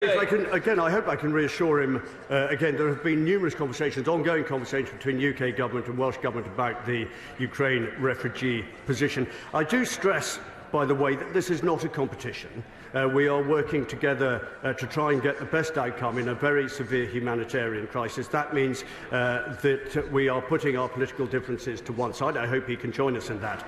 I hope I can reassure him again. There have been numerous conversations, ongoing conversations between UK government and Welsh government about the Ukraine refugee position. I do stress, by the way, that this is not a competition. We are working together to try and get the best outcome in a very severe humanitarian crisis. That means that we are putting our political differences to one side. I hope he can join us in that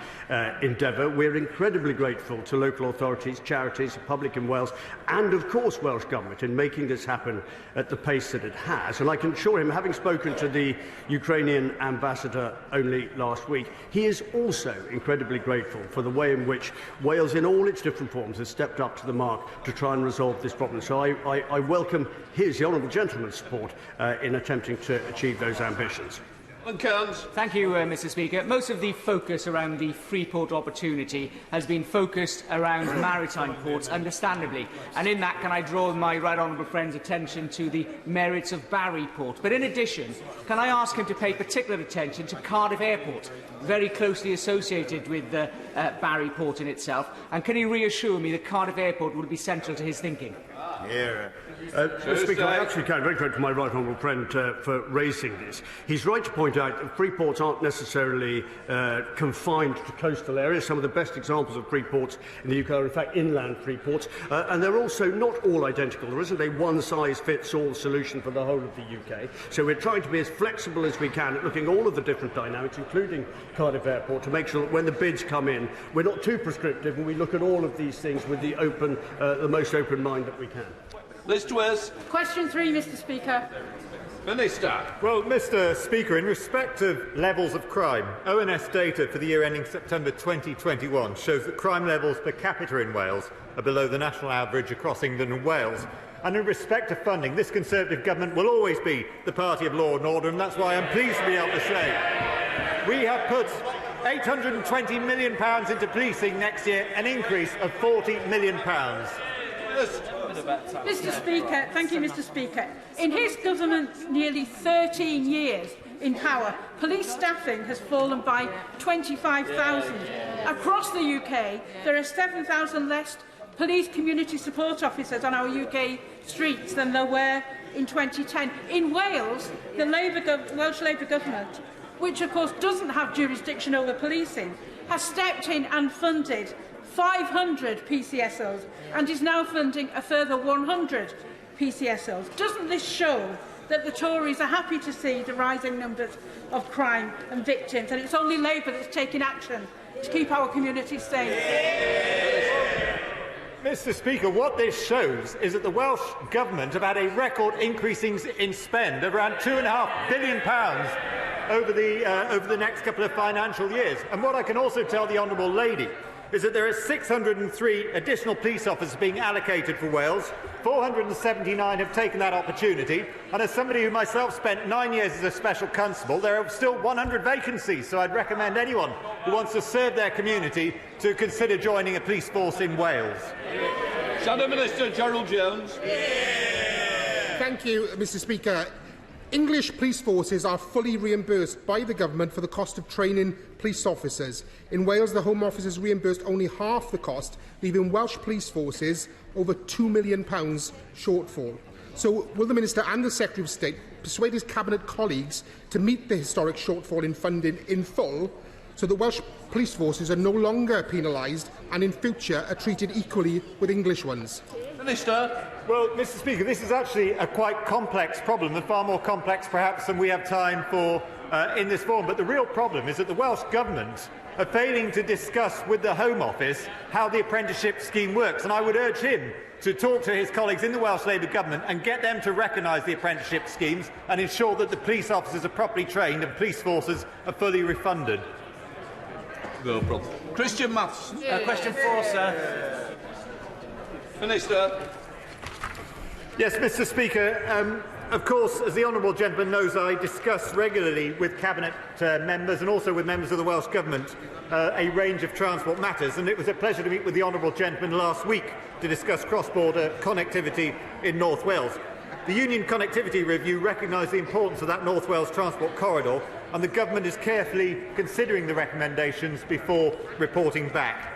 endeavour. We're incredibly grateful to local authorities, charities, the public in Wales, and of course Welsh Government in making this happen at the pace that it has. And I can assure him, having spoken to the Ukrainian ambassador only last week, he is also incredibly grateful for the way in which Wales, in all its different forms, has stepped up to the mark to try and resolve this problem. So I welcome the honourable gentleman's support in attempting to achieve those ambitions. Thank you, Mr. Speaker. Most of the focus around the Freeport opportunity has been focused around maritime ports, understandably. And in that, can I draw my right honourable friend's attention to the merits of Barry Port? But in addition, can I ask him to pay particular attention to Cardiff Airport, very closely associated with Barry Port in itself? And can he reassure me that Cardiff Airport will be central to his thinking? Mr. Speaker, I actually can very grateful to my right honourable friend for raising this. He's right to point out that free ports aren't necessarily confined to coastal areas. Some of the best examples of free ports in the UK are in fact inland free ports, and they're also not all identical. There isn't a one-size-fits-all solution for the whole of the UK. So we're trying to be as flexible as we can at looking at all of the different dynamics, including Cardiff Airport, to make sure that when the bids come in, we're not too prescriptive and we look at all of these things with the most open mind that we can. List West. Question 3, Mr. Speaker. Minister. Well, Mr. Speaker, in respect of levels of crime, ONS data for the year ending September 2021 shows that crime levels per capita in Wales are below the national average across England and Wales. And in respect to funding, this Conservative government will always be the party of law and order, and that's why I'm pleased to be able to say we have put £820 million into policing next year, an increase of £40 million. Mr. Speaker, thank you, Mr. Speaker. In his government's nearly 13 years in power, police staffing has fallen by 25,000. Across the UK, there are 7,000 less police community support officers on our UK streets than there were in 2010. In Wales, the Welsh Labour government, which of course doesn't have jurisdiction over policing, has stepped in and funded 500 PCSOs and is now funding a further 100 PCSOs. Doesn't this show that the Tories are happy to see the rising numbers of crime and victims, and it's only Labour that's taking action to keep our communities safe? Mr. Speaker, what this shows is that the Welsh Government have had a record increase in spend of around £2.5 billion over the next couple of financial years. And what I can also tell the Honourable Lady is that there are 603 additional police officers being allocated for Wales. 479 have taken that opportunity, and as somebody who myself spent 9 years as a special constable, there are still 100 vacancies, so I'd recommend anyone who wants to serve their community to consider joining a police force in Wales. Shadow Minister Gerald Jones. Thank you, Mr. Speaker. English police forces are fully reimbursed by the government for the cost of training police officers. In Wales, the Home Office has reimbursed only half the cost, leaving Welsh police forces over £2 million shortfall. So will the Minister and the Secretary of State persuade his Cabinet colleagues to meet the historic shortfall in funding in full, so that Welsh police forces are no longer penalised and in future are treated equally with English ones? Minister. Well, Mr. Speaker, this is actually a quite complex problem, and far more complex perhaps than we have time for in this forum. But the real problem is that the Welsh Government are failing to discuss with the Home Office how the apprenticeship scheme works. And I would urge him to talk to his colleagues in the Welsh Labour Government and get them to recognise the apprenticeship schemes and ensure that the police officers are properly trained and police forces are fully refunded. No problem. Christian Maths. Question 4, sir. Minister. Yes, Mr. Speaker. Of course, as the honourable gentleman knows, I discuss regularly with Cabinet members and also with members of the Welsh Government a range of transport matters, and it was a pleasure to meet with the honourable gentleman last week to discuss cross-border connectivity in North Wales. The Union Connectivity Review recognised the importance of that North Wales transport corridor, and the Government is carefully considering the recommendations before reporting back.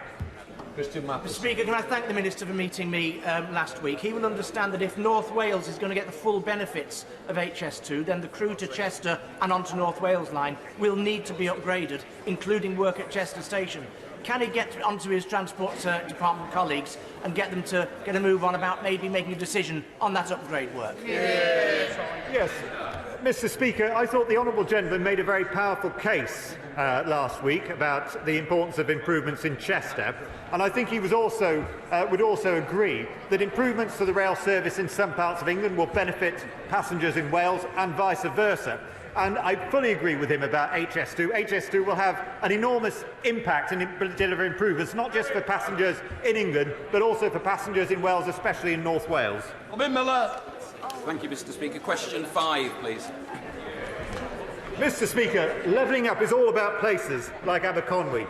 Christian Mr. Matheson. Speaker, can I thank the Minister for meeting me last week? He will understand that if North Wales is going to get the full benefits of HS2, then the Crewe to Chester and onto North Wales line will need to be upgraded, including work at Chester Station. Can he get onto his Transport Department colleagues and get them to get a move on about maybe making a decision on that upgrade work? Yes. Mr. Speaker, I thought the honourable gentleman made a very powerful case last week about the importance of improvements in Chester, and I think he was also, would also agree that improvements to the rail service in some parts of England will benefit passengers in Wales and vice versa. And I fully agree with him about HS2. HS2 will have an enormous impact and deliver improvements, not just for passengers in England, but also for passengers in Wales, especially in North Wales. Robin Miller. Thank you, Mr. Speaker. Question 5, please. Mr. Speaker, levelling up is all about places like Aberconwy.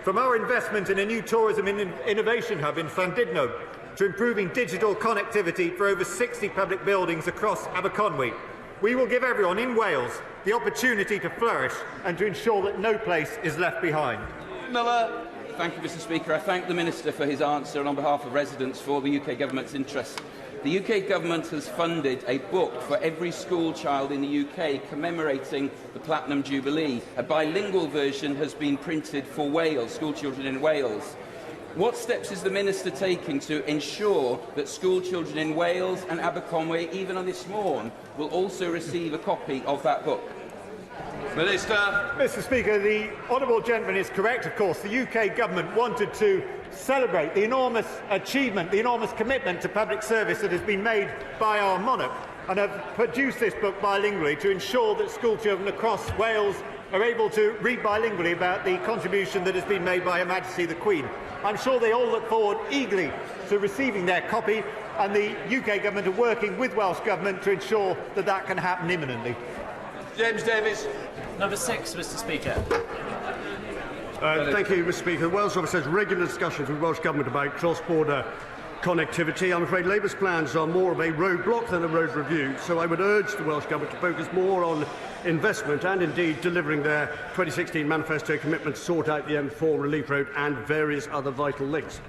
From our investment in a new tourism innovation hub in Llandudno to improving digital connectivity for over 60 public buildings across Aberconwy, we will give everyone in Wales the opportunity to flourish and to ensure that no place is left behind. Miller. Thank you, Mr. Speaker. I thank the Minister for his answer and on behalf of residents for the UK Government's interest. The UK Government has funded a book for every school child in the UK commemorating the Platinum Jubilee. A bilingual version has been printed for Wales, school children in Wales. What steps is the Minister taking to ensure that school children in Wales and Aberconwy, even on this morn, will also receive a copy of that book? Minister. Mr. Speaker, the honourable gentleman is correct, of course. The UK Government wanted to celebrate the enormous achievement, the enormous commitment to public service that has been made by our monarch, and have produced this book bilingually to ensure that school children across Wales are able to read bilingually about the contribution that has been made by Her Majesty the Queen. I'm sure they all look forward eagerly to receiving their copy, and the UK Government are working with Welsh Government to ensure that that can happen imminently. James Davis. Number 6, Mr. Speaker. Thank you, Mr. Speaker. The Welsh Office has regular discussions with Welsh Government about cross-border connectivity. I'm afraid Labour's plans are more of a roadblock than a road review, so I would urge the Welsh Government to focus more on investment and indeed delivering their 2016 manifesto commitment to sort out the M4 Relief Road and various other vital links.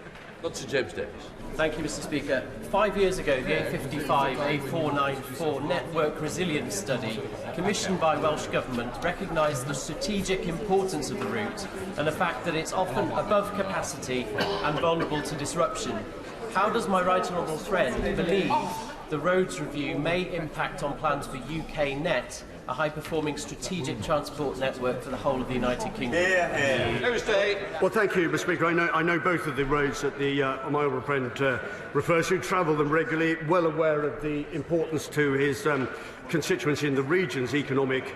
Dr. James Davis. Thank you, Mr. Speaker. 5 years ago, the A55-A494 Network Resilience Study, commissioned by Welsh Government, recognised the strategic importance of the route and the fact that it's often above capacity and vulnerable to disruption. How does my right honourable friend believe the roads review may impact on plans for UK Net, a high-performing strategic transport network for the whole of the United Kingdom? Well, thank you, Mr. Speaker. I know both of the roads that my honourable friend refers to, travel them regularly, well aware of the importance to his constituency in the region's economic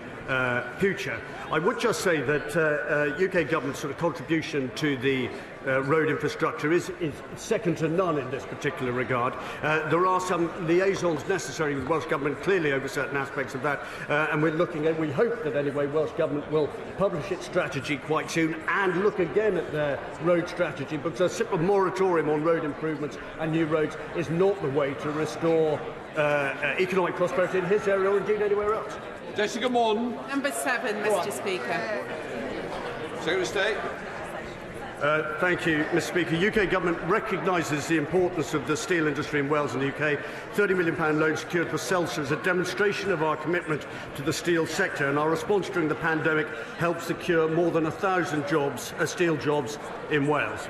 future. I would just say that UK Government's sort of contribution to the road infrastructure is second to none in this particular regard. There are some liaisons necessary with Welsh Government clearly over certain aspects of that, and we hope that anyway Welsh Government will publish its strategy quite soon and look again at their road strategy, because a simple moratorium on road improvements and new roads is not the way to restore economic prosperity in his area or indeed anywhere else. Jessica Morton. Number 7, Mr. Speaker. Secretary of State. Thank you, Mr. Speaker. UK Government recognises the importance of the steel industry in Wales and the UK. £30 million loan secured for Chancellor is a demonstration of our commitment to the steel sector, and our response during the pandemic helped secure more than 1,000 jobs, steel jobs in Wales.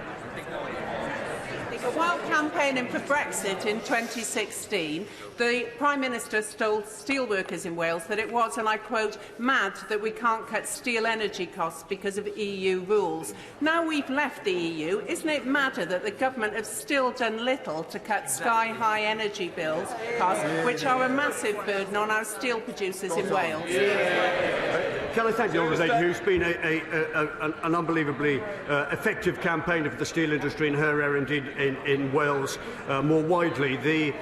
While campaigning for Brexit in 2016, the Prime Minister told steelworkers in Wales that it was, and I quote, mad that we can't cut steel energy costs because of EU rules. Now we've left the EU, isn't it madder that the government have still done little to cut sky-high energy bills costs, which are a massive burden on our steel producers in Wales? Can I thank the honourable lady, who's been an unbelievably effective campaigner for the steel industry in her area, indeed in Wales more widely. The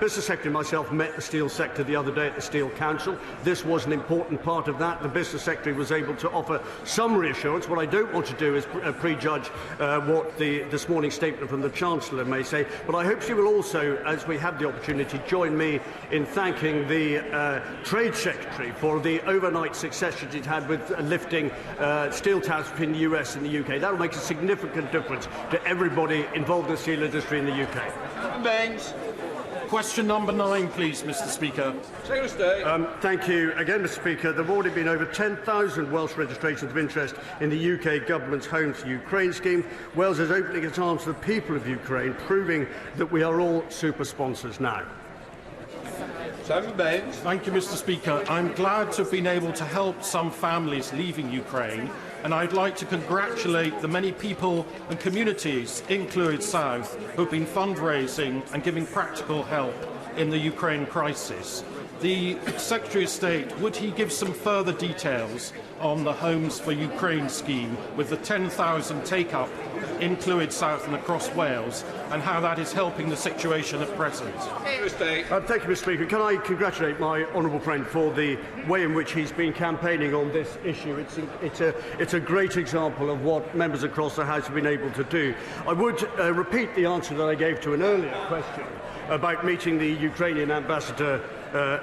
Business Secretary and myself met the steel sector the other day at the Steel Council. This was an important part of that. The Business Secretary was able to offer some reassurance. What I don't want to do is prejudge what this morning's statement from the Chancellor may say, but I hope she will also, as we have the opportunity, join me in thanking the Trade Secretary for the overnight succession it's had with lifting steel tariffs between the US and the UK. That will make a significant difference to everybody involved in the steel industry in the UK. Baines. Question number 9, please, Mr. Speaker. Secretary of State. Thank you again, Mr. Speaker. There have already been over 10,000 Welsh registrations of interest in the UK government's Homes for Ukraine scheme. Wales is opening its arms to the people of Ukraine, proving that we are all super sponsors now. Simon Baines. Thank you, Mr. Speaker. I'm glad to have been able to help some families leaving Ukraine, and I'd like to congratulate the many people and communities in Clwyd South who have been fundraising and giving practical help in the Ukraine crisis. The Secretary of State, would he give some further details on the Homes for Ukraine scheme with the 10,000 take-up in Clwyd South and across Wales, and how that is helping the situation at present? Thank you, Mr. Speaker. Can I congratulate my honourable friend for the way in which he's been campaigning on this issue? It's a great example of what members across the House have been able to do. I would repeat the answer that I gave to an earlier question about meeting the Ukrainian ambassador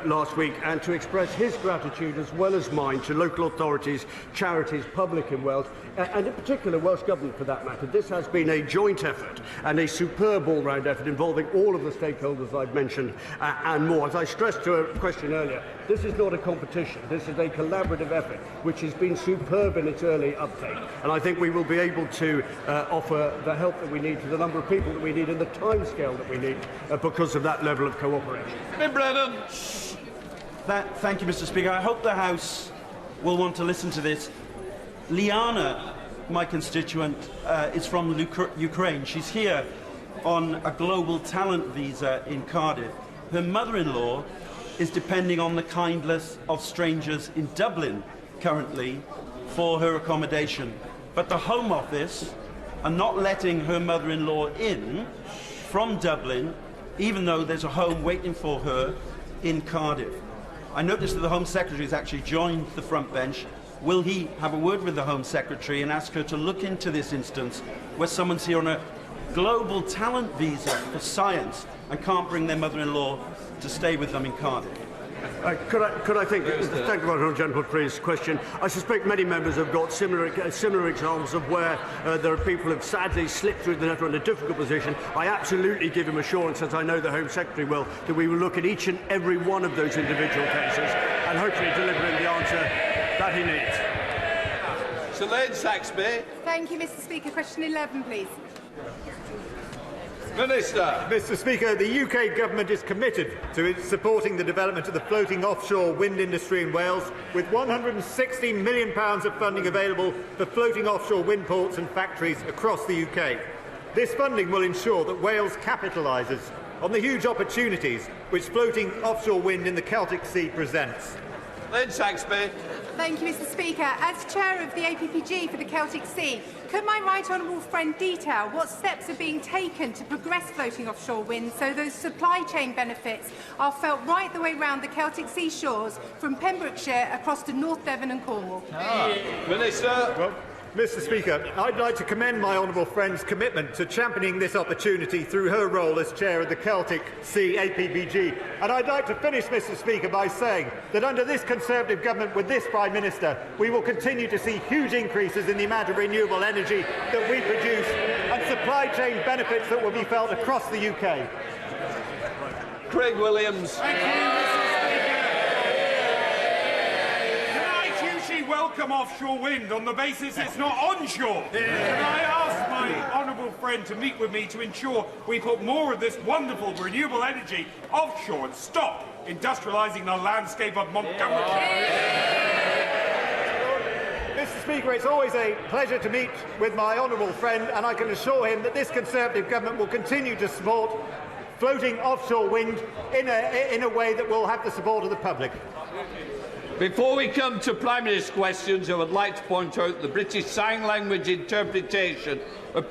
last week, and to express his gratitude as well as mine to local authorities, charities, public in Wales, and in particular Welsh Government for that matter. This has been a joint effort and a superb all-round effort involving all of the stakeholders I've mentioned and more. As I stressed to a question earlier, this is not a competition. This is a collaborative effort which has been superb in its early uptake, and I think we will be able to offer the help that we need to the number of people that we need and the timescale that we need because of that level of cooperation. Brennan. Thank you, Mr. Speaker. I hope the House will want to listen to this. Liana, my constituent, is from Ukraine. She's here on a global talent visa in Cardiff. Her mother-in-law is depending on the kindness of strangers in Dublin currently for her accommodation. But the Home Office are not letting her mother-in-law in from Dublin, even though there's a home waiting for her in Cardiff. I noticed that the Home Secretary has actually joined the front bench. Will he have a word with the Home Secretary and ask her to look into this instance where someone's here on a global talent visa for science and can't bring their mother-in-law to stay with them in Cardiff? Could I think, thank you, Honourable Gentleman, for his question. I suspect many members have got similar examples of where there are people who have sadly slipped through the net or in a difficult position. I absolutely give him assurance, as I know the Home Secretary will, that we will look at each and every one of those individual cases and hopefully deliver him the answer that he needs. Sir Lane Saxby. Thank you, Mr. Speaker. Question 11, please. Minister. Mr. Speaker, the UK Government is committed to supporting the development of the floating offshore wind industry in Wales, with £160 million of funding available for floating offshore wind ports and factories across the UK. This funding will ensure that Wales capitalises on the huge opportunities which floating offshore wind in the Celtic Sea presents. Lane Saxby. Thank you, Mr. Speaker. As Chair of the APPG for the Celtic Sea, could my right honourable friend detail what steps are being taken to progress floating offshore wind so those supply chain benefits are felt right the way round the Celtic Sea shores from Pembrokeshire across to North Devon and Cornwall? Minister. Well, Mr. Speaker, I'd like to commend my honourable friend's commitment to championing this opportunity through her role as Chair of the Celtic Sea APPG. And I'd like to finish, Mr. Speaker, by saying that under this Conservative government with this Prime Minister, we will continue to see huge increases in the amount of renewable energy that we produce and supply chain benefits that will be felt across the UK. Craig Williams. Thank you, Mr. Speaker. Welcome offshore wind on the basis it's not onshore. Can I ask my honourable friend to meet with me to ensure we put more of this wonderful renewable energy offshore and stop industrialising the landscape of Montgomery? Mr. Speaker, it's always a pleasure to meet with my honourable friend, and I can assure him that this Conservative government will continue to support floating offshore wind in a way that will have the support of the public. Before we come to Prime Minister's questions, I would like to point out the British Sign Language interpretation of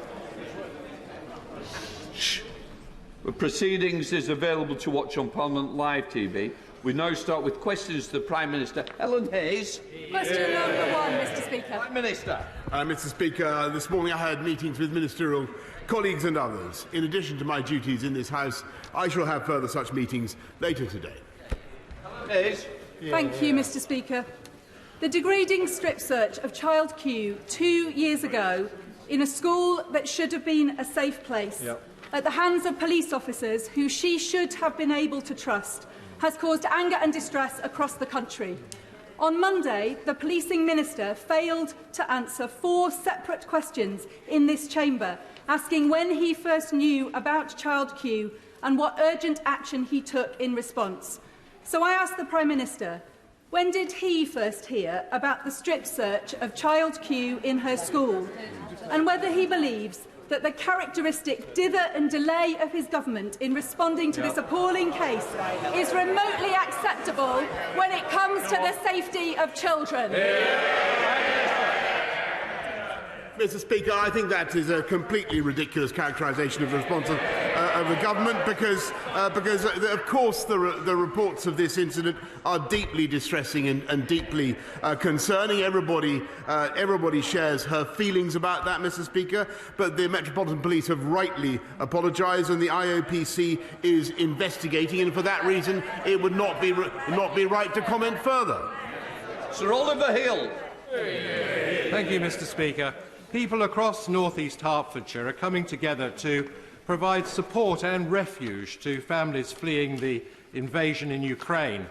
proceedings is available to watch on Parliament Live TV. We now start with questions to the Prime Minister. Helen Hayes. Question number 1, Mr. Speaker. Prime Minister. Mr. Speaker, this morning I had meetings with ministerial colleagues and others. In addition to my duties in this House, I shall have further such meetings later today. Hayes. Thank you, Mr. Speaker. The degrading strip search of child Q 2 years ago in a school that should have been a safe place, at the hands of police officers who she should have been able to trust, has caused anger and distress across the country. On Monday, the policing minister failed to answer 4 separate questions in this chamber, asking when he first knew about child Q and what urgent action he took in response. So I asked the Prime Minister, when did he first hear about the strip search of child Q in her school, and whether he believes that the characteristic dither and delay of his government in responding to this appalling case is remotely acceptable when it comes to the safety of children. Mr. Speaker, I think that is a completely ridiculous characterisation of the response of the government, because of course, the reports of this incident are deeply distressing and deeply concerning. Everybody shares her feelings about that, Mr. Speaker. But the Metropolitan Police have rightly apologised, and the IOPC is investigating, and for that reason, it would not be right to comment further. Sir Oliver Hill. Thank you, Mr. Speaker. People across North East Hertfordshire are coming together to provide support and refuge to families fleeing the invasion in Ukraine.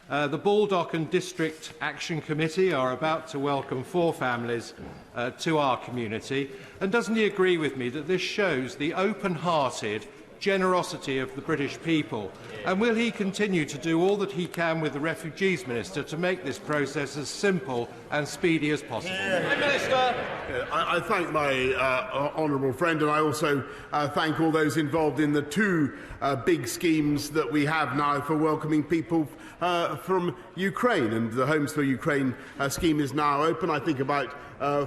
The Baldock and District Action Committee are about to welcome 4 families to our community. And doesn't he agree with me that this shows the open-hearted generosity of the British people? And will he continue to do all that he can with the Refugees Minister to make this process as simple and speedy as possible? Prime Minister. I thank my honourable friend, and I also thank all those involved in the 2 big schemes that we have now for welcoming people from Ukraine. And the Homes for Ukraine scheme is now open. I think about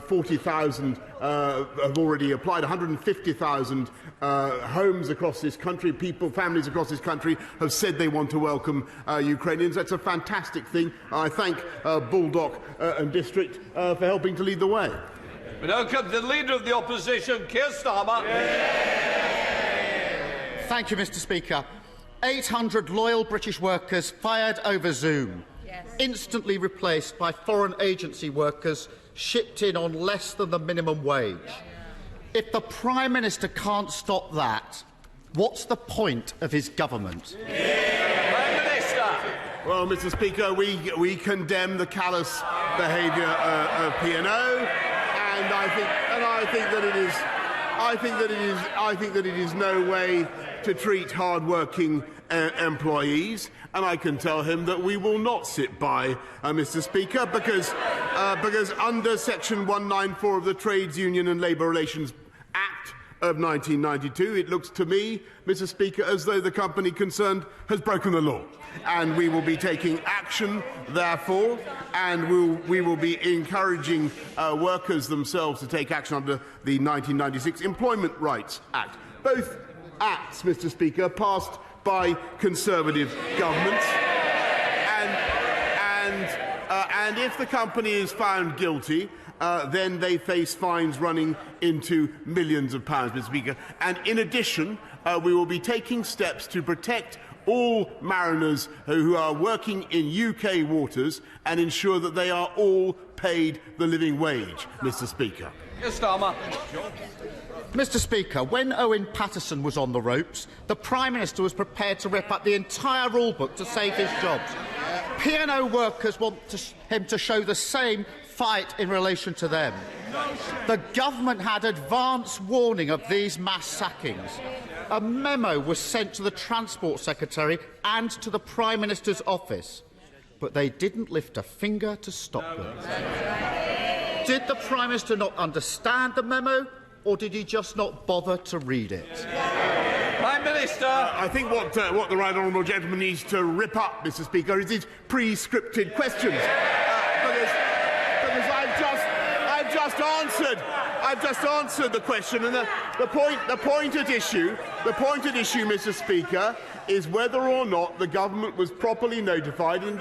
40,000 have already applied. 150,000 homes across this country, families across this country have said they want to welcome Ukrainians. That's a fantastic thing. I thank Baldock and District for helping to lead the way. We now come to the Leader of the Opposition, Keir Starmer. Thank you, Mr. Speaker. 800 loyal British workers fired over Zoom, instantly replaced by foreign agency workers shipped in on less than the minimum wage. If the Prime Minister can't stop that, what's the point of his government? Prime Minister. Well, Mr. Speaker, we condemn the callous behaviour of P&O, and I think that it is no way to treat hard-working employees, and I can tell him that we will not sit by, Mr. Speaker, because under Section 194 of the Trades Union and Labour Relations Act of 1992, it looks to me, Mr. Speaker, as though the company concerned has broken the law. And we will be taking action, therefore, and we will be encouraging workers themselves to take action under the 1996 Employment Rights Act. Both acts, Mr. Speaker, passed by Conservative governments. And if the company is found guilty, then they face fines running into millions of pounds, Mr. Speaker. And in addition, we will be taking steps to protect all mariners who are working in UK waters and ensure that they are all paid the living wage, Mr. Speaker. Yes, Starmer. Mr. Speaker, when Owen Paterson was on the ropes, the Prime Minister was prepared to rip up the entire rulebook to save his jobs. P&O workers want him to show the same fight in relation to them. The government had advance warning of these mass sackings. A memo was sent to the Transport Secretary and to the Prime Minister's office, but they didn't lift a finger to stop them. Did the Prime Minister not understand the memo, or did he just not bother to read it? Prime Minister. I think what the right honourable gentleman needs to rip up, Mr. Speaker, is his pre-scripted questions. Because I've just answered the question, and the point at issue, Mr. Speaker, is whether or not the government was properly notified, and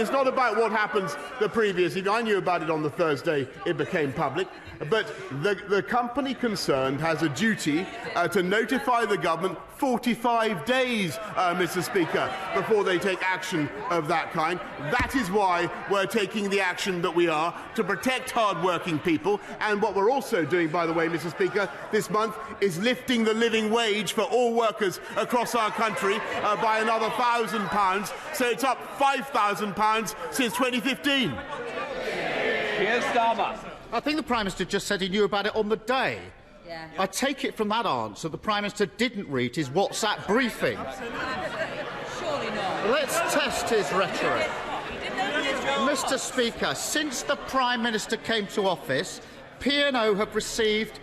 it's not about what happens the previous evening. I knew about it on the Thursday it became public, but the company concerned has a duty to notify the government 45 days, Mr. Speaker, before they take action of that kind. That is why we're taking the action that we are to protect hard-working people, and what we're also doing, by the way, Mr. Speaker, this month is lifting the living wage for all workers across our country by another £1,000, so it's up £5,000 since 2015. Keir Starmer. I think the Prime Minister just said he knew about it on the day. Yeah. I take it from that answer the Prime Minister didn't read his WhatsApp briefing. Surely not. Let's test his rhetoric. Mr. Speaker, since the Prime Minister came to office, P&O have received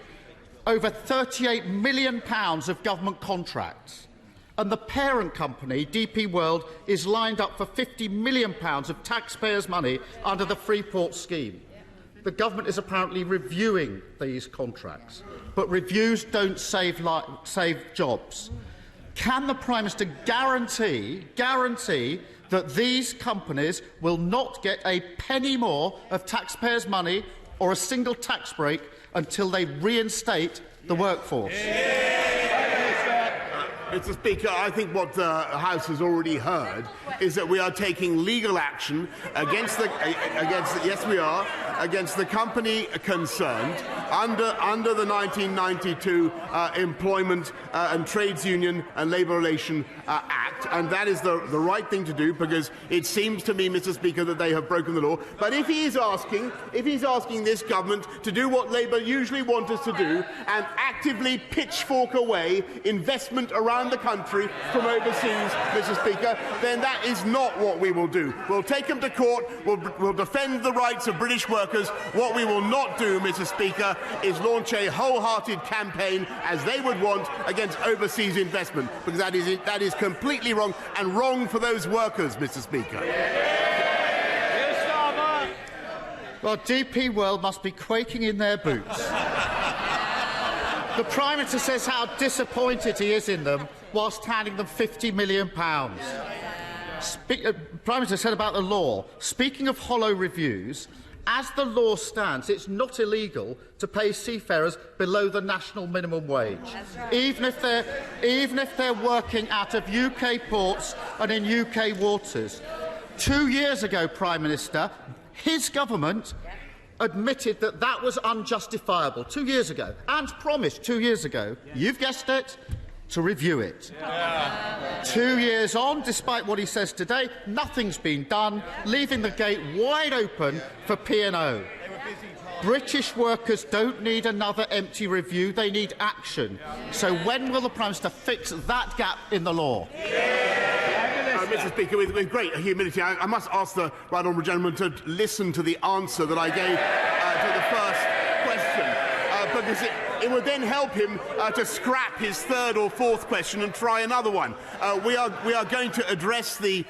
over £38 million of government contracts, and the parent company, DP World, is lined up for £50 million of taxpayers' money under the Freeport scheme. The government is apparently reviewing these contracts, but reviews don't save jobs. Can the Prime Minister guarantee that these companies will not get a penny more of taxpayers' money or a single tax break until they reinstate the workforce? Mr. Speaker, I think what the House has already heard is that we are taking legal action against the company concerned under the 1992 Employment and Trades Union and Labour Relation Act, and that is the right thing to do, because it seems to me, Mr. Speaker, that they have broken the law. But if he is asking this government to do what Labour usually want us to do and actively pitchfork away investment around the country from overseas, Mr. Speaker, then that is not what we will do. We'll take them to court, we'll defend the rights of British workers. What we will not do, Mr. Speaker, is launch a wholehearted campaign, as they would want, against overseas investment, because that is completely wrong, and wrong for those workers, Mr. Speaker. Well, DP World must be quaking in their boots. The Prime Minister says how disappointed he is in them, whilst handing them £50 million. Prime Minister said about the law, speaking of hollow reviews, as the law stands, it's not illegal to pay seafarers below the national minimum wage, right, even if they're working out of UK ports and in UK waters. 2 years ago, Prime Minister, his government admitted that that was unjustifiable 2 years ago, and promised 2 years ago, you've guessed it, to review it. 2 years on, despite what he says today, nothing's been done, leaving the gate wide open for P&O. British workers don't need another empty review, they need action. So when will the Prime Minister fix that gap in the law? Mr. Speaker, with great humility, I must ask the right honourable gentleman to listen to the answer that I gave to the first question, because it would then help him to scrap his third or fourth question and try another one. We are going to address the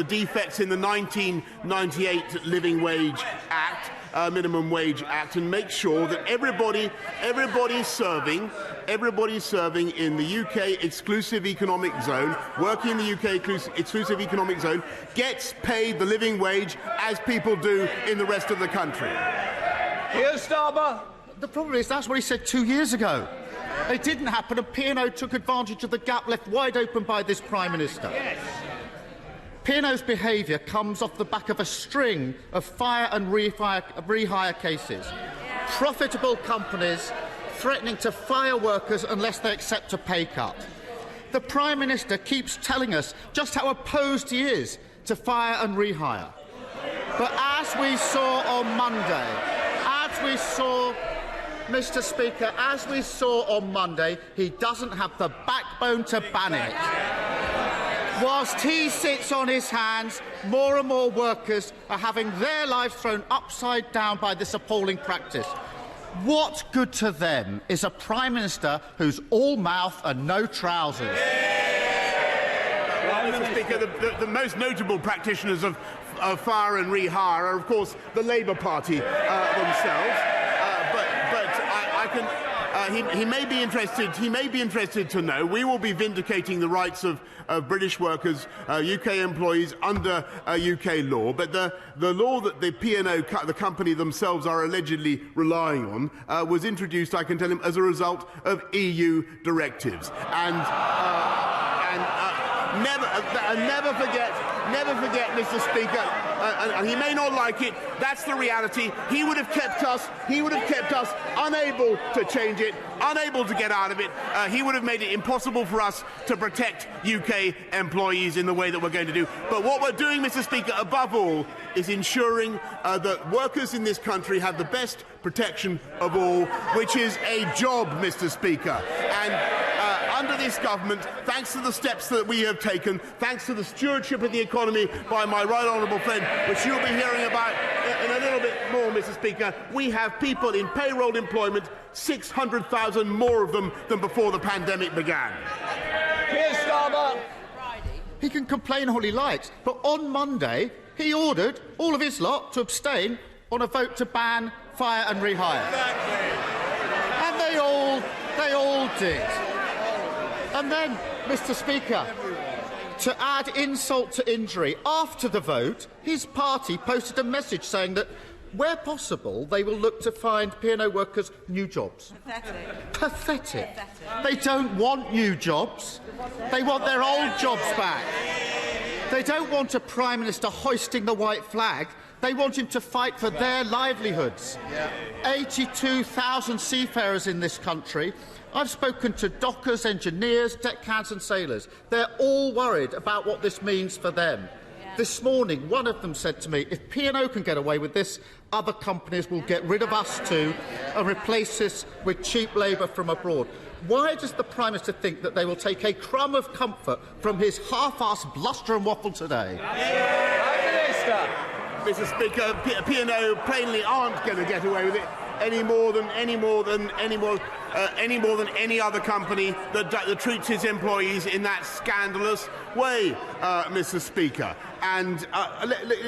defects in the 1998 Living Wage Act, Minimum Wage Act, and make sure that everybody serving in the UK exclusive economic zone, working in the UK exclusive economic zone, gets paid the living wage as people do in the rest of the country. Here's Starmer. The problem is that's what he said 2 years ago. It didn't happen, and P&O took advantage of the gap left wide open by this Prime Minister. Yes. P&O's behaviour comes off the back of a string of fire and rehire cases. Profitable companies threatening to fire workers unless they accept a pay cut. The Prime Minister keeps telling us just how opposed he is to fire and rehire. But as we saw on Monday, Mr. Speaker, as we saw on Monday, he doesn't have the backbone to ban it. Whilst he sits on his hands, more and more workers are having their lives thrown upside down by this appalling practice. What good to them is a Prime Minister who's all mouth and no trousers? Well, Mr. Speaker, the most notable practitioners of fire and rehire are, of course, the Labour Party themselves. But he may be interested. He may be interested to know we will be vindicating the rights of British workers, UK employees under UK law. But the law that the P&O, the company themselves, are allegedly relying on was introduced, I can tell him, as a result of EU directives. And never forget, Mr. Speaker, and he may not like it, that's the reality. He would have kept us unable to change it, unable to get out of it. He would have made it impossible for us to protect UK employees in the way that we're going to do. But what we're doing, Mr. Speaker, above all, is ensuring that workers in this country have the best protection of all, which is a job, Mr. Speaker. And under this government, thanks to the steps that we have taken, thanks to the stewardship of the economy by my right honourable friend, which you'll be hearing about in a little bit more, Mr. Speaker, we have people in payroll employment, 600,000 more of them than before the pandemic began. He can complain all he likes, but on Monday he ordered all of his lot to abstain on a vote to ban, fire and rehire. And they all did. And then, Mr. Speaker, to add insult to injury, after the vote, his party posted a message saying that, where possible, they will look to find P&O workers new jobs. Pathetic. They don't want new jobs. They want their old jobs back. They don't want a Prime Minister hoisting the white flag. They want him to fight for their livelihoods. 82,000 seafarers in this country. I've spoken to dockers, engineers, deckhands and sailors. They're all worried about what this means for them. This morning, one of them said to me, if P&O can get away with this, other companies will get rid of us too and replace us with cheap labour from abroad. Why does the Prime Minister think that they will take a crumb of comfort from his half-assed bluster and waffle today? Mr. Speaker, P&O plainly aren't going to get away with it any more than any other company that treats its employees in that scandalous way, Mr. Speaker. And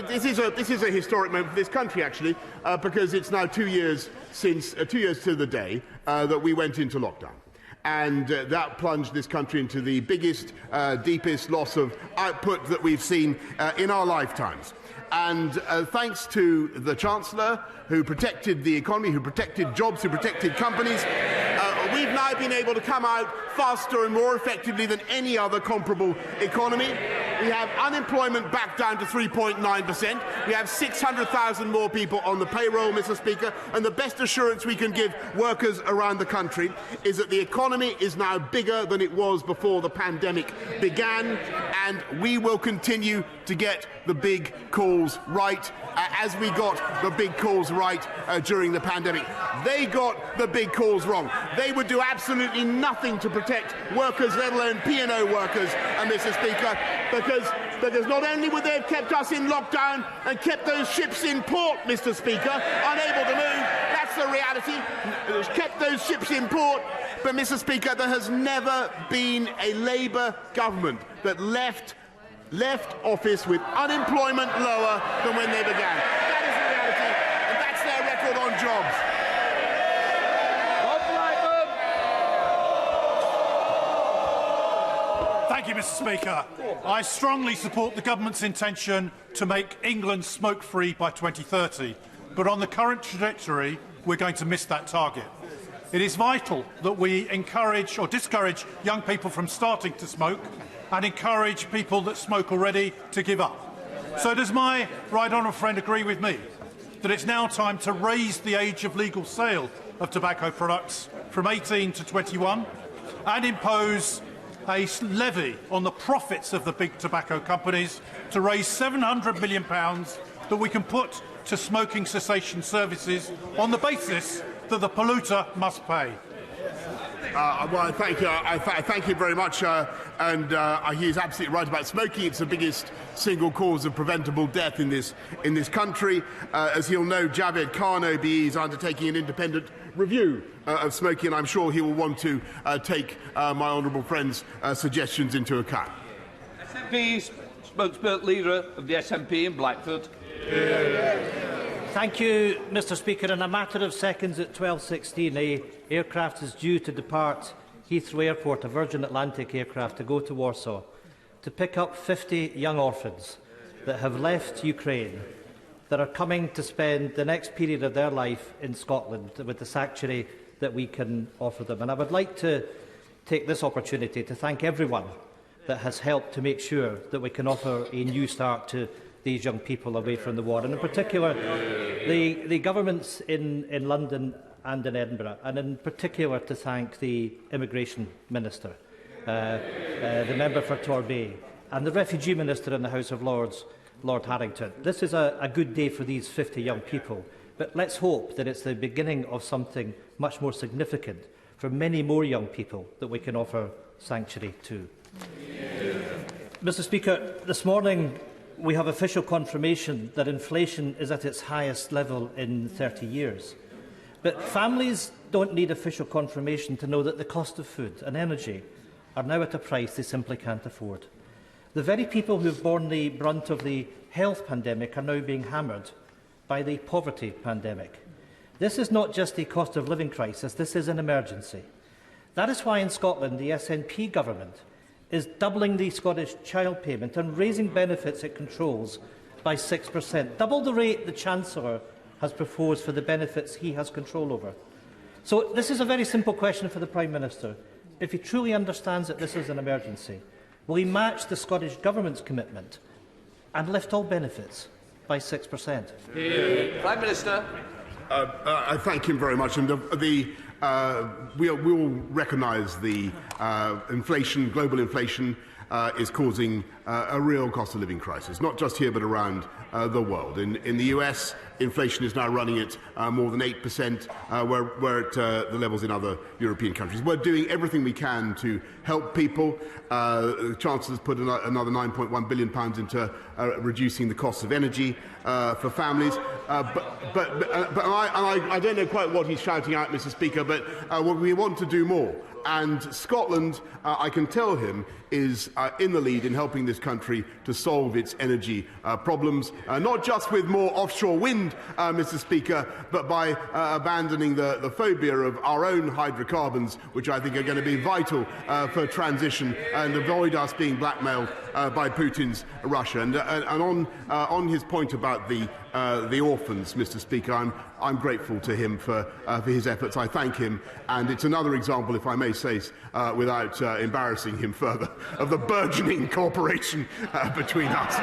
this is a historic moment for this country, actually, because it's now 2 years since 2 years to the day that we went into lockdown. And that plunged this country into the biggest, deepest loss of output that we've seen in our lifetimes. And thanks to the Chancellor, who protected the economy, who protected jobs, who protected companies, we've now been able to come out faster and more effectively than any other comparable economy. We have unemployment back down to 3.9%. We have 600,000 more people on the payroll, Mr. Speaker. And the best assurance we can give workers around the country is that the economy is now bigger than it was before the pandemic began. And we will continue to get the big calls right, as we got the big calls right during the pandemic. They got the big calls wrong. They would do absolutely nothing to protect workers, let alone P&O workers, Mr. Speaker, because not only would they have kept us in lockdown and kept those ships in port, Mr. Speaker, unable to move, that's the reality, kept those ships in port, but, Mr. Speaker, there has never been a Labour government that left office with unemployment lower than when they began. That is the reality, and that's their record on jobs. Thank you, Mr. Speaker. I strongly support the government's intention to make England smoke-free by 2030, but on the current trajectory, we're going to miss that target. It is vital that we encourage or discourage young people from starting to smoke and encourage people that smoke already to give up. So does my right honourable friend agree with me that it's now time to raise the age of legal sale of tobacco products from 18 to 21 and impose a levy on the profits of the big tobacco companies to raise £700 million that we can put to smoking cessation services on the basis that the polluter must pay? Well, thank you. Thank you very much. He is absolutely right about smoking. It's the biggest single cause of preventable death in this country. As he'll know, Javed Khan OBE is undertaking an independent review of smoking, and I'm sure he will want to take my honourable friend's suggestions into account. SNP spokesperson leader of the SNP in Blackford. Thank you, Mr Speaker. In a matter of seconds at 12:16, an aircraft is due to depart Heathrow Airport, a Virgin Atlantic aircraft, to go to Warsaw to pick up 50 young orphans that have left Ukraine, that are coming to spend the next period of their life in Scotland with the sanctuary that we can offer them. And I would like to take this opportunity to thank everyone that has helped to make sure that we can offer a new start to these young people away from the war, and in particular the governments in London and in Edinburgh, and in particular to thank the Immigration Minister, the member for Torbay, and the Refugee Minister in the House of Lords, Lord Harrington. This is a good day for these 50 young people, but let's hope that it's the beginning of something much more significant for many more young people that we can offer sanctuary to. Mr Speaker, this morning we have official confirmation that inflation is at its highest level in 30 years. But families don't need official confirmation to know that the cost of food and energy are now at a price they simply can't afford. The very people who have borne the brunt of the health pandemic are now being hammered by the poverty pandemic. This is not just a cost of living crisis, this is an emergency. That is why in Scotland the SNP government is doubling the Scottish child payment and raising benefits it controls by 6%, double the rate the Chancellor has proposed for the benefits he has control over. So this is a very simple question for the Prime Minister. If he truly understands that this is an emergency, will he match the Scottish Government's commitment and lift all benefits by 6%? Prime Minister. I thank him very much. And we all recognise the inflation, global inflation, is causing a real cost of living crisis, not just here but around the world. In the US, inflation is now running at more than 8%, where at the levels in other European countries. We're doing everything we can to help people. The Chancellor's put another £9.1 billion into reducing the cost of energy for families. But I don't know quite what he's shouting out, Mr Speaker, but we want to do more. And Scotland, I can tell him, is in the lead in helping this country to solve its energy problems, not just with more offshore wind, Mr Speaker, but by abandoning the phobia of our own hydrocarbons, which I think are going to be vital for transition and avoid us being blackmailed by Putin's Russia. And on his point about the orphans, Mr Speaker, I'm grateful to him for his efforts. I thank him, and it's another example, if I may say, without embarrassing him further, of the burgeoning cooperation between us.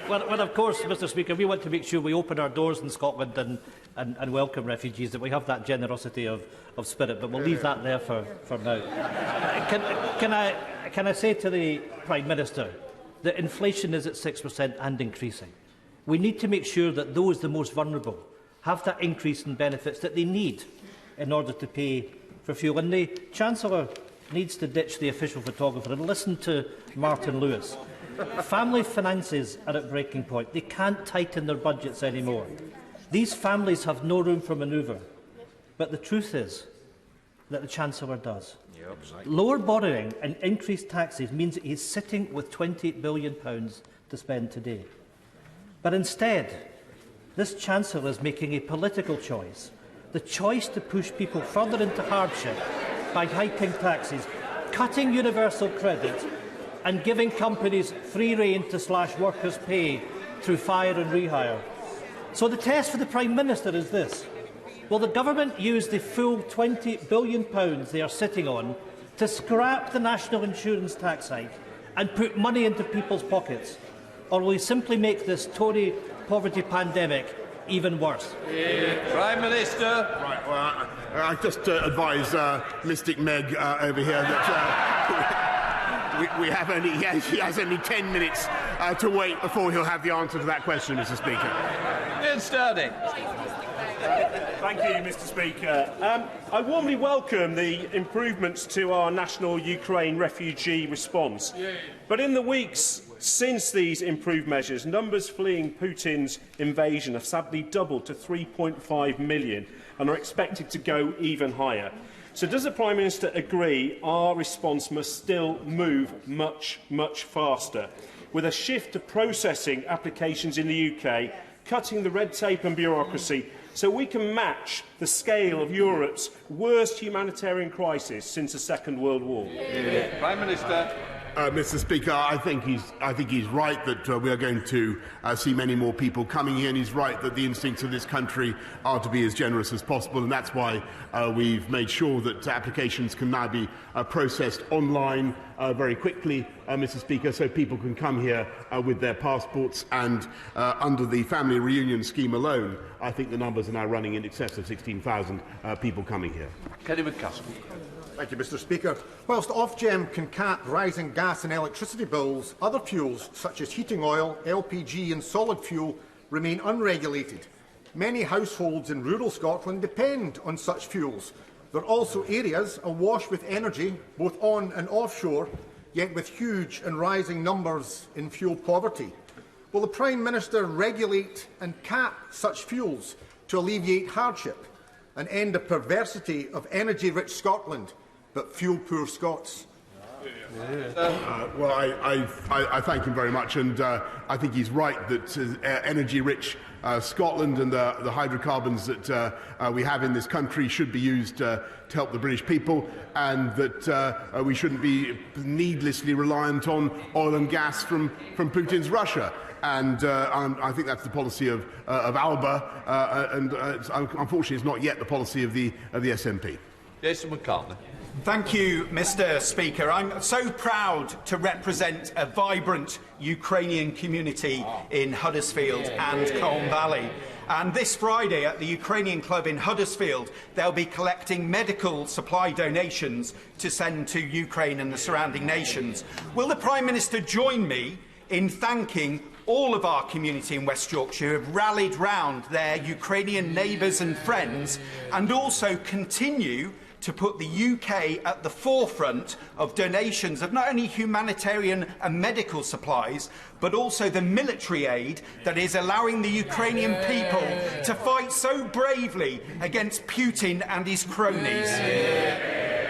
Well, of course, Mr Speaker, we want to make sure we open our doors in Scotland and welcome refugees, that we have that generosity of spirit, but we'll leave that there for now. Can I say to the Prime Minister that inflation is at 6% and increasing? We need to make sure that those the most vulnerable have that increase in benefits that they need in order to pay for fuel. And the Chancellor needs to ditch the official photographer and listen to Martin Lewis. Family finances are at breaking point. They can't tighten their budgets anymore. These families have no room for manoeuvre. But the truth is that the Chancellor does. Lower borrowing and increased taxes means that he's sitting with £20 billion to spend today. But instead, this Chancellor is making a political choice, the choice to push people further into hardship by hiking taxes, cutting universal credit and giving companies free rein to slash workers' pay through fire and rehire. So the test for the Prime Minister is this. Will the government use the full £20 billion they are sitting on to scrap the national insurance tax hike and put money into people's pockets? Or will he simply make this Tory poverty pandemic even worse? Prime Minister. Right, well, I just advise Mystic Meg over here that he has only 10 minutes to wait before he'll have the answer to that question, Mr Speaker. Ian Sturdy. Thank you, Mr Speaker. I warmly welcome the improvements to our national Ukraine refugee response. But in the weeks since these improved measures, numbers fleeing Putin's invasion have sadly doubled to 3.5 million and are expected to go even higher. So does the Prime Minister agree our response must still move much, much faster, with a shift to processing applications in the UK, cutting the red tape and bureaucracy, so we can match the scale of Europe's worst humanitarian crisis since the Second World War? Prime Minister. Mr. Speaker, I think he's right that we are going to see many more people coming here, and he's right that the instincts of this country are to be as generous as possible, and that's why we've made sure that applications can now be processed online very quickly, Mr. Speaker, so people can come here with their passports. And under the family reunion scheme alone, I think the numbers are now running in excess of 16,000 people coming here. Kenny McCaskill. Thank you, Mr. Speaker. Whilst Ofgem can cap rising gas and electricity bills, other fuels such as heating oil, LPG and solid fuel remain unregulated. Many households in rural Scotland depend on such fuels. There are also areas awash with energy, both on and offshore, yet with huge and rising numbers in fuel poverty. Will the Prime Minister regulate and cap such fuels to alleviate hardship and end the perversity of energy-rich Scotland but fuel-poor Scots? Well, I thank him very much, and I think he's right that energy-rich Scotland and the hydrocarbons that we have in this country should be used to help the British people, and that we shouldn't be needlessly reliant on oil and gas from Putin's Russia. And I think that's the policy of Alba, and unfortunately it's not yet the policy of the SNP. Jason McCartney. Thank you, Mr. Speaker. I'm so proud to represent a vibrant Ukrainian community in Huddersfield and Colne Valley. And this Friday at the Ukrainian Club in Huddersfield, they'll be collecting medical supply donations to send to Ukraine and the surrounding nations. Will the Prime Minister join me in thanking all of our community in West Yorkshire who have rallied round their Ukrainian neighbours and friends, and also continue to put the UK at the forefront of donations of not only humanitarian and medical supplies, but also the military aid that is allowing the Ukrainian people to fight so bravely against Putin and his cronies?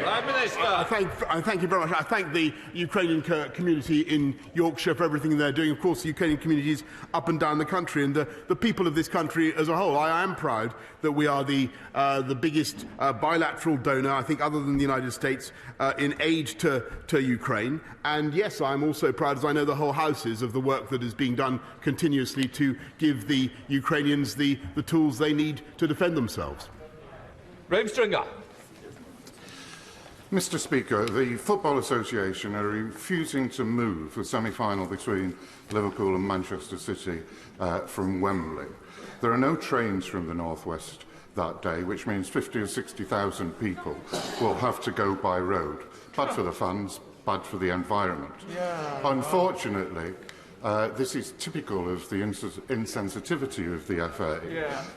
Prime Minister. I thank you very much. I thank the Ukrainian community in Yorkshire for everything they're doing. Of course, the Ukrainian communities up and down the country, and the people of this country as a whole. I am proud that we are the biggest bilateral donor, I think, other than the United States, in aid to Ukraine. And yes, I'm also proud, as I know the whole House is, of the work that is being done continuously to give the Ukrainians the tools they need to defend themselves. Graham Stringer. Mr. Speaker, the Football Association are refusing to move the semi-final between Liverpool and Manchester City from Wembley. There are no trains from the North West that day, which means 50 or 60,000 people will have to go by road. Bad for the fans, bad for the environment. Unfortunately, this is typical of the insensitivity of the FA,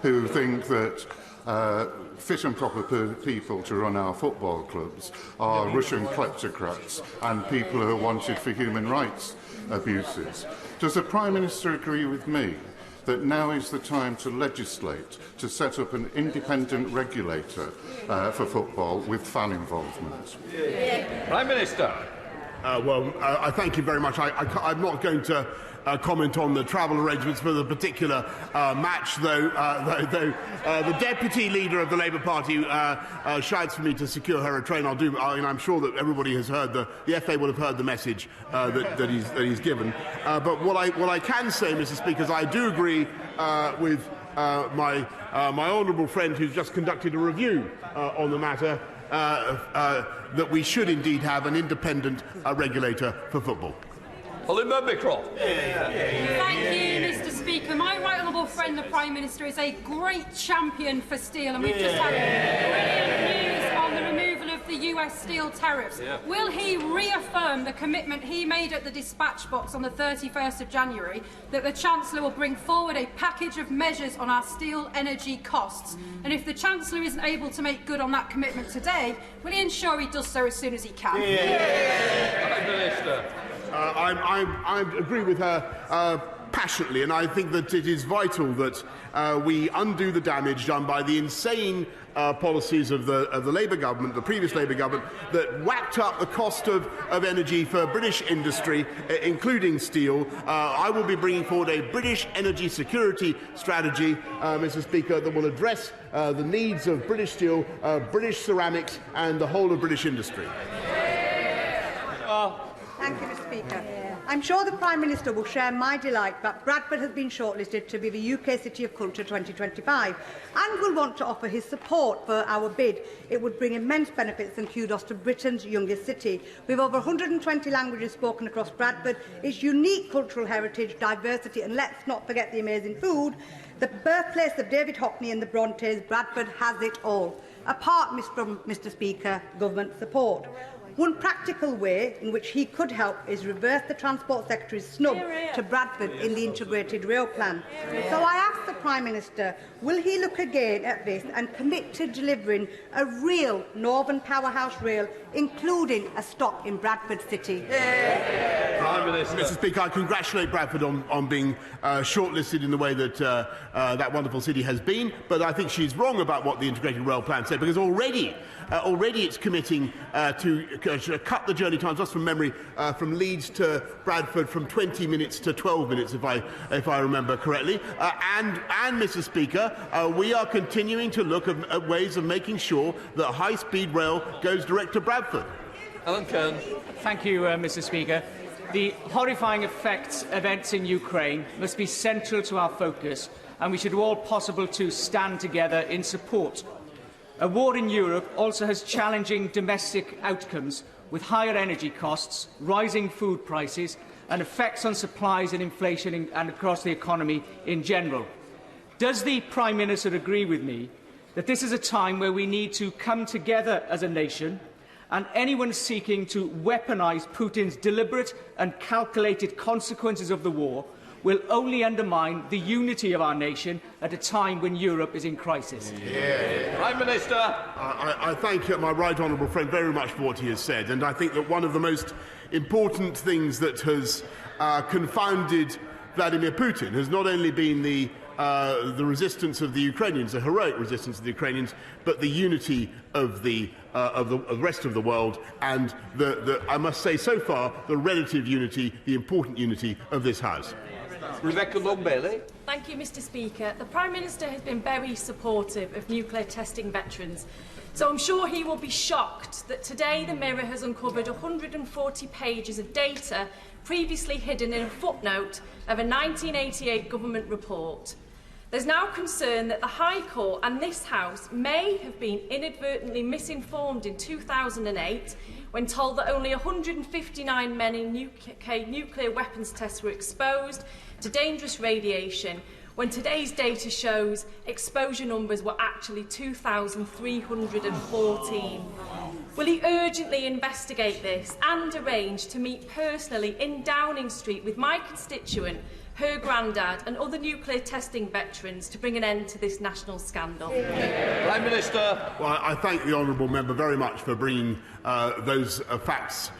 who think that fit and proper people to run our football clubs are Russian kleptocrats and people who are wanted for human rights abuses. Does the Prime Minister agree with me that now is the time to legislate to set up an independent regulator for football with fan involvement? Prime Minister. I thank you very much. I'm not going to comment on the travel arrangements for the particular match, though the deputy leader of the Labour Party shouts for me to secure her a train. I'll do. I'm sure that everybody has heard the FA will have heard the message that he's given. But what I can say, Mr. Speaker, is I do agree with my honourable friend who's just conducted a review on the matter. That we should indeed have an independent regulator for football. Olinda Bickrell. Thank you, Mr. Speaker. My right honourable friend, the Prime Minister, is a great champion for steel, and we've just had brilliant news on the removal of the US steel tariffs. Will he reaffirm the commitment he made at the dispatch box on the 31st of January that the Chancellor will bring forward a package of measures on our steel energy costs? And if the Chancellor isn't able to make good on that commitment today, will he ensure he does so as soon as he can? I agree with her passionately, and I think that it is vital that we undo the damage done by the insane policies of the Labour government, the previous Labour government, that whacked up the cost of energy for British industry, including steel. I will be bringing forward a British energy security strategy, Mr. Speaker, that will address the needs of British steel, British ceramics and the whole of British industry. Thank you, Mr. Speaker. I'm sure the Prime Minister will share my delight that Bradford has been shortlisted to be the UK City of Culture 2025 and will want to offer his support for our bid. It would bring immense benefits and kudos to Britain's youngest city. With over 120 languages spoken across Bradford, its unique cultural heritage, diversity and let's not forget the amazing food, the birthplace of David Hockney and the Brontes, Bradford has it all. Apart from, Mr. Speaker, government support. One practical way in which he could help is reverse the Transport Secretary's snub to Bradford in the integrated rail plan. So I ask the Prime Minister, will he look again at this and commit to delivering a real Northern powerhouse rail, including a stop in Bradford City? Prime Minister. Mr. Speaker, I congratulate Bradford on being shortlisted in the way that that wonderful city has been, but I think she's wrong about what the integrated rail plan said, because already it's committing to cut the journey times, just from memory, from Leeds to Bradford from 20 minutes to 12 minutes, if I remember correctly. And Mr. Speaker, we are continuing to look at ways of making sure that high-speed rail goes direct to Bradford. Alan Kern. Thank you, Mr. Speaker. The horrifying events in Ukraine must be central to our focus, and we should do all possible to stand together in support. A war in Europe also has challenging domestic outcomes, with higher energy costs, rising food prices and effects on supplies and inflation and across the economy in general. Does the Prime Minister agree with me that this is a time where we need to come together as a nation, and anyone seeking to weaponise Putin's deliberate and calculated consequences of the war will only undermine the unity of our nation at a time when Europe is in crisis? Prime Minister. I thank my right honourable friend very much for what he has said, and I think that one of the most important things that has confounded Vladimir Putin has not only been the resistance of the Ukrainians, the heroic resistance of the Ukrainians, but the unity of the rest of the world, and I must say so far, the relative unity, the important unity of this House. Rebecca Long-Bailey. Thank you, Mr. Speaker. The Prime Minister has been very supportive of nuclear testing veterans, so I'm sure he will be shocked that today the Mirror has uncovered 140 pages of data previously hidden in a footnote of a 1988 government report. There's now concern that the High Court and this House may have been inadvertently misinformed in 2008 when told that only 159 men in UK nuclear weapons tests were exposed to dangerous radiation, when today's data shows exposure numbers were actually 2,314. Will he urgently investigate this and arrange to meet personally in Downing Street with my constituent, her granddad and other nuclear testing veterans to bring an end to this national scandal? Prime Minister. Well, I thank the honourable member very much for bringing those facts,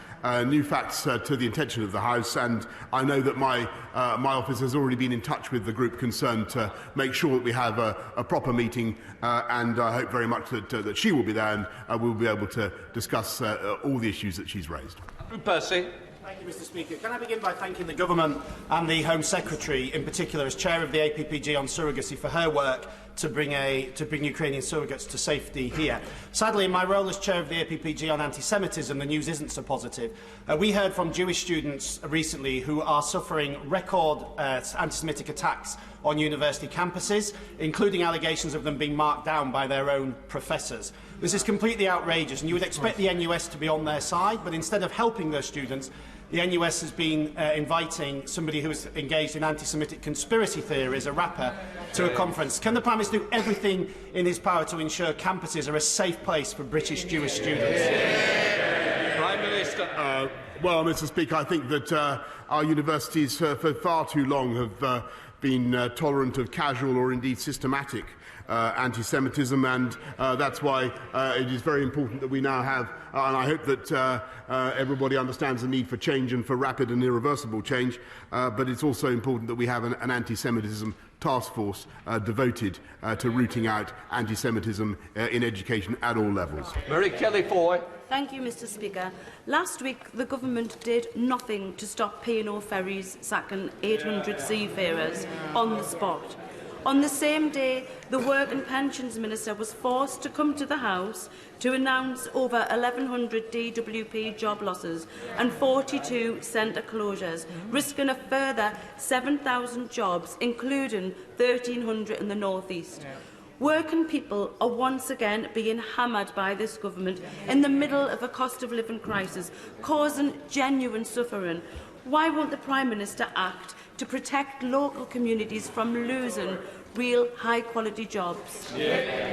new facts, to the attention of the House, and I know that my office has already been in touch with the group concerned to make sure that we have a proper meeting, and I hope very much that she will be there and we'll be able to discuss all the issues that she's raised. Percy. Thank you, Mr. Speaker. Can I begin by thanking the Government and the Home Secretary, in particular as Chair of the APPG on surrogacy, for her work to bring Ukrainian surrogates to safety here. Sadly, in my role as Chair of the APPG on anti-Semitism, the news isn't so positive. We heard from Jewish students recently who are suffering record anti-Semitic attacks on university campuses, including allegations of them being marked down by their own professors. This is completely outrageous, and you would expect the NUS to be on their side, but instead of helping those students, the NUS has been inviting somebody who is engaged in anti-Semitic conspiracy theories, a rapper, to a conference. Can the Prime Minister do everything in his power to ensure campuses are a safe place for British Jewish students? Prime Minister. Well, Mr. Speaker, I think that our universities for far too long have been tolerant of casual or indeed systematic anti-Semitism, and that's why it is very important that we now have, and I hope that everybody understands the need for change and for rapid and irreversible change, but it's also important that we have an anti-Semitism task force devoted to rooting out anti-Semitism in education at all levels. Mary Kelly-Foy. Thank you, Mr Speaker. Last week, the government did nothing to stop P&O ferries sacking 800 seafarers on the spot. On the same day, the Work and Pensions Minister was forced to come to the House to announce over 1,100 DWP job losses and 42 centre closures, risking a further 7,000 jobs, including 1,300 in the North East. Working people are once again being hammered by this government in the middle of a cost of living crisis, causing genuine suffering. Why won't the Prime Minister act to protect local communities from losing real high-quality jobs?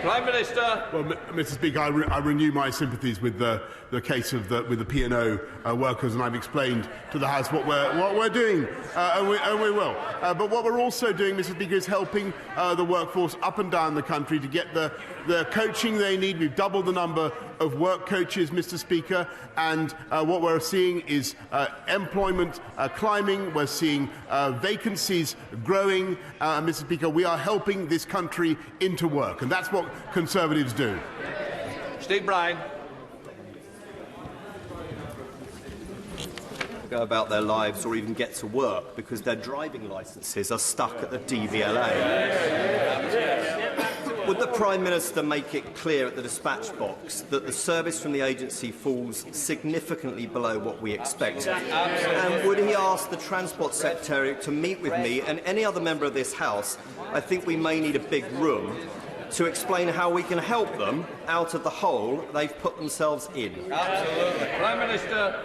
Prime Minister. Well, Mr. Speaker, I renew my sympathies with the case of with the P&O workers, and I've explained to the House what we're doing, and we will. But what we're also doing, Mr. Speaker, is helping the workforce up and down the country to get the coaching they need. We've doubled the number of work coaches, Mr. Speaker, and what we're seeing is employment climbing. We're seeing vacancies growing. Mr. Speaker, we are helping this country into work, and that's what Conservatives do. Steve Bryan. Go about their lives or even get to work because their driving licences are stuck at the DVLA. Would the Prime Minister make it clear at the dispatch box that the service from the agency falls significantly below what we expect? And would he ask the Transport Secretary to meet with me and any other member of this House? I think we may need a big room to explain how we can help them out of the hole they've put themselves in. Absolutely. Prime Minister.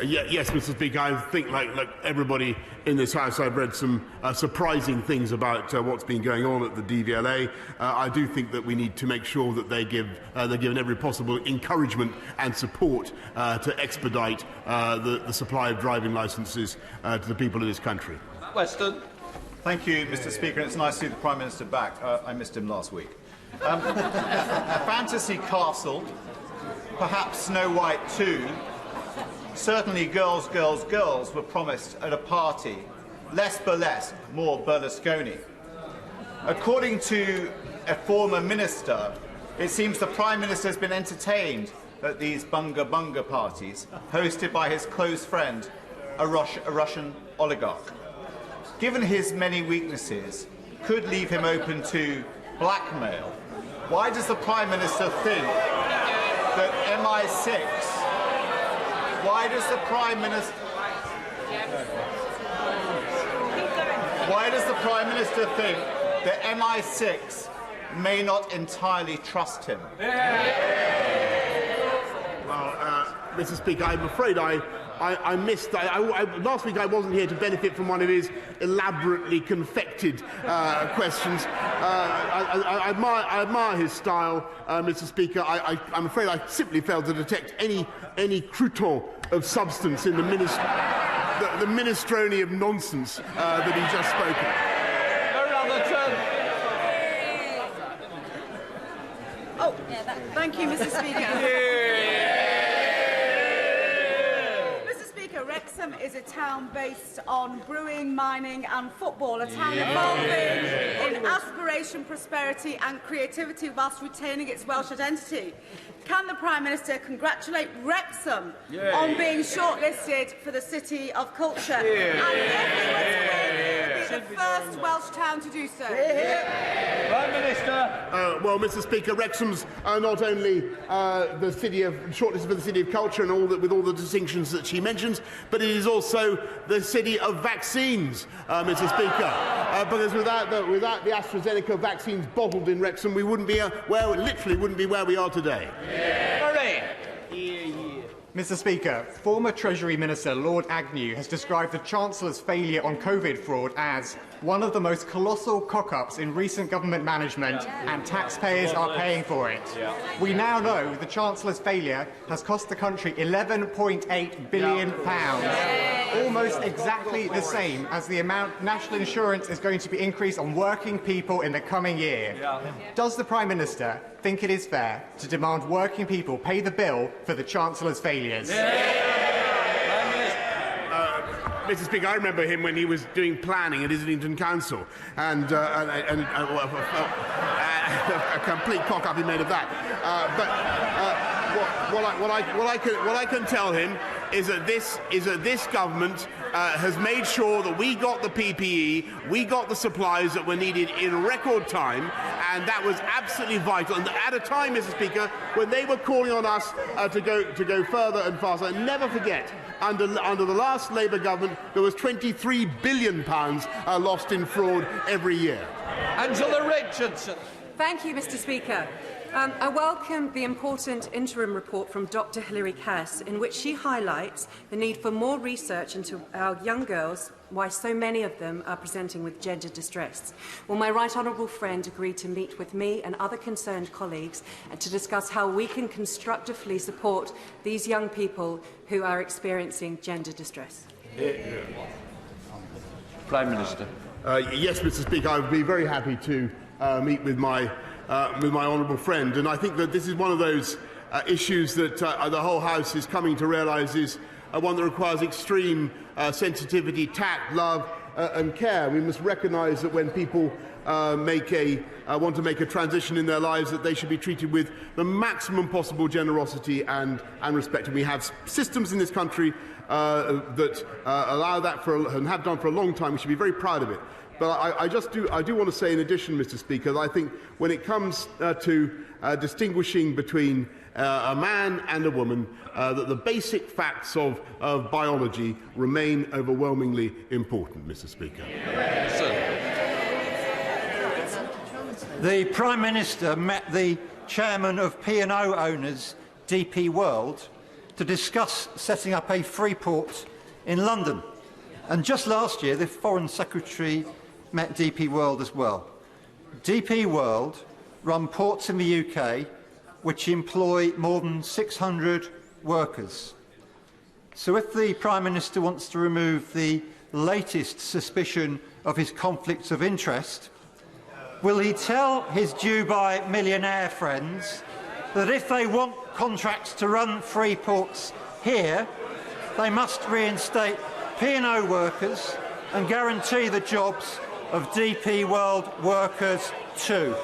Yes, Mr. Speaker, I think, like everybody in this House, I've read some surprising things about what's been going on at the DVLA. I do think that we need to make sure that they're given every possible encouragement and support to expedite the supply of driving licences to the people of this country. Weston. Thank you, Mr. Speaker. It's nice to see the Prime Minister back. I missed him last week. A fantasy castle, perhaps Snow White 2. Certainly girls, girls, girls were promised at a party. Less burlesque, more Berlusconi. According to a former minister, it seems the Prime Minister has been entertained at these bunga parties, hosted by his close friend, a Russian oligarch. Given his many weaknesses, could leave him open to blackmail. Why does the Prime Minister think that MI6... Why does the Prime Minister think that MI6 may not entirely trust him? Well, Mr. Speaker, I'm afraid I missed. Last week I wasn't here to benefit from one of his elaborately confected questions. I admire his style, Mr. Speaker. I'm afraid I simply failed to detect any crouton of substance in the minestrone of nonsense that he just spoke of. Thank you, Mr. Speaker. Wrexham is a town based on brewing, mining and football, a town evolving in aspiration, prosperity and creativity whilst retaining its Welsh identity. Can the Prime Minister congratulate Wrexham on being shortlisted for the City of Culture? And if he were to win, it would be the first Welsh town to do so. Prime Minister. Well, Mr. Speaker, Wrexham's not only the city of shortlisted for the City of Culture and with all the distinctions that she mentions, but it is also the city of vaccines, Mr. Speaker. Because without the AstraZeneca vaccines bottled in Wrexham, we wouldn't be literally wouldn't be where we are today. Mr. Speaker, former Treasury Minister Lord Agnew has described the Chancellor's failure on COVID fraud as one of the most colossal cock-ups in recent government management, and taxpayers are paying for it. We now know the Chancellor's failure has cost the country £11.8 billion. almost exactly the same as the amount national insurance is going to be increased on working people in the coming year. Does the Prime Minister think it is fair to demand working people pay the bill for the Chancellor's failures? Mr. Speaker, I remember him when he was doing planning at Islington Council, and a complete cock-up he made of that. What I can tell him is that this government has made sure that we got the PPE, we got the supplies that were needed in record time, and that was absolutely vital. And at a time, Mr. Speaker, when they were calling on us to go further and faster. And never forget, under the last Labour government, there was £23 billion lost in fraud every year. Angela Richardson. Thank you, Mr. Speaker. I welcome the important interim report from Dr. Hilary Cass, in which she highlights the need for more research into our young girls, why so many of them are presenting with gender distress. Well, my right honourable friend agreed to meet with me and other concerned colleagues and to discuss how we can constructively support these young people who are experiencing gender distress. Prime Minister. Yes, Mr. Speaker, I would be very happy to meet with my honourable friend, and I think that this is one of those issues that the whole House is coming to realise is one that requires extreme sensitivity, tact, love and care. We must recognise that when people want to make a transition in their lives, that they should be treated with the maximum possible generosity and respect. And we have systems in this country that allow that and have done for a long time. We should be very proud of it. But I do want to say, in addition, Mr. Speaker, that I think when it comes to distinguishing between a man and a woman, that the basic facts of biology remain overwhelmingly important, Mr. Speaker. The Prime Minister met the chairman of P&O owners, DP World, to discuss setting up a free port in London. And just last year, the Foreign Secretary met DP World as well. DP World run ports in the UK which employ more than 600 workers. So if the Prime Minister wants to remove the latest suspicion of his conflicts of interest, will he tell his Dubai millionaire friends that if they want contracts to run free ports here, they must reinstate P&O workers and guarantee the jobs of DP World workers too?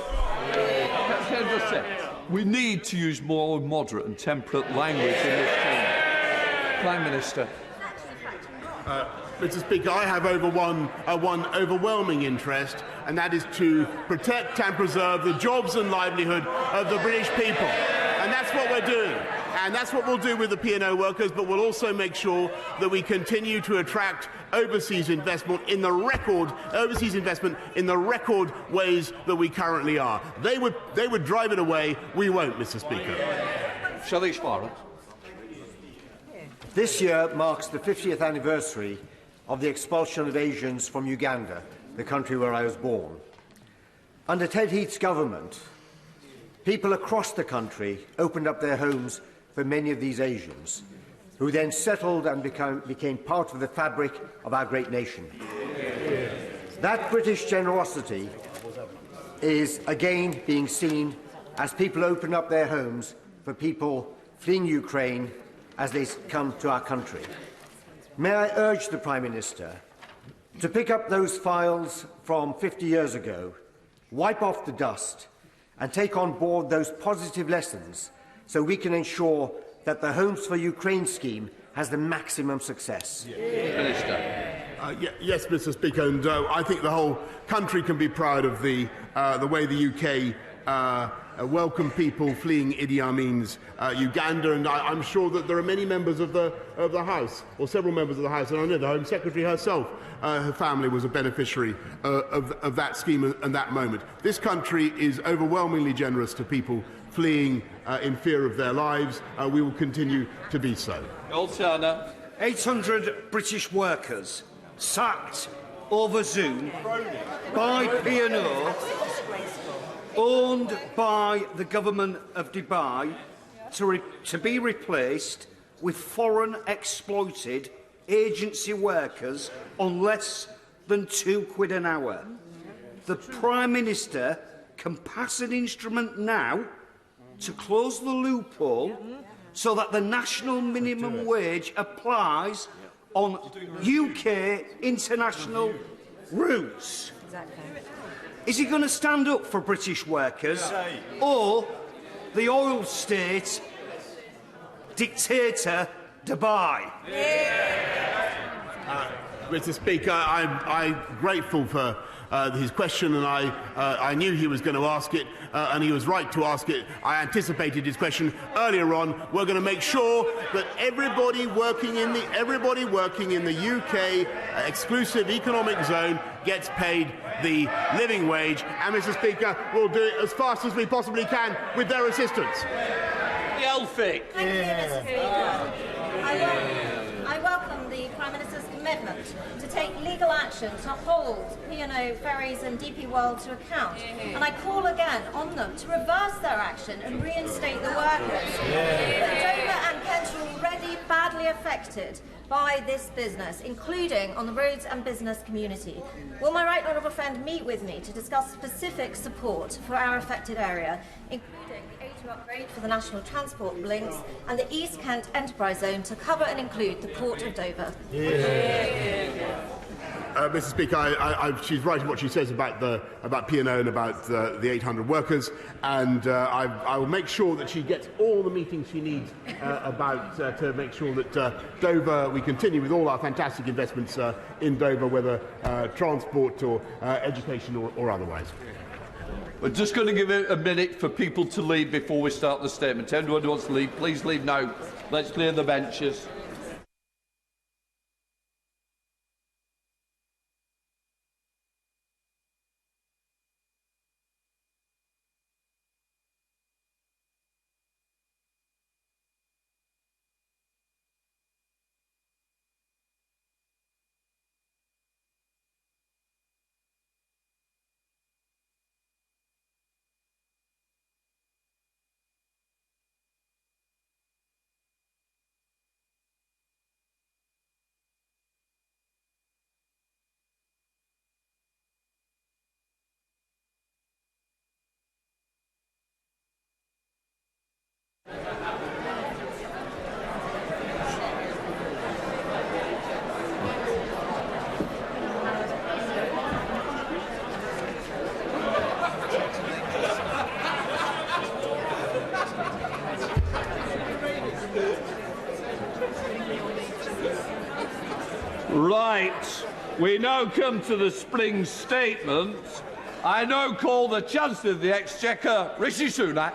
Can I just say, we need to use more moderate and temperate language in this chamber. Prime Minister. Mr. Speaker, I have one overwhelming interest, and that is to protect and preserve the jobs and livelihood of the British people. And that's what we're doing. And that's what we'll do with the P&O workers, but we'll also make sure that we continue to attract overseas investment in the record ways that we currently are. They would drive it away. We won't, Mr. Speaker. Shall Warren. This year marks the 50th anniversary of the expulsion of Asians from Uganda, the country where I was born. Under Ted Heath's government, people across the country opened up their homes for many of these Asians, who then settled and became part of the fabric of our great nation. That British generosity is again being seen as people open up their homes for people fleeing Ukraine as they come to our country. May I urge the Prime Minister to pick up those files from 50 years ago, wipe off the dust, and take on board those positive lessons so we can ensure that the Homes for Ukraine scheme has the maximum success. Minister. Yes, Mr. Speaker, and I think the whole country can be proud of the way the UK welcome people fleeing Idi Amin's Uganda, and I'm sure that there are many members of the House, or several members of the House, and I know the Home Secretary herself, her family was a beneficiary of that scheme and that moment. This country is overwhelmingly generous to people fleeing in fear of their lives. We will continue to be so. 800 British workers sacked over Zoom by P&O, owned by the government of Dubai, to be replaced with foreign exploited agency workers on less than £2 an hour. The Prime Minister can pass an instrument now to close the loophole so that the national minimum wage applies on UK international routes. Is he going to stand up for British workers or the oil state dictator Dubai? Mr. Speaker, I'm grateful for his question, and I knew he was going to ask it, and he was right to ask it. I anticipated his question earlier on. We're going to make sure that everybody working in the UK exclusive economic zone gets paid the living wage, and Mr. Speaker, we'll do it as fast as we possibly can with their assistance. Elphick. Thank you, Mr. Speaker. I welcome the Prime Minister's commitment to take legal action to hold P&O Ferries and DP World to account. And I call again on them to reverse their action and reinstate the workers. But Dover and Kent are already badly affected by this business, including on the roads and business community. Will my right honourable friend meet with me to discuss specific support for our affected area, including the A2 upgrade for the National Transport links and the East Kent Enterprise Zone to cover and include the Port of Dover? Mr. Speaker, she's right in what she says about P&O and about the 800 workers, and I will make sure that she gets all the meetings she needs to make sure that Dover, we continue with all our fantastic investments in Dover, whether transport or education or otherwise. We're just going to give it a minute for people to leave before we start the statement. Anyone who wants to leave, please leave now. Let's clear the benches. Right, we now come to the spring statement. I now call the Chancellor of the Exchequer, Rishi Sunak.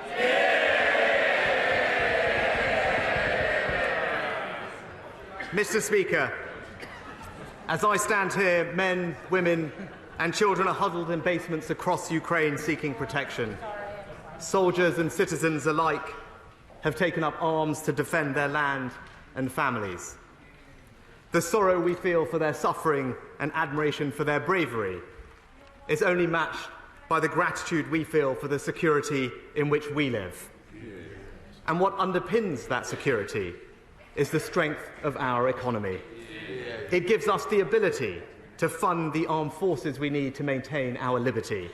Mr. Speaker, as I stand here, men, women and children are huddled in basements across Ukraine seeking protection. Soldiers and citizens alike have taken up arms to defend their land and families. The sorrow we feel for their suffering and admiration for their bravery is only matched by the gratitude we feel for the security in which we live. And what underpins that security is the strength of our economy. It gives us the ability to fund the armed forces we need to maintain our liberty,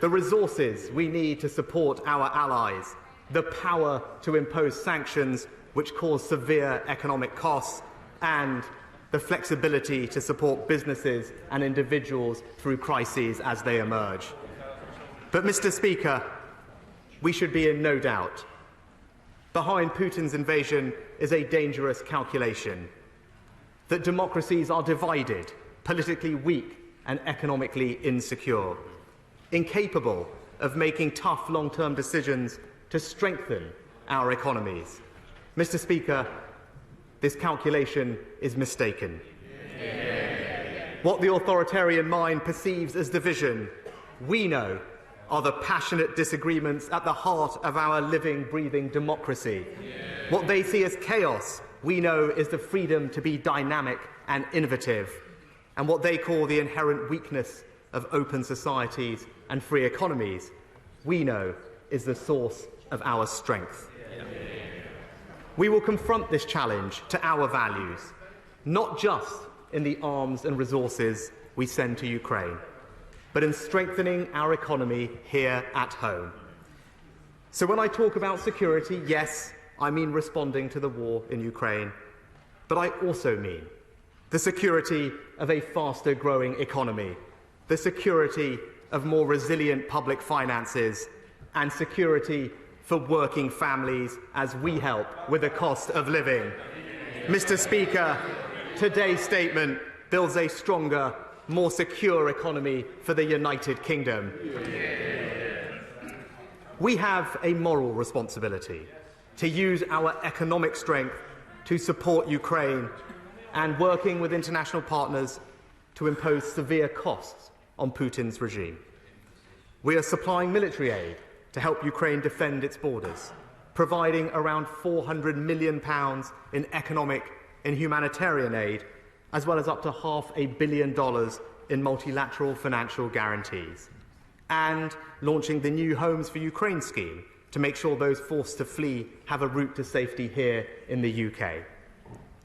the resources we need to support our allies, the power to impose sanctions which cause severe economic costs, and the flexibility to support businesses and individuals through crises as they emerge. But, Mr. Speaker, we should be in no doubt. Behind Putin's invasion is a dangerous calculation that democracies are divided, politically weak and economically insecure, incapable of making tough long-term decisions to strengthen our economies. Mr. Speaker, this calculation is mistaken. What the authoritarian mind perceives as division, we know are the passionate disagreements at the heart of our living, breathing democracy. What they see as chaos, we know is the freedom to be dynamic and innovative. And what they call the inherent weakness of open societies and free economies, we know is the source of our strength. We will confront this challenge to our values, not just in the arms and resources we send to Ukraine, but in strengthening our economy here at home. So when I talk about security, yes, I mean responding to the war in Ukraine, but I also mean the security of a faster growing economy, the security of more resilient public finances, and security for working families as we help with the cost of living. Mr. Speaker, today's statement builds a stronger, more secure economy for the United Kingdom. We have a moral responsibility to use our economic strength to support Ukraine and working with international partners to impose severe costs on Putin's regime. We are supplying military aid to help Ukraine defend its borders, providing around £400 million in economic and humanitarian aid, as well as up to $500 million in multilateral financial guarantees, and launching the new Homes for Ukraine scheme to make sure those forced to flee have a route to safety here in the UK.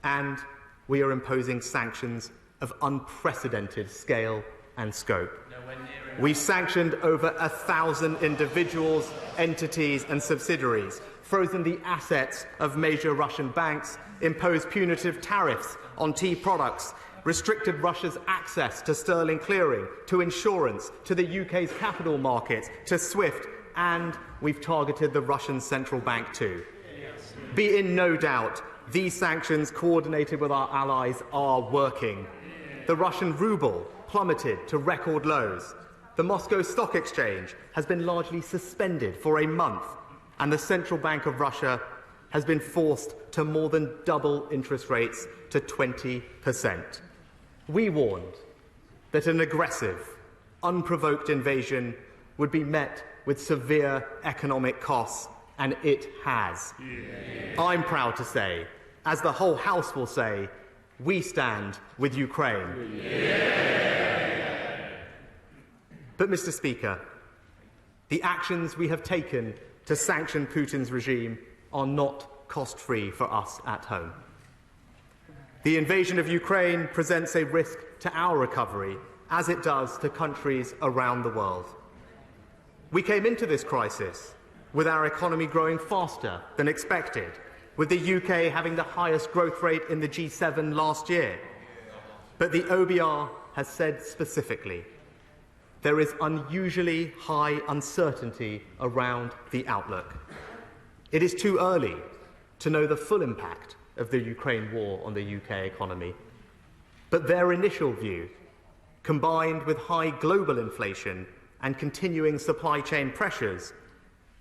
And we are imposing sanctions of unprecedented scale and scope. We've sanctioned over 1,000 individuals, entities and subsidiaries, frozen the assets of major Russian banks, imposed punitive tariffs on tea products, restricted Russia's access to sterling clearing, to insurance, to the UK's capital markets, to SWIFT, and we've targeted the Russian central bank too. Be in no doubt, these sanctions, coordinated with our allies, are working. The Russian ruble plummeted to record lows. The Moscow Stock Exchange has been largely suspended for a month, and the Central Bank of Russia has been forced to more than double interest rates to 20%. We warned that an aggressive, unprovoked invasion would be met with severe economic costs, and it has. I'm proud to say, as the whole House will say, we stand with Ukraine. But, Mr. Speaker, the actions we have taken to sanction Putin's regime are not cost-free for us at home. The invasion of Ukraine presents a risk to our recovery, as it does to countries around the world. We came into this crisis with our economy growing faster than expected, with the UK having the highest growth rate in the G7 last year. But the OBR has said specifically, there is unusually high uncertainty around the outlook. It is too early to know the full impact of the Ukraine war on the UK economy. But their initial view, combined with high global inflation and continuing supply chain pressures,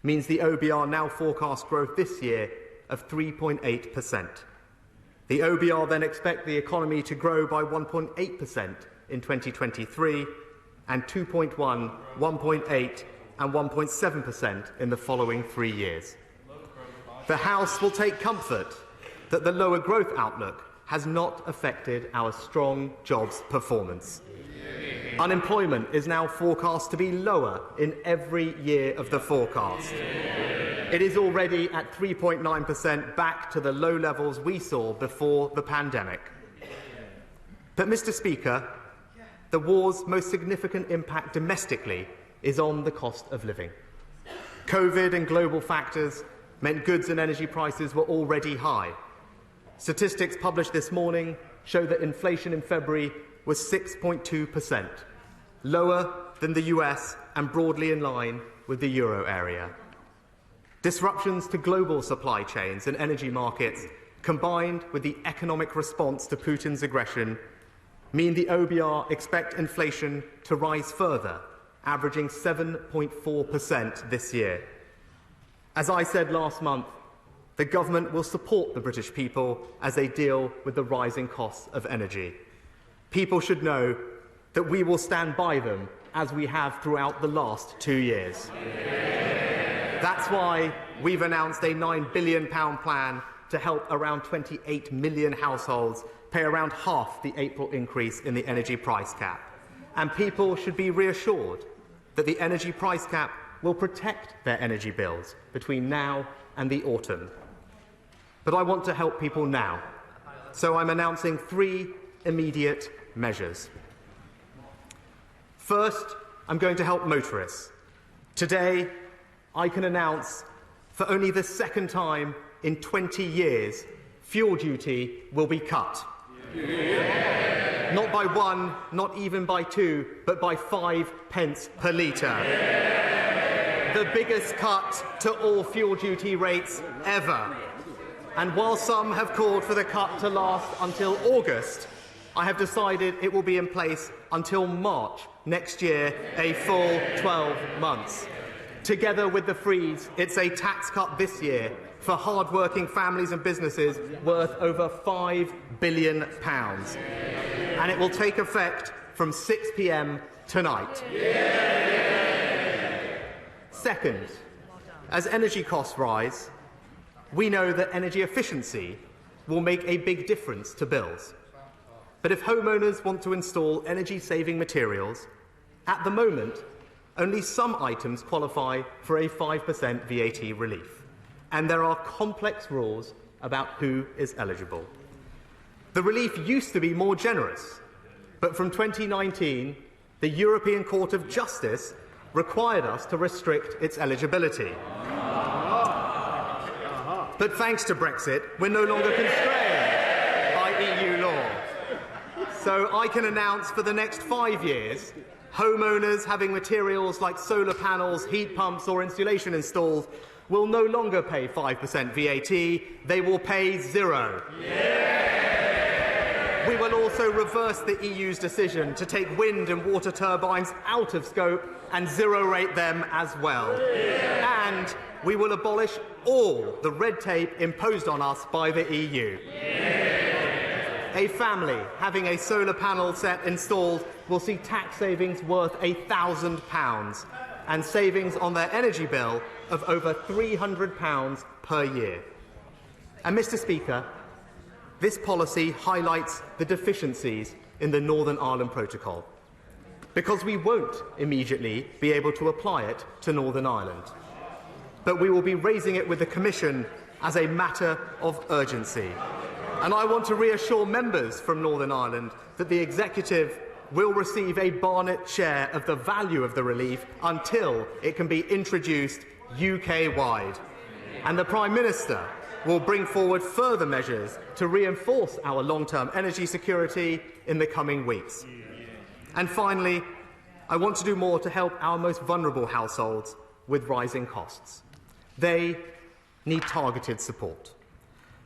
means the OBR now forecasts growth this year of 3.8%. The OBR then expect the economy to grow by 1.8% in 2023 and 2.1%, 1.8% and 1.7% in the following 3 years. The House will take comfort that the lower growth outlook has not affected our strong jobs performance. Unemployment is now forecast to be lower in every year of the forecast. It is already at 3.9%, back to the low levels we saw before the pandemic. But, Mr. Speaker, the war's most significant impact domestically is on the cost of living. COVID and global factors meant goods and energy prices were already high. Statistics published this morning show that inflation in February was 6.2%, lower than the US and broadly in line with the euro area. Disruptions to global supply chains and energy markets, combined with the economic response to Putin's aggression, mean the OBR expect inflation to rise further, averaging 7.4% this year. As I said last month, the government will support the British people as they deal with the rising costs of energy. People should know that we will stand by them as we have throughout the last 2 years. That's why we've announced a £9 billion plan to help around 28 million households pay around half the April increase in the energy price cap. And people should be reassured that the energy price cap will protect their energy bills between now and the autumn. But I want to help people now. so I'm announcing 3 immediate measures. First, I'm going to help motorists. Today, I can announce, for only the second time in 20 years, fuel duty will be cut. Yeah. Not by 1, not even by 2, but by 5 pence per litre. Yeah. The biggest cut to all fuel duty rates ever. And while some have called for the cut to last until August, I have decided it will be in place until March next year, a full 12 months. Together with the freeze, it's a tax cut this year for hard-working families and businesses worth over £5 billion. And it will take effect from 6 p.m. tonight. Second, as energy costs rise, we know that energy efficiency will make a big difference to bills. But if homeowners want to install energy-saving materials, at the moment, only some items qualify for a 5% VAT relief, and there are complex rules about who is eligible. The relief used to be more generous, but from 2019, the European Court of Justice required us to restrict its eligibility. But thanks to Brexit, we're no longer constrained by EU law. So I can announce for the next 5 years, homeowners having materials like solar panels, heat pumps or insulation installed will no longer pay 5% VAT, they will pay 0. Yeah! We will also reverse the EU's decision to take wind and water turbines out of scope and zero-rate them as well. Yeah! And we will abolish all the red tape imposed on us by the EU. Yeah! A family having a solar panel set installed will see tax savings worth £1,000 and savings on their energy bill of over £300 per year. And, Mr. Speaker, this policy highlights the deficiencies in the Northern Ireland Protocol, because we won't immediately be able to apply it to Northern Ireland. But we will be raising it with the Commission as a matter of urgency. And I want to reassure members from Northern Ireland that the Executive will receive a Barnett share of the value of the relief until it can be introduced UK-wide. And the Prime Minister will bring forward further measures to reinforce our long-term energy security in the coming weeks. And finally, I want to do more to help our most vulnerable households with rising costs. They need targeted support.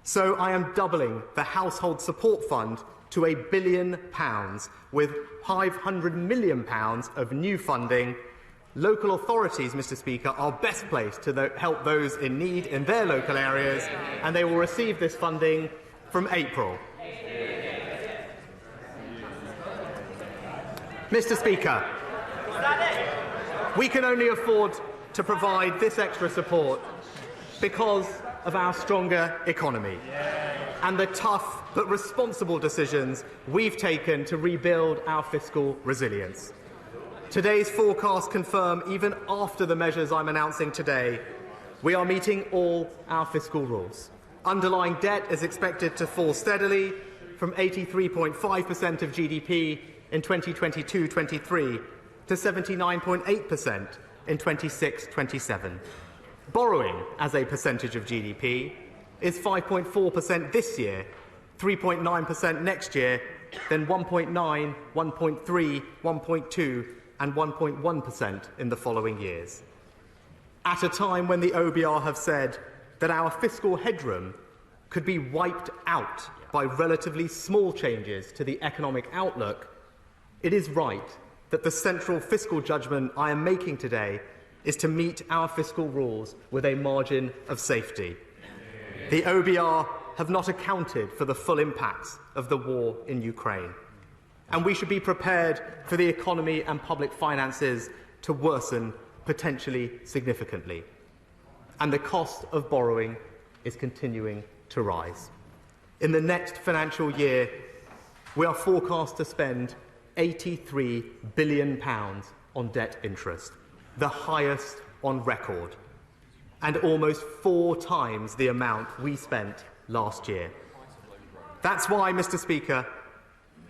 So I am doubling the Household Support Fund to £1 billion with £500 million of new funding. Local authorities, Mr. Speaker, are best placed to help those in need in their local areas, and they will receive this funding from April. Mr. Speaker, we can only afford to provide this extra support because of our stronger economy and the tough but responsible decisions we've taken to rebuild our fiscal resilience. Today's forecasts confirm, even after the measures I'm announcing today, we are meeting all our fiscal rules. Underlying debt is expected to fall steadily from 83.5% of GDP in 2022-23 to 79.8% in 26-27. Borrowing as a percentage of GDP is 5.4% this year, 3.9% next year, then 1.9%, 1.3%, 1.2% and 1.1% in the following years. At a time when the OBR have said that our fiscal headroom could be wiped out by relatively small changes to the economic outlook, it is right that the central fiscal judgment I am making today is to meet our fiscal rules with a margin of safety. The OBR have not accounted for the full impacts of the war in Ukraine, and we should be prepared for the economy and public finances to worsen potentially significantly. And the cost of borrowing is continuing to rise. In the next financial year, we are forecast to spend £83 billion on debt interest, the highest on record, and almost 4 times the amount we spent last year. That's why, Mr. Speaker,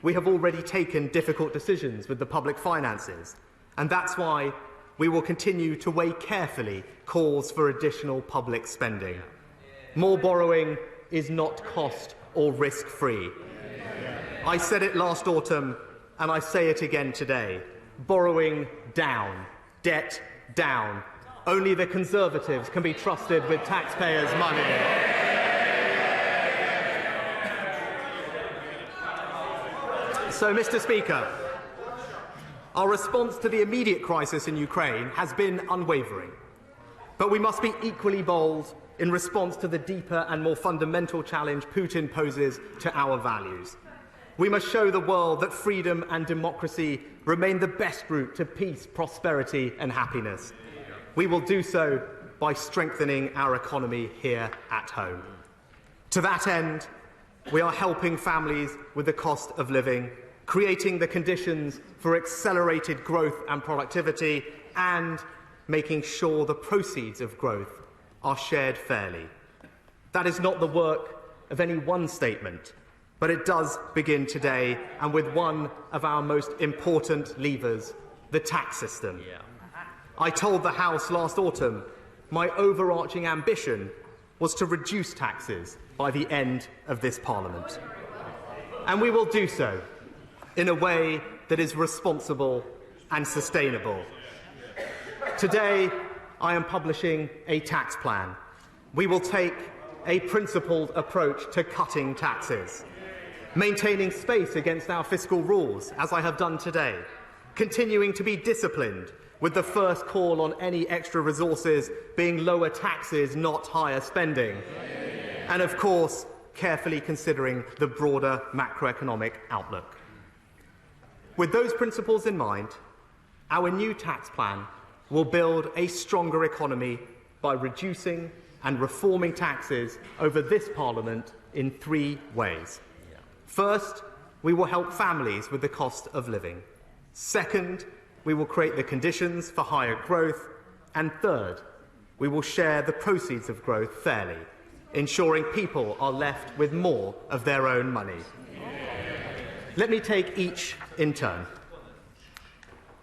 we have already taken difficult decisions with the public finances, and that's why we will continue to weigh carefully calls for additional public spending. More borrowing is not cost or risk-free. I said it last autumn, and I say it again today. Borrowing down, debt down. Only the Conservatives can be trusted with taxpayers' money. So, Mr. Speaker, our response to the immediate crisis in Ukraine has been unwavering. But we must be equally bold in response to the deeper and more fundamental challenge Putin poses to our values. We must show the world that freedom and democracy remain the best route to peace, prosperity and happiness. We will do so by strengthening our economy here at home. To that end, we are helping families with the cost of living, creating the conditions for accelerated growth and productivity, and making sure the proceeds of growth are shared fairly. That is not the work of any one statement, but it does begin today, and with one of our most important levers, the tax system. I told the House last autumn my overarching ambition was to reduce taxes by the end of this Parliament. And we will do so in a way that is responsible and sustainable. Today, I am publishing a tax plan. We will take a principled approach to cutting taxes, maintaining space against our fiscal rules, as I have done today, continuing to be disciplined, with the first call on any extra resources being lower taxes, not higher spending, and of course, carefully considering the broader macroeconomic outlook. With those principles in mind, our new tax plan will build a stronger economy by reducing and reforming taxes over this Parliament in 3 ways. First, we will help families with the cost of living. Second, we will create the conditions for higher growth. And third, we will share the proceeds of growth fairly, ensuring people are left with more of their own money. Let me take each in turn.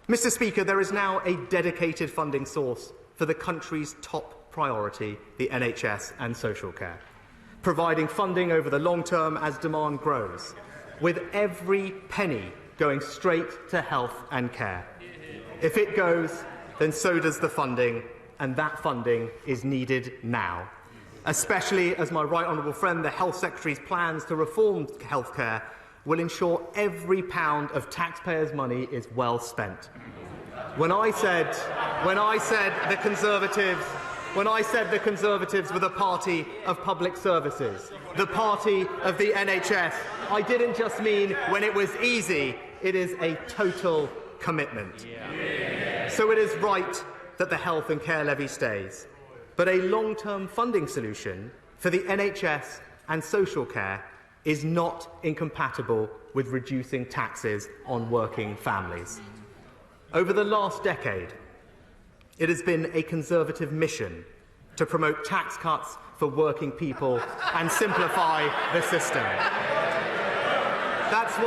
Mr. Speaker, there is now a dedicated funding source for the country's top priority, the NHS and social care, providing funding over the long term as demand grows, with every penny going straight to health and care. If it goes, then so does the funding, and that funding is needed now, especially as my right honourable friend, the Health Secretary's plans to reform healthcare will ensure every pound of taxpayers' money is well spent. When I said the Conservatives were the party of public services, the party of the NHS, I didn't just mean when it was easy. It is a total commitment. So it is right that the health and care levy stays, but a long-term funding solution for the NHS and social care is not incompatible with reducing taxes on working families. Over the last decade, it has been a Conservative mission to promote tax cuts for working people and simplify the system. That's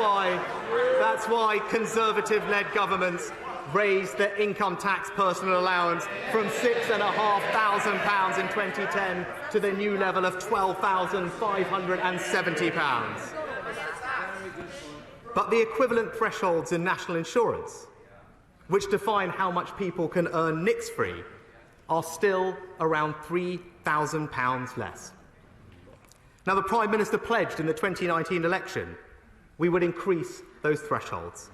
why Conservative-led governments raised the income tax personal allowance from £6,500 in 2010 to the new level of £12,570. But the equivalent thresholds in national insurance, which define how much people can earn NICS-free, are still around £3,000 less. Now, the Prime Minister pledged in the 2019 election we would increase those thresholds.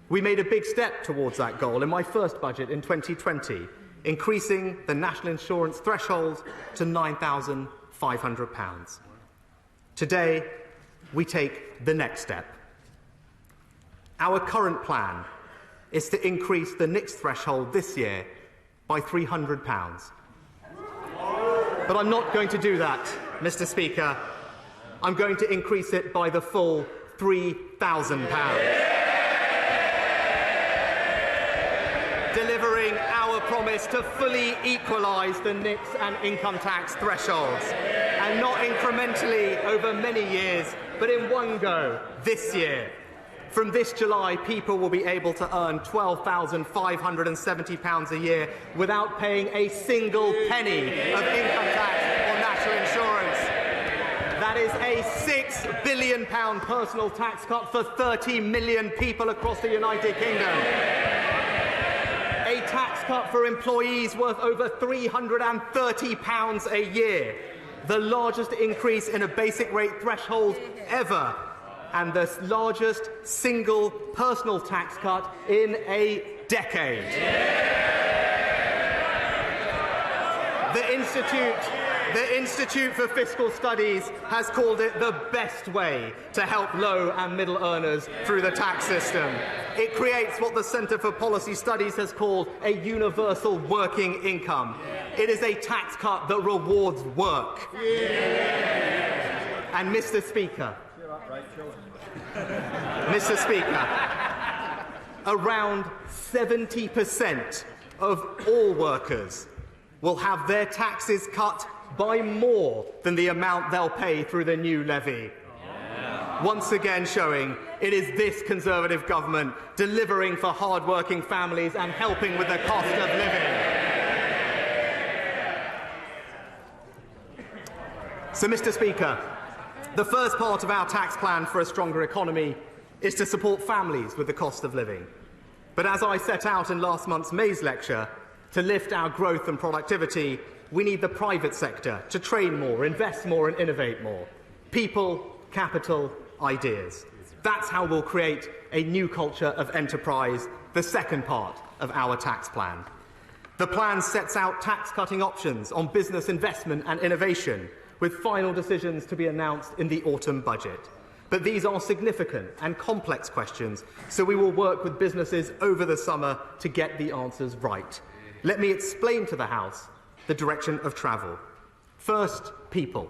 We made a big step towards that goal in my first budget in 2020, increasing the national insurance threshold to £9,500. Today, we take the next step. Our current plan is to increase the NICS threshold this year by £300. But I'm not going to do that, Mr. Speaker. I'm going to increase it by the full £3,000. Delivering our promise to fully equalise the NICS and income tax thresholds, and not incrementally over many years, but in one go this year. From this July, people will be able to earn £12,570 a year without paying a single penny of income tax or national insurance. That is a £6 billion personal tax cut for 30 million people across the United Kingdom. A tax cut for employees worth over £330 a year, the largest increase in a basic rate threshold ever, and the largest single personal tax cut in a decade. The Institute for Fiscal Studies has called it the best way to help low and middle earners through the tax system. It creates what the Centre for Policy Studies has called a universal working income. It is a tax cut that rewards work. And Mr. Speaker, around 70% of all workers will have their taxes cut by more than the amount they'll pay through the new levy. Once again showing it is this Conservative government delivering for hard-working families and helping with the cost of living. So, Mr. Speaker, the first part of our tax plan for a stronger economy is to support families with the cost of living. But as I set out in last month's May's lecture, to lift our growth and productivity, we need the private sector to train more, invest more and innovate more. People, capital, ideas. That's how we'll create a new culture of enterprise, the second part of our tax plan. The plan sets out tax-cutting options on business investment and innovation, with final decisions to be announced in the autumn budget. But these are significant and complex questions, so we will work with businesses over the summer to get the answers right. Let me explain to the House the direction of travel. First, people.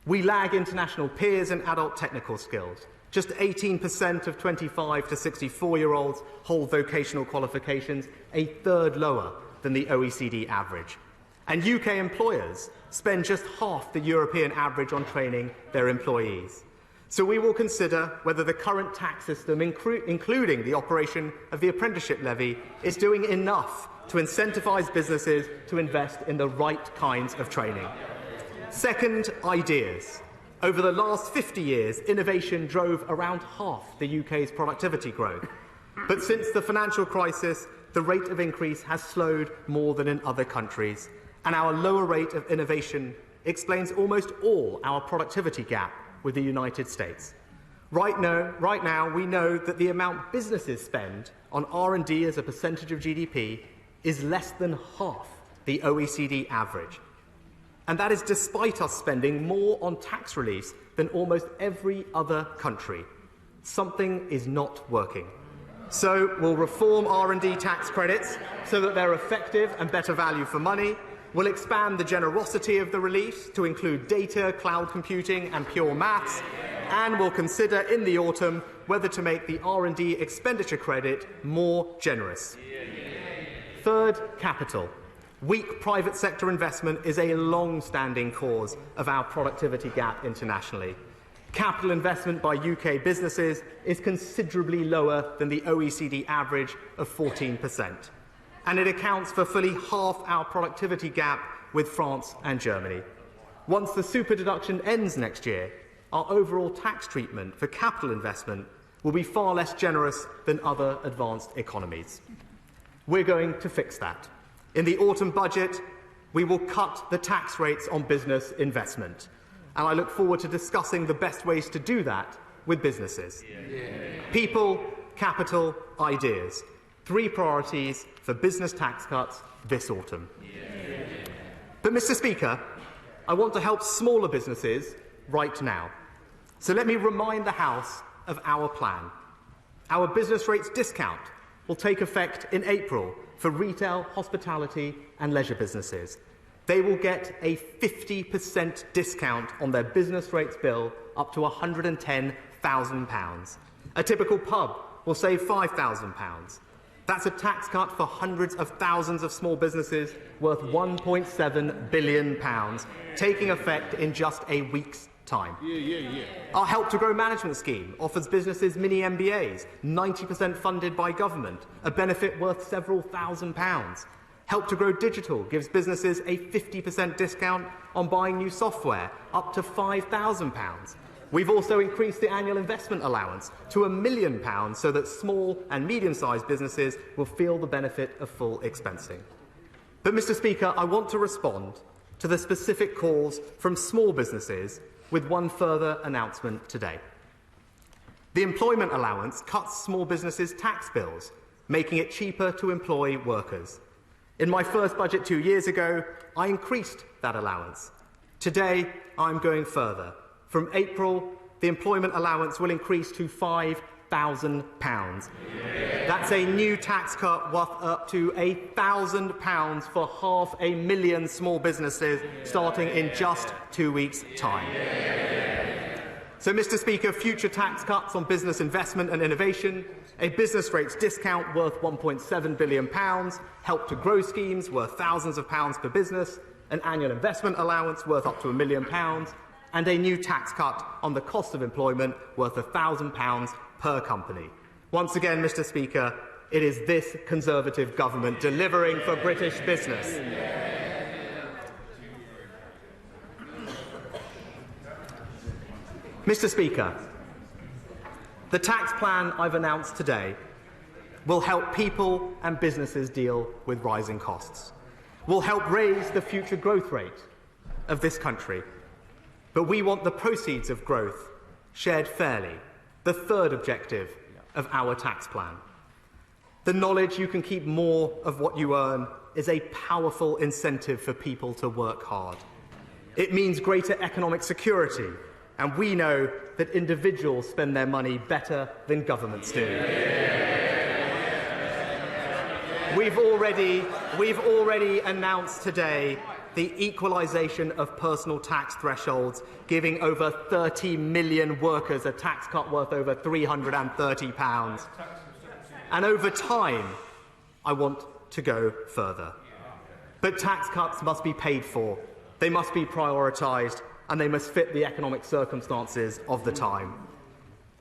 We lag international peers in adult technical skills. Just 18% of 25 to 64-year-olds hold vocational qualifications, a third lower than the OECD average. And UK employers spend just half the European average on training their employees. So we will consider whether the current tax system, including the operation of the apprenticeship levy, is doing enough to incentivise businesses to invest in the right kinds of training. Second, ideas. Over the last 50 years, innovation drove around half the UK's productivity growth. But since the financial crisis, the rate of increase has slowed more than in other countries, and our lower rate of innovation explains almost all our productivity gap with the United States. Right now, we know that the amount businesses spend on R&D as a percentage of GDP is less than half the OECD average. And that is despite us spending more on tax reliefs than almost every other country. Something is not working. So we'll reform R&D tax credits so that they're effective and better value for money. We'll expand the generosity of the reliefs to include data, cloud computing and pure maths. And we'll consider in the autumn whether to make the R&D expenditure credit more generous. Third, capital. Weak private sector investment is a long-standing cause of our productivity gap internationally. Capital investment by UK businesses is considerably lower than the OECD average of 14%. And it accounts for fully half our productivity gap with France and Germany. Once the super deduction ends next year, our overall tax treatment for capital investment will be far less generous than other advanced economies. We're going to fix that. In the autumn budget, we will cut the tax rates on business investment. And I look forward to discussing the best ways to do that with businesses. People, capital, ideas. 3 priorities for business tax cuts this autumn. But, Mr. Speaker, I want to help smaller businesses right now. So let me remind the House of our plan. Our business rates discount will take effect in April for retail, hospitality and leisure businesses. They will get a 50% discount on their business rates bill up to £110,000. A typical pub will save £5,000. That's a tax cut for hundreds of thousands of small businesses worth £1.7 billion, taking effect in just a week's time. Our Help to Grow management scheme offers businesses mini MBAs, 90% funded by government, a benefit worth several £1,000s. Help to Grow Digital gives businesses a 50% discount on buying new software, up to £5,000. We've also increased the annual investment allowance to £1 million so that small and medium-sized businesses will feel the benefit of full expensing. But, Mr. Speaker, I want to respond to the specific calls from small businesses with one further announcement today. The employment allowance cuts small businesses' tax bills, making it cheaper to employ workers. In my first budget 2 years ago, I increased that allowance. Today, I'm going further. From April, the employment allowance will increase to £5,000. That's a new tax cut worth up to £1,000 for 500,000 small businesses starting in just 2 weeks' time. So, Mr. Speaker, future tax cuts on business investment and innovation, a business rates discount worth £1.7 billion, Help to Grow schemes worth thousands of pounds per business, an annual investment allowance worth up to £1 million, and a new tax cut on the cost of employment worth £1,000 per company. Once again, Mr. Speaker, it is this Conservative government delivering for British business. Mr. Speaker, the tax plan I've announced today will help people and businesses deal with rising costs, will help raise the future growth rate of this country. But we want the proceeds of growth shared fairly, the third objective of our tax plan. The knowledge you can keep more of what you earn is a powerful incentive for people to work hard. It means greater economic security, and we know that individuals spend their money better than governments do. We've already announced today the equalisation of personal tax thresholds, giving over 30 million workers a tax cut worth over £330. And over time, I want to go further. But tax cuts must be paid for, they must be prioritised, and they must fit the economic circumstances of the time.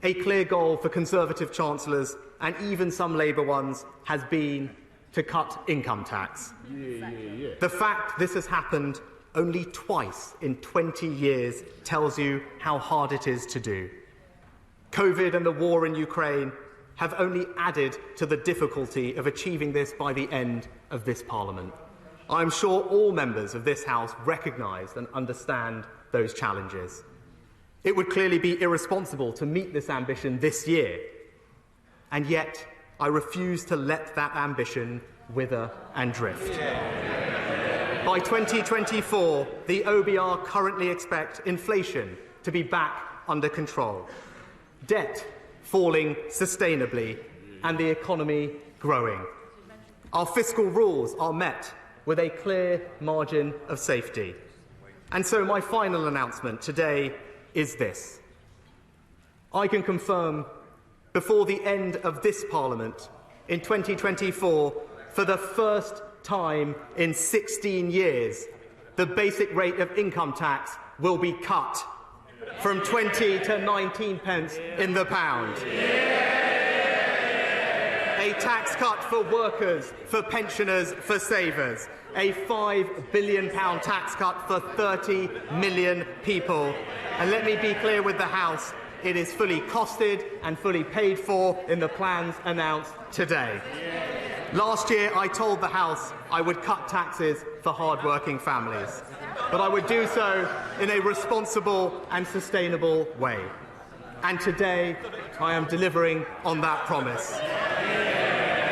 A clear goal for Conservative Chancellors, and even some Labour ones, has been to cut income tax. The fact this has happened only twice in 20 years tells you how hard it is to do. COVID and the war in Ukraine have only added to the difficulty of achieving this by the end of this Parliament. I'm sure all members of this House recognise and understand those challenges. It would clearly be irresponsible to meet this ambition this year, and yet I refuse to let that ambition wither and drift. By 2024, the OBR currently expect inflation to be back under control, debt falling sustainably, and the economy growing. Our fiscal rules are met with a clear margin of safety. And so my final announcement today is this. I can confirm before the end of this Parliament in 2024, for the first time in 16 years, the basic rate of income tax will be cut from 20 to 19 pence in the pound. A tax cut for workers, for pensioners, for savers. A £5 billion tax cut for 30 million people. And let me be clear with the House, it is fully costed and fully paid for in the plans announced today. Last year, I told the House I would cut taxes for hard-working families, but I would do so in a responsible and sustainable way. And today, I am delivering on that promise.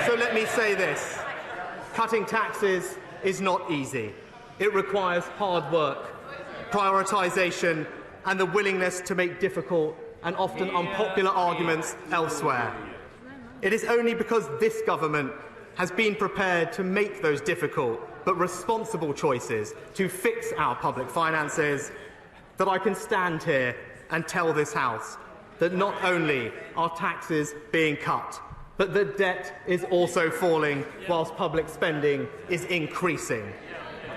So let me say this. Cutting taxes is not easy. It requires hard work, prioritisation, and the willingness to make difficult and often unpopular arguments elsewhere. It is only because this government has been prepared to make those difficult but responsible choices to fix our public finances that I can stand here and tell this House that not only are taxes being cut, but the debt is also falling whilst public spending is increasing.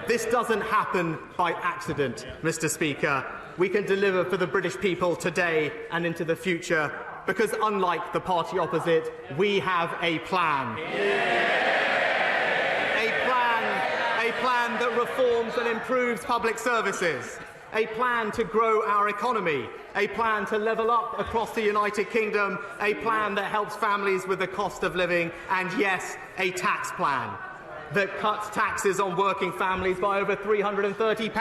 This doesn't happen by accident, Mr. Speaker. we can deliver for the British people today and into the future, because unlike the party opposite, we have a plan. A plan that reforms and improves public services. A plan to grow our economy, a plan to level up across the United Kingdom, a plan that helps families with the cost of living, and yes, a tax plan that cuts taxes on working families by over £330,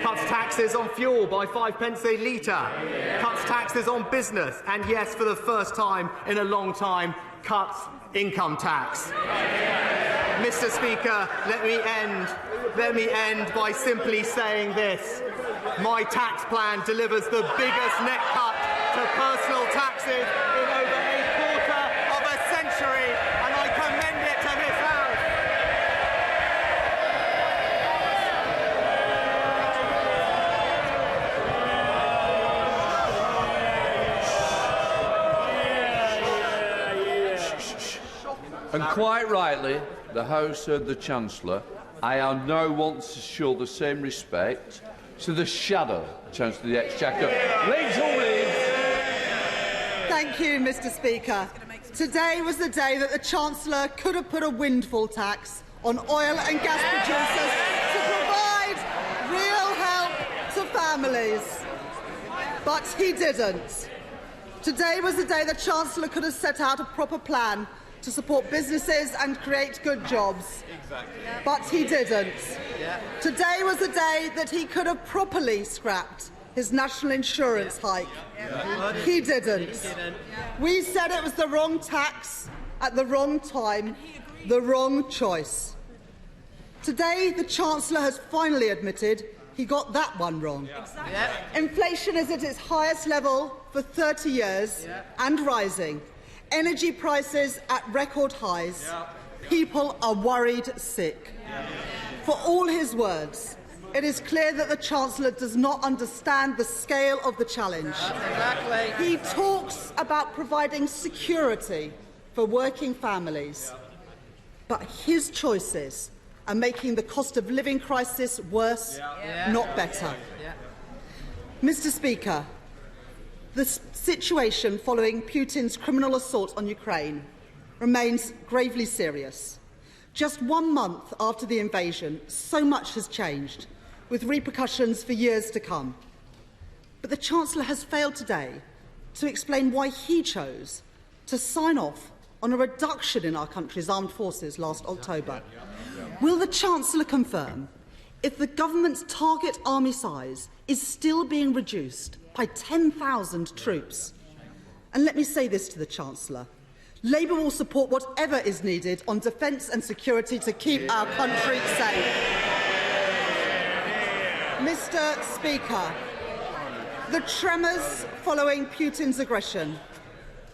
cuts taxes on fuel by 5 pence a litre, cuts taxes on business, and yes, for the first time in a long time, cuts income tax. Mr. Speaker, let me end by simply saying this. My tax plan delivers the biggest net cut to personal taxes in over a quarter of a century, and I commend it to this House. And quite rightly, the House heard the Chancellor. I am now want to show the same respect to the shadow Chancellor of the Exchequer, Rachel Reeves. Thank you, Mr. Speaker. Today was the day that the Chancellor could have put a windfall tax on oil and gas producers to provide real help to families. But he didn't. Today was the day the Chancellor could have set out a proper plan to support businesses and create good jobs. Exactly. But he didn't. Yeah. Today was the day that he could have properly scrapped his national insurance hike. Yeah. He didn't. We said it was the wrong tax at the wrong time, the wrong choice. Today, the Chancellor has finally admitted he got that one wrong. Yeah. Exactly. Yeah. Inflation is at its highest level for 30 years and rising. Energy prices at record highs. Yeah. People are worried sick. Yeah. For all his words, it is clear that the Chancellor does not understand the scale of the challenge. Exactly. He talks about providing security for working families, but his choices are making the cost of living crisis worse, not better. Mr. Speaker, the situation following Putin's criminal assault on Ukraine remains gravely serious. Just 1 month after the invasion, so much has changed, with repercussions for years to come. But the Chancellor has failed today to explain why he chose to sign off on a reduction in our country's armed forces last October. Will the Chancellor confirm if the government's target army size is still being reduced by 10,000 troops? And let me say this to the Chancellor. Labour will support whatever is needed on defence and security to keep our country safe. Mr. Speaker, the tremors following Putin's aggression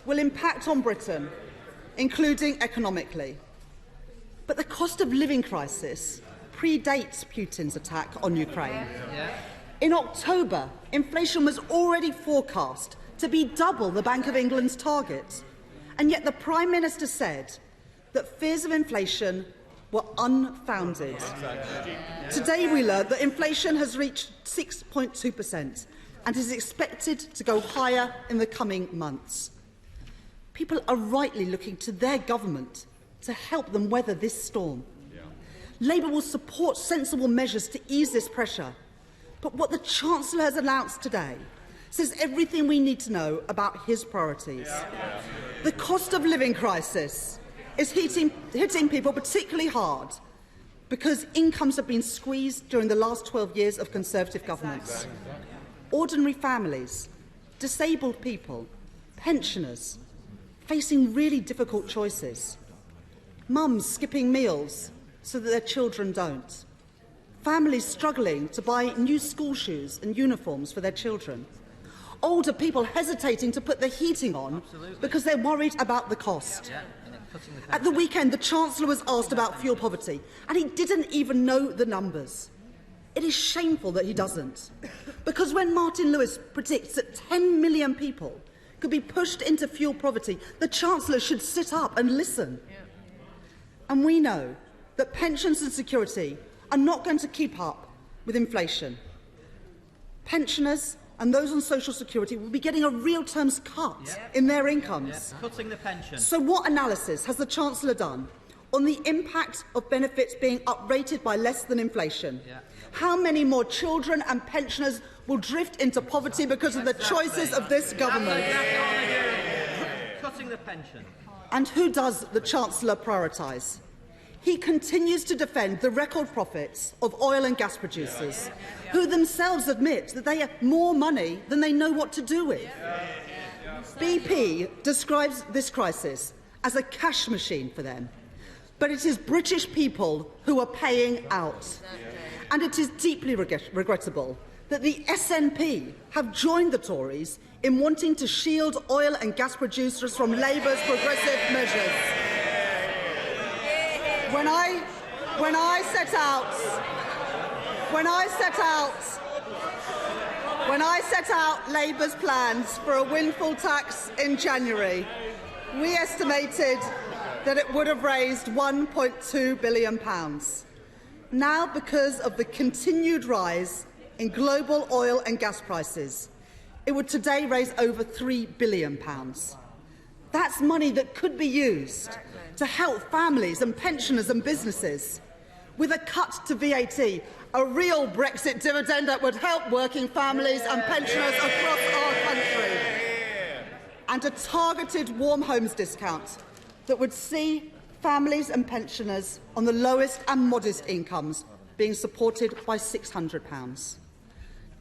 will impact on Britain, including economically. But the cost of living crisis predates Putin's attack on Ukraine. In October, inflation was already forecast to be double the Bank of England's target. And yet the Prime Minister said that fears of inflation were unfounded. Today we learned that inflation has reached 6.2% and is expected to go higher in the coming months. People are rightly looking to their government to help them weather this storm. Labour will support sensible measures to ease this pressure. But what the Chancellor has announced today says everything we need to know about his priorities. The cost of living crisis is hitting people particularly hard because incomes have been squeezed during the last 12 years of Conservative governments. Ordinary families, disabled people, pensioners, facing really difficult choices. Mums skipping meals so that their children don't. Families struggling to buy new school shoes and uniforms for their children. Older people hesitating to put the heating on because they're worried about the cost. At the weekend, the Chancellor was asked about fuel poverty, and he didn't even know the numbers. It is shameful that he doesn't, because when Martin Lewis predicts that 10 million people could be pushed into fuel poverty, the Chancellor should sit up and listen. And we know that pensions and security are not going to keep up with inflation. pensioners and those on social security will be getting a real terms cut in their incomes. Cutting the pension. So what analysis has the Chancellor done on the impact of benefits being uprated by less than inflation? How many more children and pensioners will drift into poverty because of the choices of this government? Cutting the pension. And who does the Chancellor prioritise? He continues to defend the record profits of oil and gas producers, who themselves admit that they have more money than they know what to do with. BP describes this crisis as a cash machine for them, but it is British people who are paying out. And it is deeply regrettable that the SNP have joined the Tories in wanting to shield oil and gas producers from Labour's progressive measures. When I set out Labour's plans for a windfall tax in January, we estimated that it would have raised £1.2 billion. Now, because of the continued rise in global oil and gas prices, it would today raise over £3 billion. That's money that could be used to help families and pensioners and businesses. With a cut to VAT, a real Brexit dividend that would help working families and pensioners across our country. And a targeted warm homes discount that would see families and pensioners on the lowest and modest incomes being supported by £600.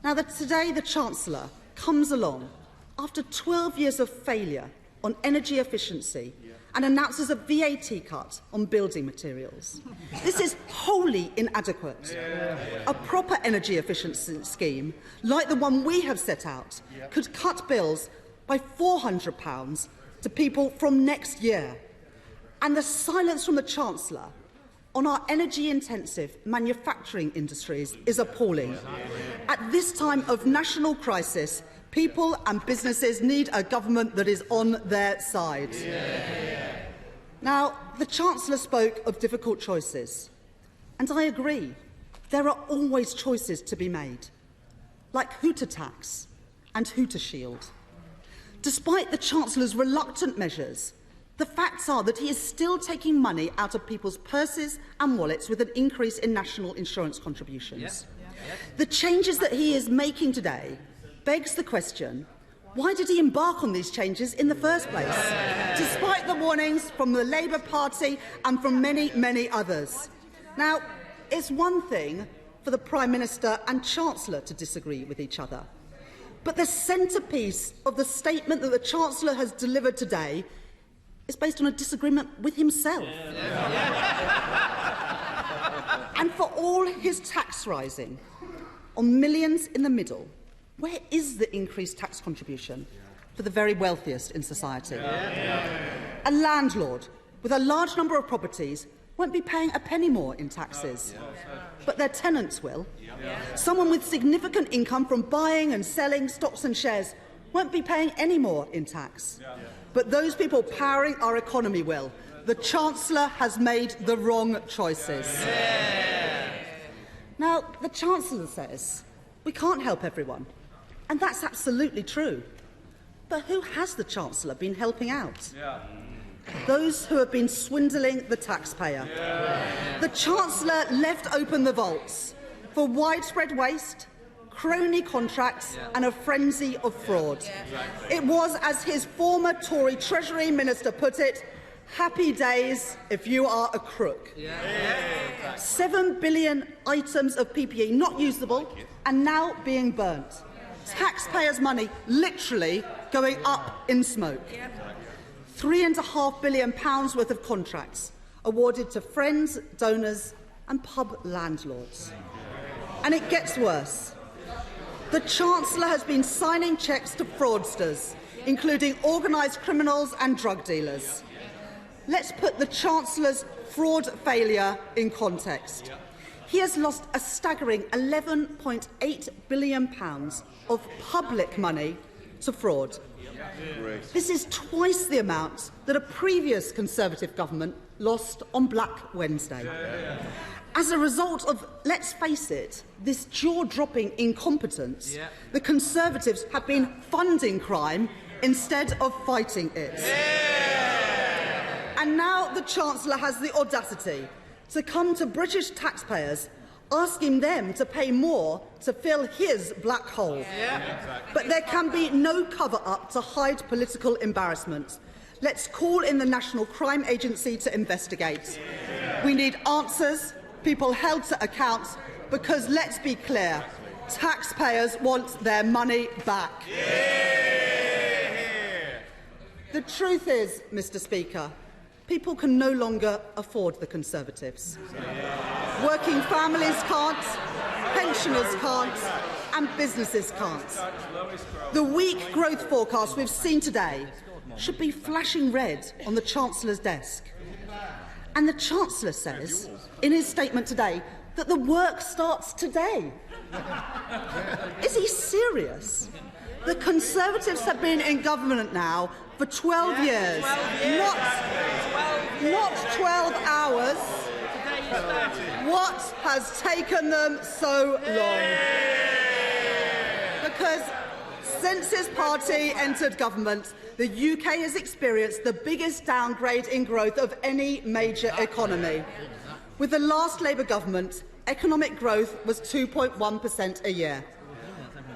Now, today the Chancellor comes along after 12 years of failure on energy efficiency and announces a VAT cut on building materials. This is wholly inadequate. A proper energy efficiency scheme, like the one we have set out, could cut bills by £400 to people from next year. And the silence from the Chancellor on our energy-intensive manufacturing industries is appalling. At this time of national crisis, people and businesses need a government that is on their side. Now, the Chancellor spoke of difficult choices, and I agree. There are always choices to be made, like who to tax and who to shield. Despite the Chancellor's reluctant measures, the facts are that he is still taking money out of people's purses and wallets with an increase in national insurance contributions. The changes that he is making today begs the question, why did he embark on these changes in the first place, despite the warnings from the Labour Party and from many, many others? Now, it's one thing for the Prime Minister and Chancellor to disagree with each other, but the centrepiece of the statement that the Chancellor has delivered today is based on a disagreement with himself. And for all his tax rising on millions in the middle, where is the increased tax contribution for the very wealthiest in society? A landlord with a large number of properties won't be paying a penny more in taxes, but their tenants will. Someone with significant income from buying and selling stocks and shares won't be paying any more in tax. But those people powering our economy will. The Chancellor has made the wrong choices. Now, the Chancellor says we can't help everyone, and that's absolutely true. But who has the Chancellor been helping out? Those who have been swindling the taxpayer. The Chancellor left open the vaults for widespread waste, crony contracts and a frenzy of fraud. It was, as his former Tory Treasury Minister put it, happy days if you are a crook. 7 billion items of PPE not usable and now being burnt. Taxpayers' money literally going up in smoke. £3.5 billion worth of contracts awarded to friends, donors and pub landlords. And it gets worse. The Chancellor has been signing cheques to fraudsters, including organised criminals and drug dealers. Let's put the Chancellor's fraud failure in context. He has lost a staggering £11.8 billion of public money to fraud. This is twice the amount that a previous Conservative government lost on Black Wednesday. As a result of, let's face it, this jaw-dropping incompetence, the Conservatives have been funding crime instead of fighting it. And now the Chancellor has the audacity to come to British taxpayers asking them to pay more to fill his black hole. But there can be no cover-up to hide political embarrassment. Let's call in the National Crime Agency to investigate. We need answers, people held to account, because let's be clear, taxpayers want their money back. The truth is, Mr. Speaker, people can no longer afford the Conservatives. Working families can't, pensioners can't, and businesses can't. The weak growth forecast we've seen today should be flashing red on the Chancellor's desk. And the Chancellor says, in his statement today, that the work starts today. Is he serious? The Conservatives have been in government now for 12 years. Not 12 hours. What has taken them so long? Because since his party entered government, the UK has experienced the biggest downgrade in growth of any major economy. With the last Labour government, economic growth was 2.1% a year.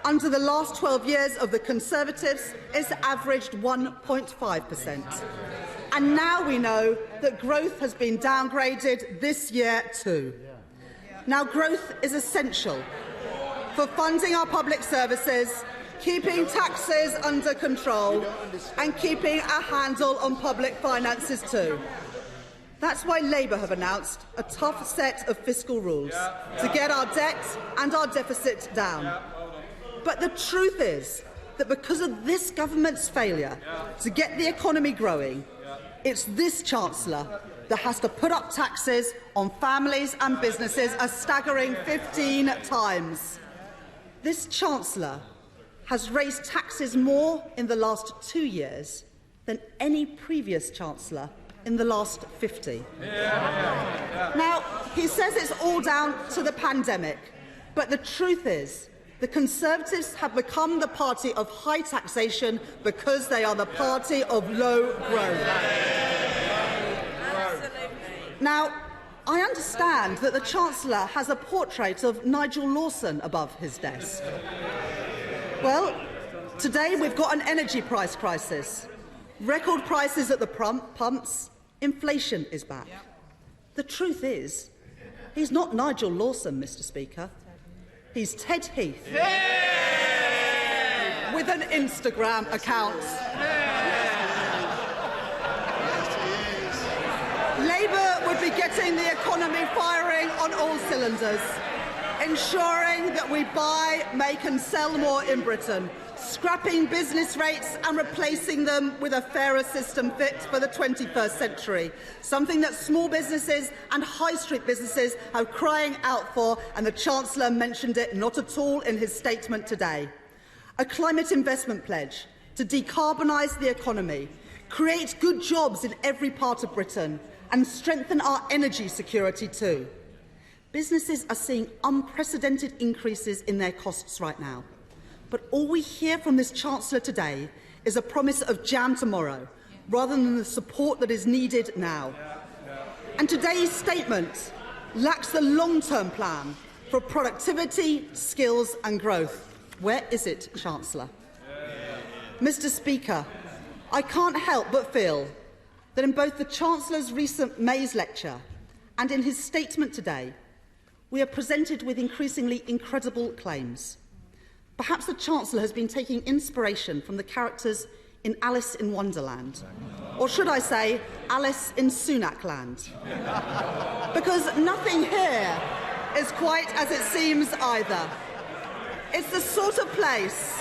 Under the last 12 years of the Conservatives, it's averaged 1.5%. And now we know that growth has been downgraded this year too. Now, growth is essential for funding our public services, keeping taxes under control and keeping a handle on public finances too. That's why Labour have announced a tough set of fiscal rules to get our debt and our deficit down. But the truth is that because of this government's failure to get the economy growing, it's this Chancellor that has to put up taxes on families and businesses a staggering 15 times. This Chancellor has raised taxes more in the last 2 years than any previous Chancellor in the last 50. Now, he says it's all down to the pandemic, but the truth is the Conservatives have become the party of high taxation because they are the party of low growth. Now, I understand that the Chancellor has a portrait of Nigel Lawson above his desk. Well, today we've got an energy price crisis, record prices at the pumps, inflation is back. The truth is, he's not Nigel Lawson, Mr. Speaker. He's Ted Heath with an Instagram account. Labour would be getting the economy firing on all cylinders, ensuring that we buy, make and sell more in Britain, scrapping business rates and replacing them with a fairer system fit for the 21st century, something that small businesses and high street businesses are crying out for, and the Chancellor mentioned it not at all in his statement today. A climate investment pledge to decarbonise the economy, create good jobs in every part of Britain and strengthen our energy security too. Businesses are seeing unprecedented increases in their costs right now. But all we hear from this Chancellor today is a promise of jam tomorrow, rather than the support that is needed now. And today's statement lacks the long-term plan for productivity, skills and growth. Where is it, Chancellor? Mr. Speaker, I can't help but feel that in both the Chancellor's recent May's lecture and in his statement today, we are presented with increasingly incredible claims. Perhaps the Chancellor has been taking inspiration from the characters in Alice in Wonderland. Or should I say, Alice in Sunak-land? Because nothing here is quite as it seems either. It's the sort of place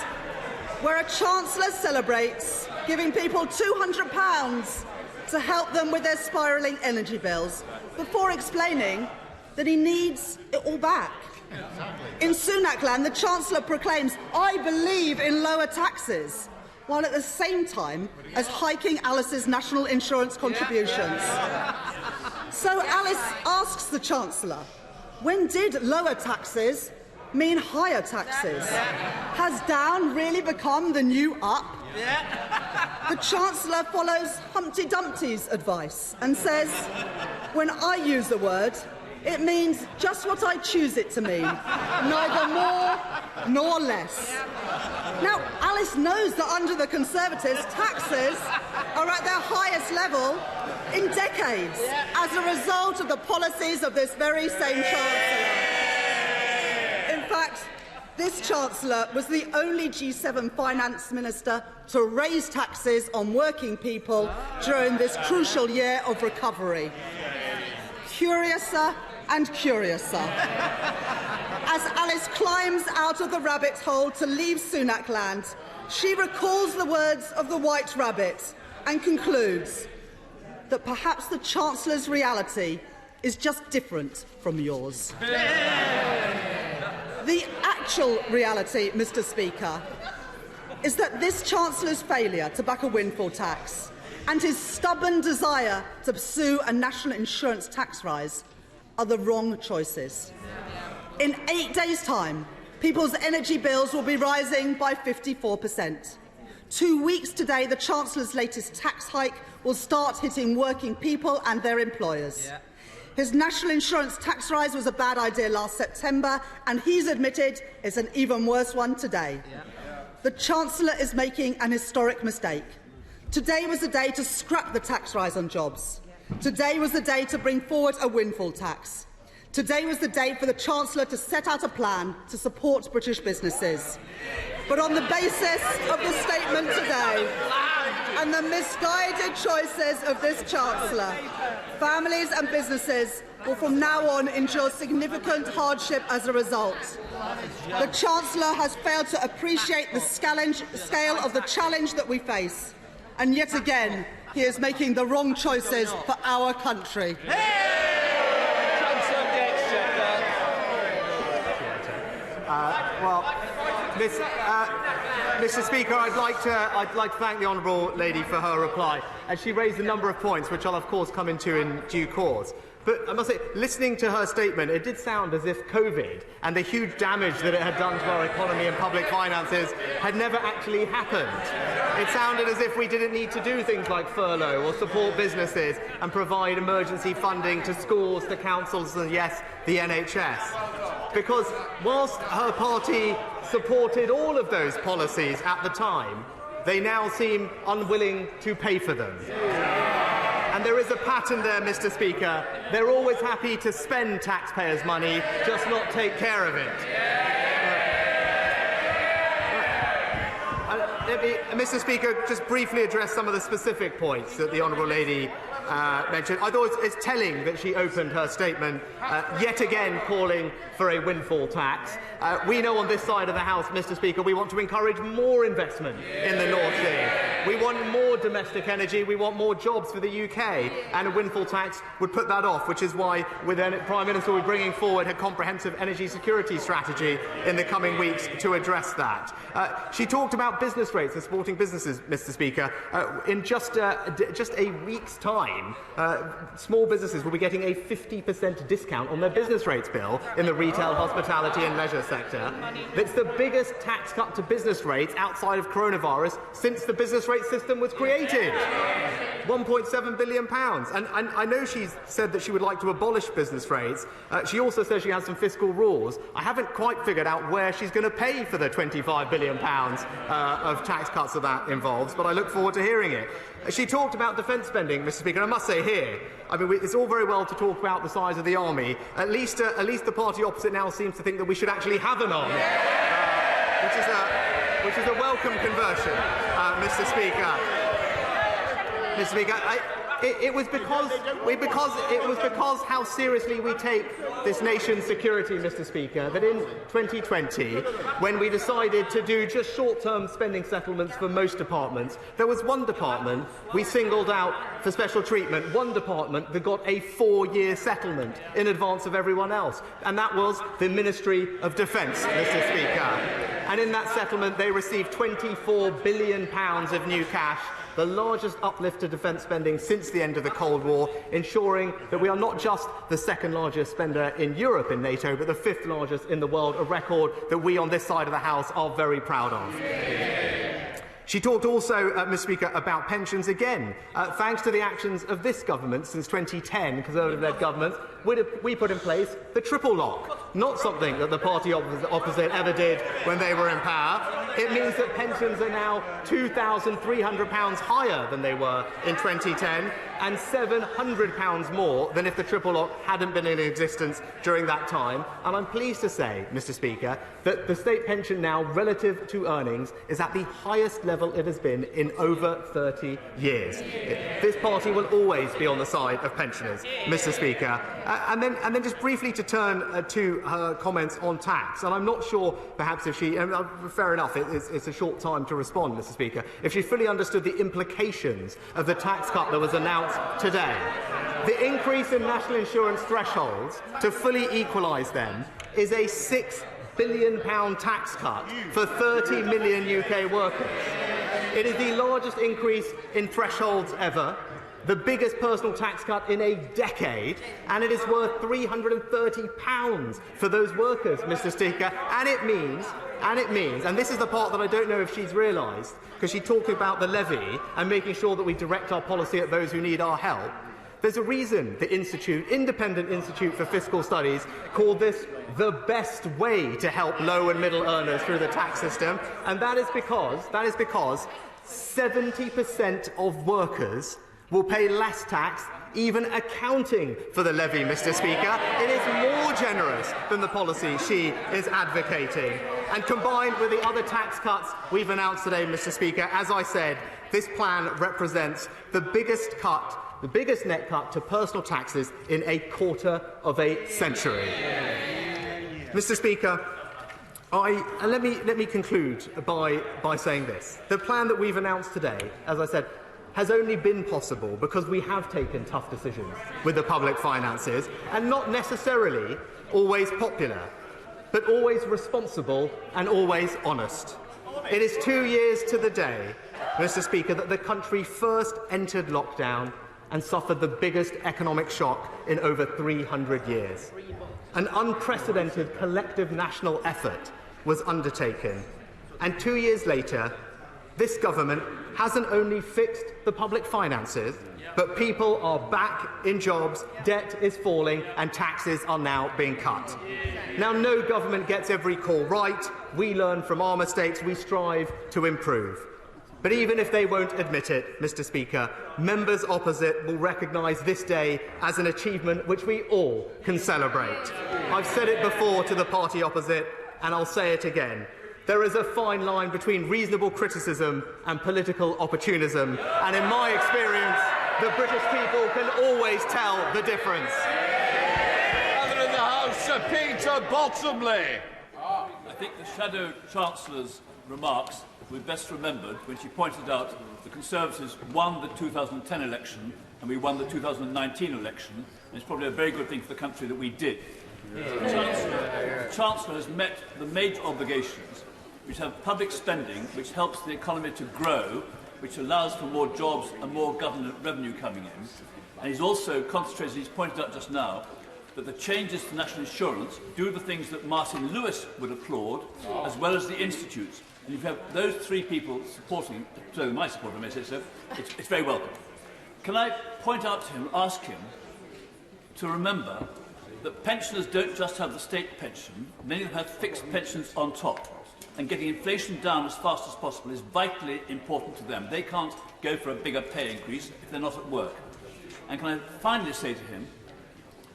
where a Chancellor celebrates giving people £200 to help them with their spiralling energy bills before explaining that he needs it all back. In Sunak-land, the Chancellor proclaims, "I believe in lower taxes," while at the same time as hiking Alice's national insurance contributions. So Alice asks the Chancellor, When did lower taxes mean higher taxes? Has down really become the new up? The Chancellor follows Humpty Dumpty's advice and says, when I use a word, it means just what I choose it to mean, neither more nor less. Now, Alice knows that under the Conservatives, taxes are at their highest level in decades as a result of the policies of this very same Chancellor. In fact, this Chancellor was the only G7 finance minister to raise taxes on working people during this crucial year of recovery. Curiouser and curiouser. As Alice climbs out of the rabbit hole to leave Sunak land, she recalls the words of the White Rabbit and concludes that perhaps the Chancellor's reality is just different from yours. The actual reality, Mr. Speaker, is that this Chancellor's failure to back a windfall tax and his stubborn desire to pursue a national insurance tax rise are the wrong choices. In 8 days' time, people's energy bills will be rising by 54%. 2 weeks today, the Chancellor's latest tax hike will start hitting working people and their employers. His national insurance tax rise was a bad idea last September, and he's admitted it's an even worse one today. The Chancellor is making an historic mistake. Today was the day to scrap the tax rise on jobs. Today was the day to bring forward a windfall tax. Today was the day for the Chancellor to set out a plan to support British businesses. But on the basis of the statement today and the misguided choices of this Chancellor, families and businesses will from now on endure significant hardship as a result. The Chancellor has failed to appreciate the scale of the challenge that we face, and yet again he is making the wrong choices for our country. Mr. Speaker, I'd like to thank the honourable lady for her reply, as she raised a number of points which I'll of course come into in due course. But I must say, listening to her statement, it did sound as if COVID and the huge damage that it had done to our economy and public finances had never actually happened. It sounded as if we didn't need to do things like furlough or support businesses and provide emergency funding to schools, to councils and, yes, the NHS. Because whilst her party supported all of those policies at the time, they now seem unwilling to pay for them. And there is a pattern there, Mr. Speaker. They're always happy to spend taxpayers' money, just not take care of it. Mr. Speaker, just briefly address some of the specific points that the honourable lady mentioned. I thought it's telling that she opened her statement yet again calling for a windfall tax. We know on this side of the House, Mr. Speaker, we want to encourage more investment in the North Sea. We want more domestic energy, we want more jobs for the UK, and a windfall tax would put that off, which is why the Prime Minister will be bringing forward a comprehensive energy security strategy in the coming weeks to address that. She talked about business rates and supporting businesses, Mr. Speaker. In just a week's time, small businesses will be getting a 50% discount on their business rates bill in the retail, hospitality and leisure sector. It's the biggest tax cut to business rates outside of coronavirus since the business rate system was created. £1.7 billion. And I know she's said that she would like to abolish business rates. She also says she has some fiscal rules. I haven't quite figured out where she's going to pay for the £25 billion of tax cuts that involves, but I look forward to hearing it. She talked about defence spending, Mr. Speaker, and I must say here, I mean, it's all very well to talk about the size of the army. At least the party opposite now seems to think that we should actually have an army, which is a welcome conversion, Mr. Speaker. Mr. Speaker, it was because how seriously we take this nation's security, Mr. Speaker, that in 2020, when we decided to do just short-term spending settlements for most departments, there was one department we singled out for special treatment, one department that got a 4-year settlement in advance of everyone else, and that was the Ministry of Defence, Mr. Speaker. And in that settlement, they received £24 billion of new cash, the largest uplift to defence spending since the end of the Cold War, ensuring that we are not just the second largest spender in Europe in NATO, but the fifth largest in the world, a record that we on this side of the House are very proud of. She talked also, Mr. Speaker, about pensions again. Thanks to the actions of this government since 2010, Conservative-led government, we put in place the triple lock, not something that the party opposite ever did when they were in power. It means that pensions are now £2,300 higher than they were in 2010 and £700 more than if the triple lock hadn't been in existence during that time. And I'm pleased to say, Mr. Speaker, that the state pension now, relative to earnings, is at the highest level it has been in over 30 years. This party will always be on the side of pensioners, Mr. Speaker. And then just briefly to turn to her comments on tax. And I'm not sure, perhaps, if she... fair enough, it's a short time to respond, Mr. Speaker. If she fully understood the implications of the tax cut that was announced today. The increase in national insurance thresholds to fully equalise them is a £6 billion tax cut for 30 million UK workers. It is the largest increase in thresholds ever, the biggest personal tax cut in a decade, and it is worth £330 for those workers, Mr. Speaker. And it means, and this is the part that I don't know if she's realised, because she talked about the levy and making sure that we direct our policy at those who need our help. There's a reason the Independent Institute for Fiscal Studies called this the best way to help low and middle earners through the tax system, and that is because 70% of workers will pay less tax, even accounting for the levy, Mr. Speaker. It is more generous than the policy she is advocating. And combined with the other tax cuts we've announced today, Mr. Speaker, as I said, this plan represents the biggest net cut to personal taxes in a quarter of a century. Mr. Speaker, let me conclude by saying this. The plan that we've announced today, as I said, has only been possible because we have taken tough decisions with the public finances, and not necessarily always popular, but always responsible and always honest. It is 2 years to the day, Mr. Speaker, that the country first entered lockdown and suffered the biggest economic shock in over 300 years. An unprecedented collective national effort was undertaken, and 2 years later, this government hasn't only fixed the public finances, but people are back in jobs, debt is falling, and taxes are now being cut. Now, no government gets every call right. We learn from our mistakes. We strive to improve. But even if they won't admit it, Mr. Speaker, members opposite will recognise this day as an achievement which we all can celebrate. I've said it before to the party opposite, and I'll say it again. There is a fine line between reasonable criticism and political opportunism, and in my experience, the British people can always tell the difference. Other in the House, Sir Peter Bottomley. I think the Shadow Chancellor's remarks were best remembered when she pointed out the Conservatives won the 2010 election and we won the 2019 election, and it's probably a very good thing for the country that we did. The Chancellor has met the major obligations, which have public spending, which helps the economy to grow, which allows for more jobs and more government revenue coming in. And he's also concentrated, he's pointed out just now, that the changes to national insurance do the things that Martin Lewis would applaud, as well as the institutes. And if you have those three people supporting, so my support, I may say so, it's very welcome. Can I point out to him, ask him, to remember that pensioners don't just have the state pension, many of them have fixed pensions on top. And getting inflation down as fast as possible is vitally important to them. They can't go for a bigger pay increase if they're not at work. And can I finally say to him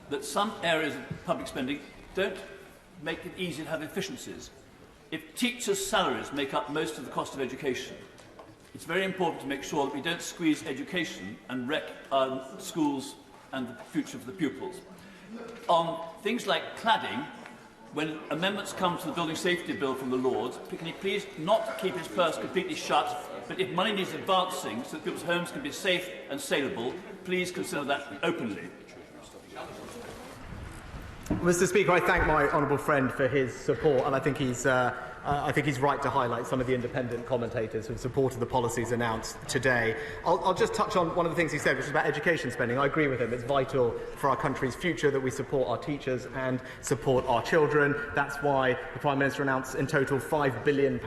that some areas of public spending don't make it easy to have efficiencies. If teachers' salaries make up most of the cost of education, it's very important to make sure that we don't squeeze education and wreck our schools and the future for the pupils. On things like cladding, when amendments come to the Building Safety Bill from the Lords, can he please not keep his purse completely shut, but if money needs advancing so that people's homes can be safe and saleable, please consider that openly. Mr. Speaker, I thank my honourable friend for his support, and I think he's I think he's right to highlight some of the independent commentators who have supported the policies announced today. I'll just touch on one of the things he said, which is about education spending. I agree with him. It's vital for our country's future that we support our teachers and support our children. That's why the Prime Minister announced in total £5 billion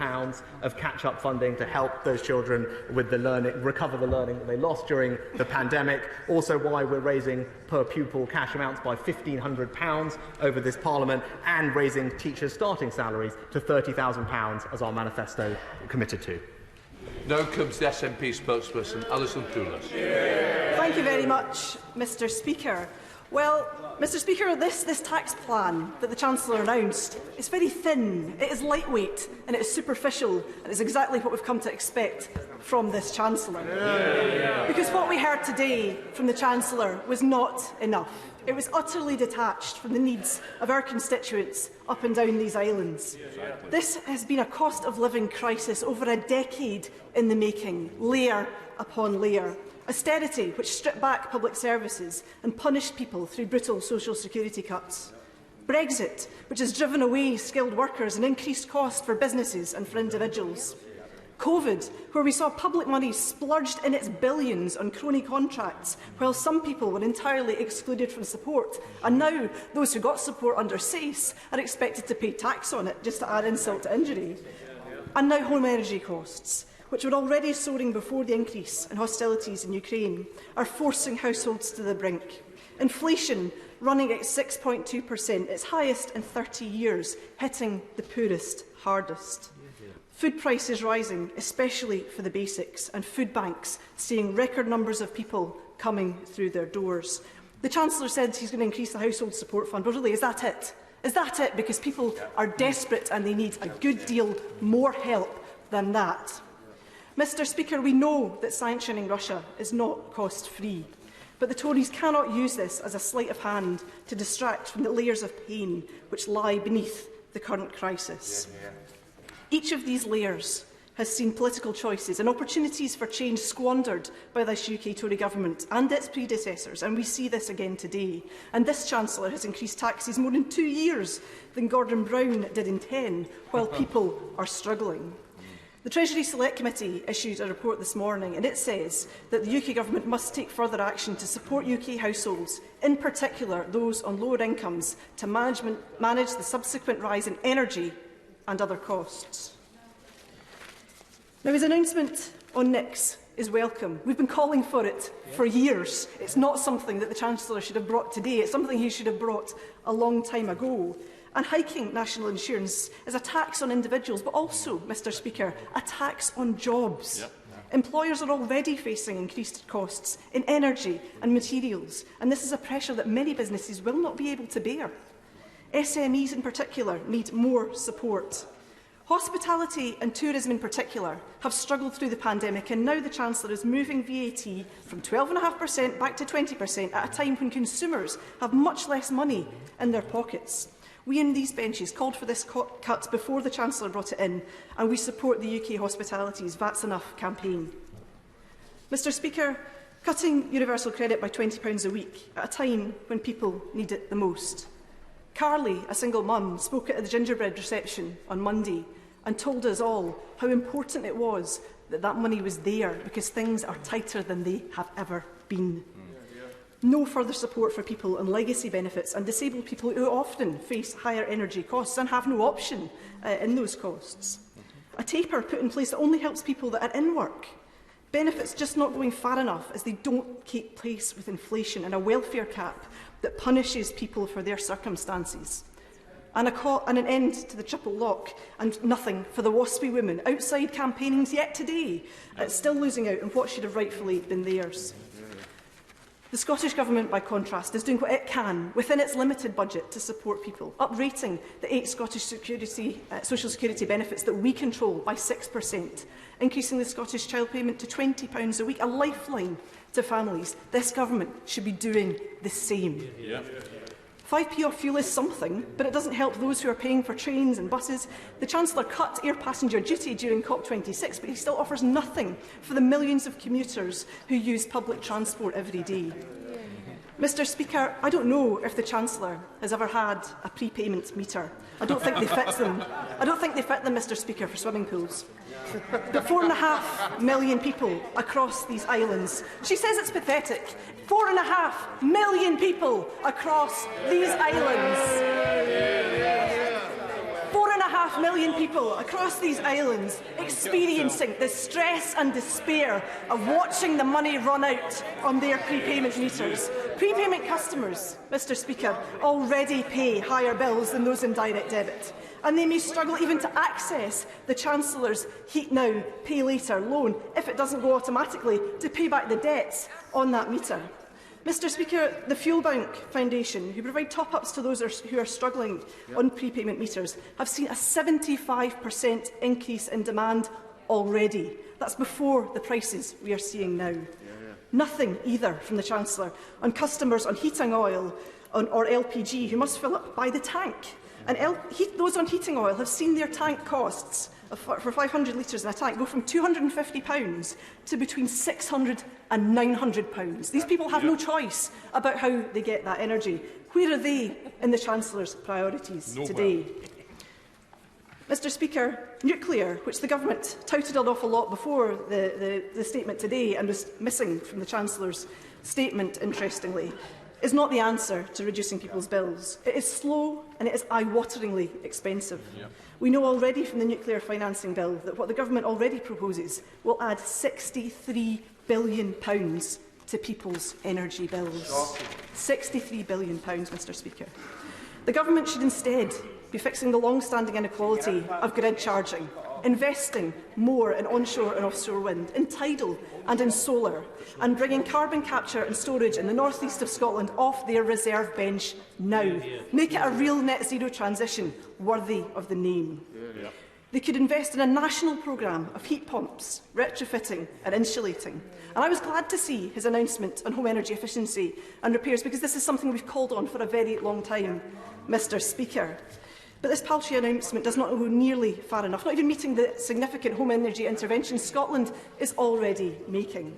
of catch-up funding to help those children with the recover the learning that they lost during the pandemic. Also why we're raising per pupil cash amounts by £1,500 over this Parliament and raising teachers' starting salaries to £30,000 as our manifesto committed to. Now comes the SNP spokesperson, Alison Poulos. Thank you very much, Mr Speaker. Well, Mr Speaker, this tax plan that the Chancellor announced is very thin, it is lightweight and it is superficial, and it's exactly what we've come to expect from this Chancellor. Because what we heard today from the Chancellor was not enough. It was utterly detached from the needs of our constituents up and down these islands. This has been a cost of living crisis over a decade in the making, layer upon layer. Austerity, which stripped back public services and punished people through brutal social security cuts. Brexit, which has driven away skilled workers and increased costs for businesses and for individuals. COVID, where we saw public money splurged in its billions on crony contracts, while some people were entirely excluded from support. And now those who got support under SACE are expected to pay tax on it, just to add insult to injury. And now home energy costs, which were already soaring before the increase in hostilities in Ukraine, are forcing households to the brink. Inflation running at 6.2%, its highest in 30 years, hitting the poorest hardest. Food prices rising, especially for the basics, and food banks seeing record numbers of people coming through their doors. The Chancellor said he's going to increase the household support fund, but really, is that it? Is that it? Because people are desperate and they need a good deal more help than that. Mr Speaker, we know that sanctioning Russia is not cost-free, but the Tories cannot use this as a sleight of hand to distract from the layers of pain which lie beneath the current crisis. Each of these layers has seen political choices and opportunities for change squandered by this UK Tory government and its predecessors, and we see this again today. And this Chancellor has increased taxes more in 2 years than Gordon Brown did in 10, while people are struggling. The Treasury Select Committee issued a report this morning, and it says that the UK Government must take further action to support UK households, in particular those on lower incomes, to manage the subsequent rise in energy and other costs. Now, his announcement on NICs is welcome. We've been calling for it for years. It's not something that the Chancellor should have brought today. It's something he should have brought a long time ago. And hiking national insurance is a tax on individuals, but also, Mr Speaker, a tax on jobs. Employers are already facing increased costs in energy and materials, and this is a pressure that many businesses will not be able to bear. SMEs in particular need more support. Hospitality and tourism in particular have struggled through the pandemic, and now the Chancellor is moving VAT from 12.5% back to 20% at a time when consumers have much less money in their pockets. We in these benches called for this cut before the Chancellor brought it in, and we support the UK Hospitality's VAT's Enough campaign. Mr Speaker, cutting universal credit by £20 a week at a time when people need it the most. Carly, a single mum, spoke at the gingerbread reception on Monday and told us all how important it was that that money was there, because things are tighter than they have ever been. No further support for people on legacy benefits and disabled people who often face higher energy costs and have no option in those costs. A taper put in place that only helps people that are in work. Benefits just not going far enough, as they don't keep pace with inflation, and a welfare cap that punishes people for their circumstances. And an end to the triple lock, and nothing for the waspy women outside campaigning yet today, still losing out on what should have rightfully been theirs. The Scottish Government, by contrast, is doing what it can within its limited budget to support people, uprating the 8 Scottish social security benefits that we control by 6%, increasing the Scottish child payment to £20 a week, a lifeline to families. This Government should be doing the same. 5p off fuel is something, but it doesn't help those who are paying for trains and buses. The Chancellor cut air passenger duty during COP26, but he still offers nothing for the millions of commuters who use public transport every day. Mr Speaker, I don't know if the Chancellor has ever had a prepayment meter. I don't think they fit them. I don't think they fit them, Mr Speaker, for swimming pools. But 4.5 million people across these islands. She says it's pathetic. 4.5 million people across these islands. 4.5 million people across these islands experiencing the stress and despair of watching the money run out on their prepayment meters. Prepayment customers, Mr Speaker, already pay higher bills than those in direct debit, and they may struggle even to access the Chancellor's Heat Now, Pay Later loan if it doesn't go automatically to pay back the debts on that meter. Mr Speaker, the Fuel Bank Foundation, who provide top-ups to those who are struggling on prepayment meters, have seen a 75% increase in demand already. That's before the prices we are seeing now. Nothing either from the Chancellor on customers on heating oil or LPG who must fill up by the tank. And those on heating oil have seen their tank costs for 500 litres in a tank go from £250 to between £600 and £900. These people have no choice about how they get that energy. Where are they in the Chancellor's priorities today? Mr Speaker, nuclear, which the Government touted an awful lot before the statement today and was missing from the Chancellor's statement, interestingly, is not the answer to reducing people's bills. It is slow and it is eye-wateringly expensive. We know already from the nuclear financing bill that what the Government already proposes will add £63 billion to people's energy bills. £63 billion, Mr Speaker. The Government should instead be fixing the long-standing inequality of grid charging, investing more in onshore and offshore wind, in tidal and in solar, and bringing carbon capture and storage in the north east of Scotland off their reserve bench now. Make it a real net zero transition worthy of the name. They could invest in a national programme of heat pumps, retrofitting and insulating. And I was glad to see his announcement on home energy efficiency and repairs, because this is something we've called on for a very long time, Mr Speaker. But this paltry announcement does not go nearly far enough, not even meeting the significant home energy intervention Scotland is already making.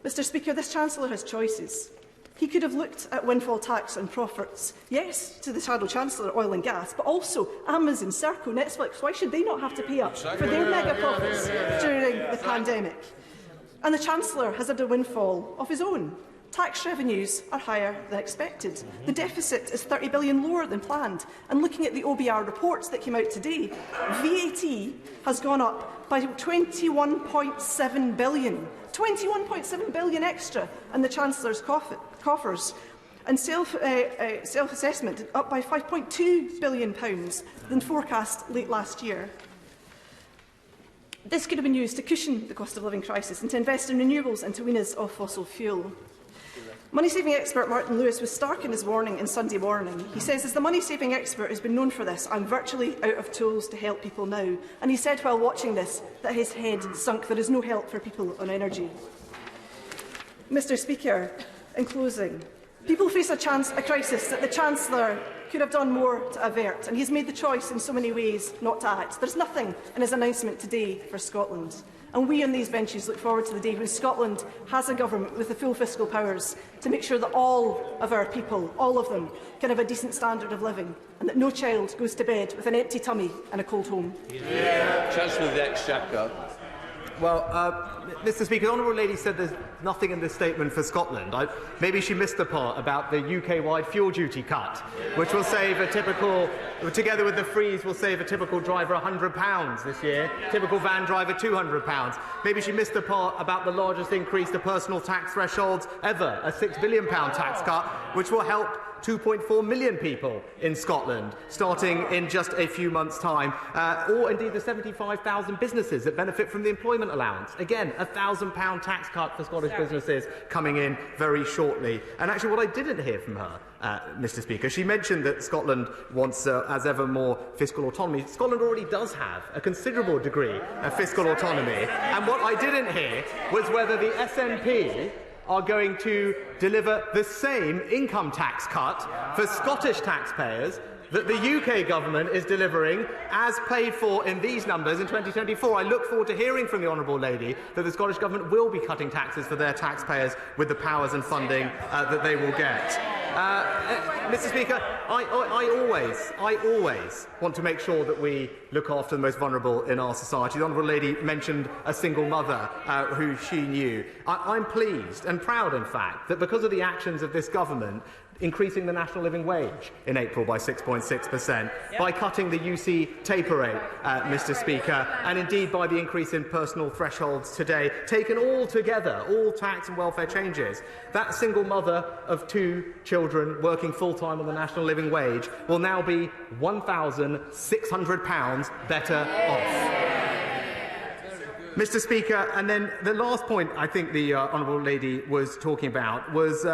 Mr Speaker, this Chancellor has choices. He could have looked at windfall tax and profits, yes, to the Shadow Chancellor, oil and gas, but also Amazon, Serco, Netflix. Why should they not have to pay up for their mega profits during the pandemic? And the Chancellor has had a windfall of his own. Tax revenues are higher than expected. The deficit is £30 billion lower than planned. And looking at the OBR reports that came out today, VAT has gone up by £21.7 billion. £21.7 billion extra in the Chancellor's coffers. And self-assessment up by £5.2 billion than forecast late last year. This could have been used to cushion the cost of living crisis and to invest in renewables and to wean us off fossil fuel. Money-saving expert Martin Lewis was stark in his warning in Sunday Morning. He says, as the money-saving expert who's been known for this, I'm virtually out of tools to help people now. And he said while watching this that his head sunk. There is no help for people on energy. Mr Speaker, in closing, people face a crisis that the Chancellor could have done more to avert, and he has made the choice in so many ways not to act. There is nothing in his announcement today for Scotland. And we on these benches look forward to the day when Scotland has a government with the full fiscal powers to make sure that all of our people, all of them, can have a decent standard of living, and that no child goes to bed with an empty tummy and a cold home. Chancellor of the Exchequer. Well, Mr Speaker, the Honourable Lady said there's nothing in this statement for Scotland. Maybe she missed the part about the UK-wide fuel duty cut, which will save a typical, together with the freeze, will save a typical driver £100 this year, typical van driver £200. Maybe she missed the part about the largest increase to personal tax thresholds ever, a £6 billion tax cut, which will help 2.4 million people in Scotland, starting in just a few months' time, or indeed the 75,000 businesses that benefit from the employment allowance. Again, a £1,000 tax cut for Scottish businesses coming in very shortly. And actually, what I didn't hear from her, Mr Speaker, she mentioned that Scotland wants, as ever, more fiscal autonomy. Scotland already does have a considerable degree of fiscal autonomy. And what I didn't hear was whether the SNP are going to deliver the same income tax cut for Scottish taxpayers that the UK government is delivering as paid for in these numbers in 2024. I look forward to hearing from the Honourable Lady that the Scottish government will be cutting taxes for their taxpayers with the powers and funding that they will get. Mr. Speaker, I always want to make sure that we look after the most vulnerable in our society. The Honourable Lady mentioned a single mother who she knew. I'm pleased and proud, in fact, that because of the actions of this government, increasing the national living wage in April by 6.6%, by cutting the UC taper rate, Mr. Speaker, and indeed by the increase in personal thresholds today, taken all together, all tax and welfare changes, that single mother of 2 children working full-time on the national living wage will now be £1,600 better off. Mr. Speaker, and then the last point I think the Honourable Lady was talking about was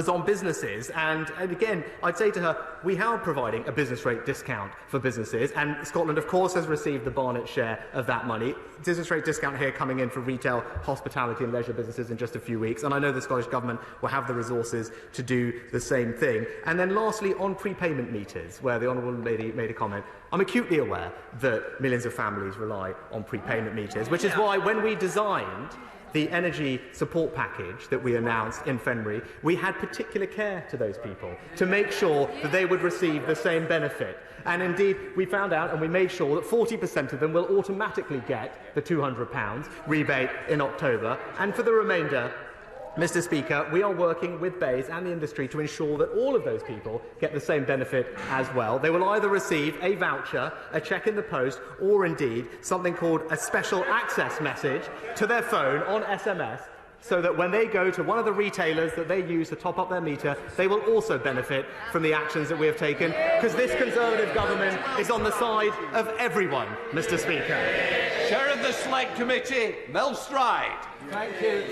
on businesses, and again, I'd say to her, we are providing a business rate discount for businesses, and Scotland, of course, has received the Barnett share of that money. Business rate discount here coming in for retail, hospitality and leisure businesses in just a few weeks, and I know the Scottish Government will have the resources to do the same thing. And then lastly, on prepayment meters, where the Honourable Lady made a comment, I'm acutely aware that millions of families rely on prepayment meters, which is why when we designed the energy support package that we announced in February, we had particular care to those people to make sure that they would receive the same benefit. And indeed, we found out and we made sure that 40% of them will automatically get the £200 rebate in October. And for the remainder, Mr. Speaker, we are working with BEIS and the industry to ensure that all of those people get the same benefit as well. They will either receive a voucher, a cheque in the post, or indeed something called a special access message to their phone on SMS, so that when they go to one of the retailers that they use to top up their meter, they will also benefit from the actions that we have taken, because this Conservative government is on the side of everyone, Mr. Speaker. Chair of the Select Committee, Mel Stride. Thank you,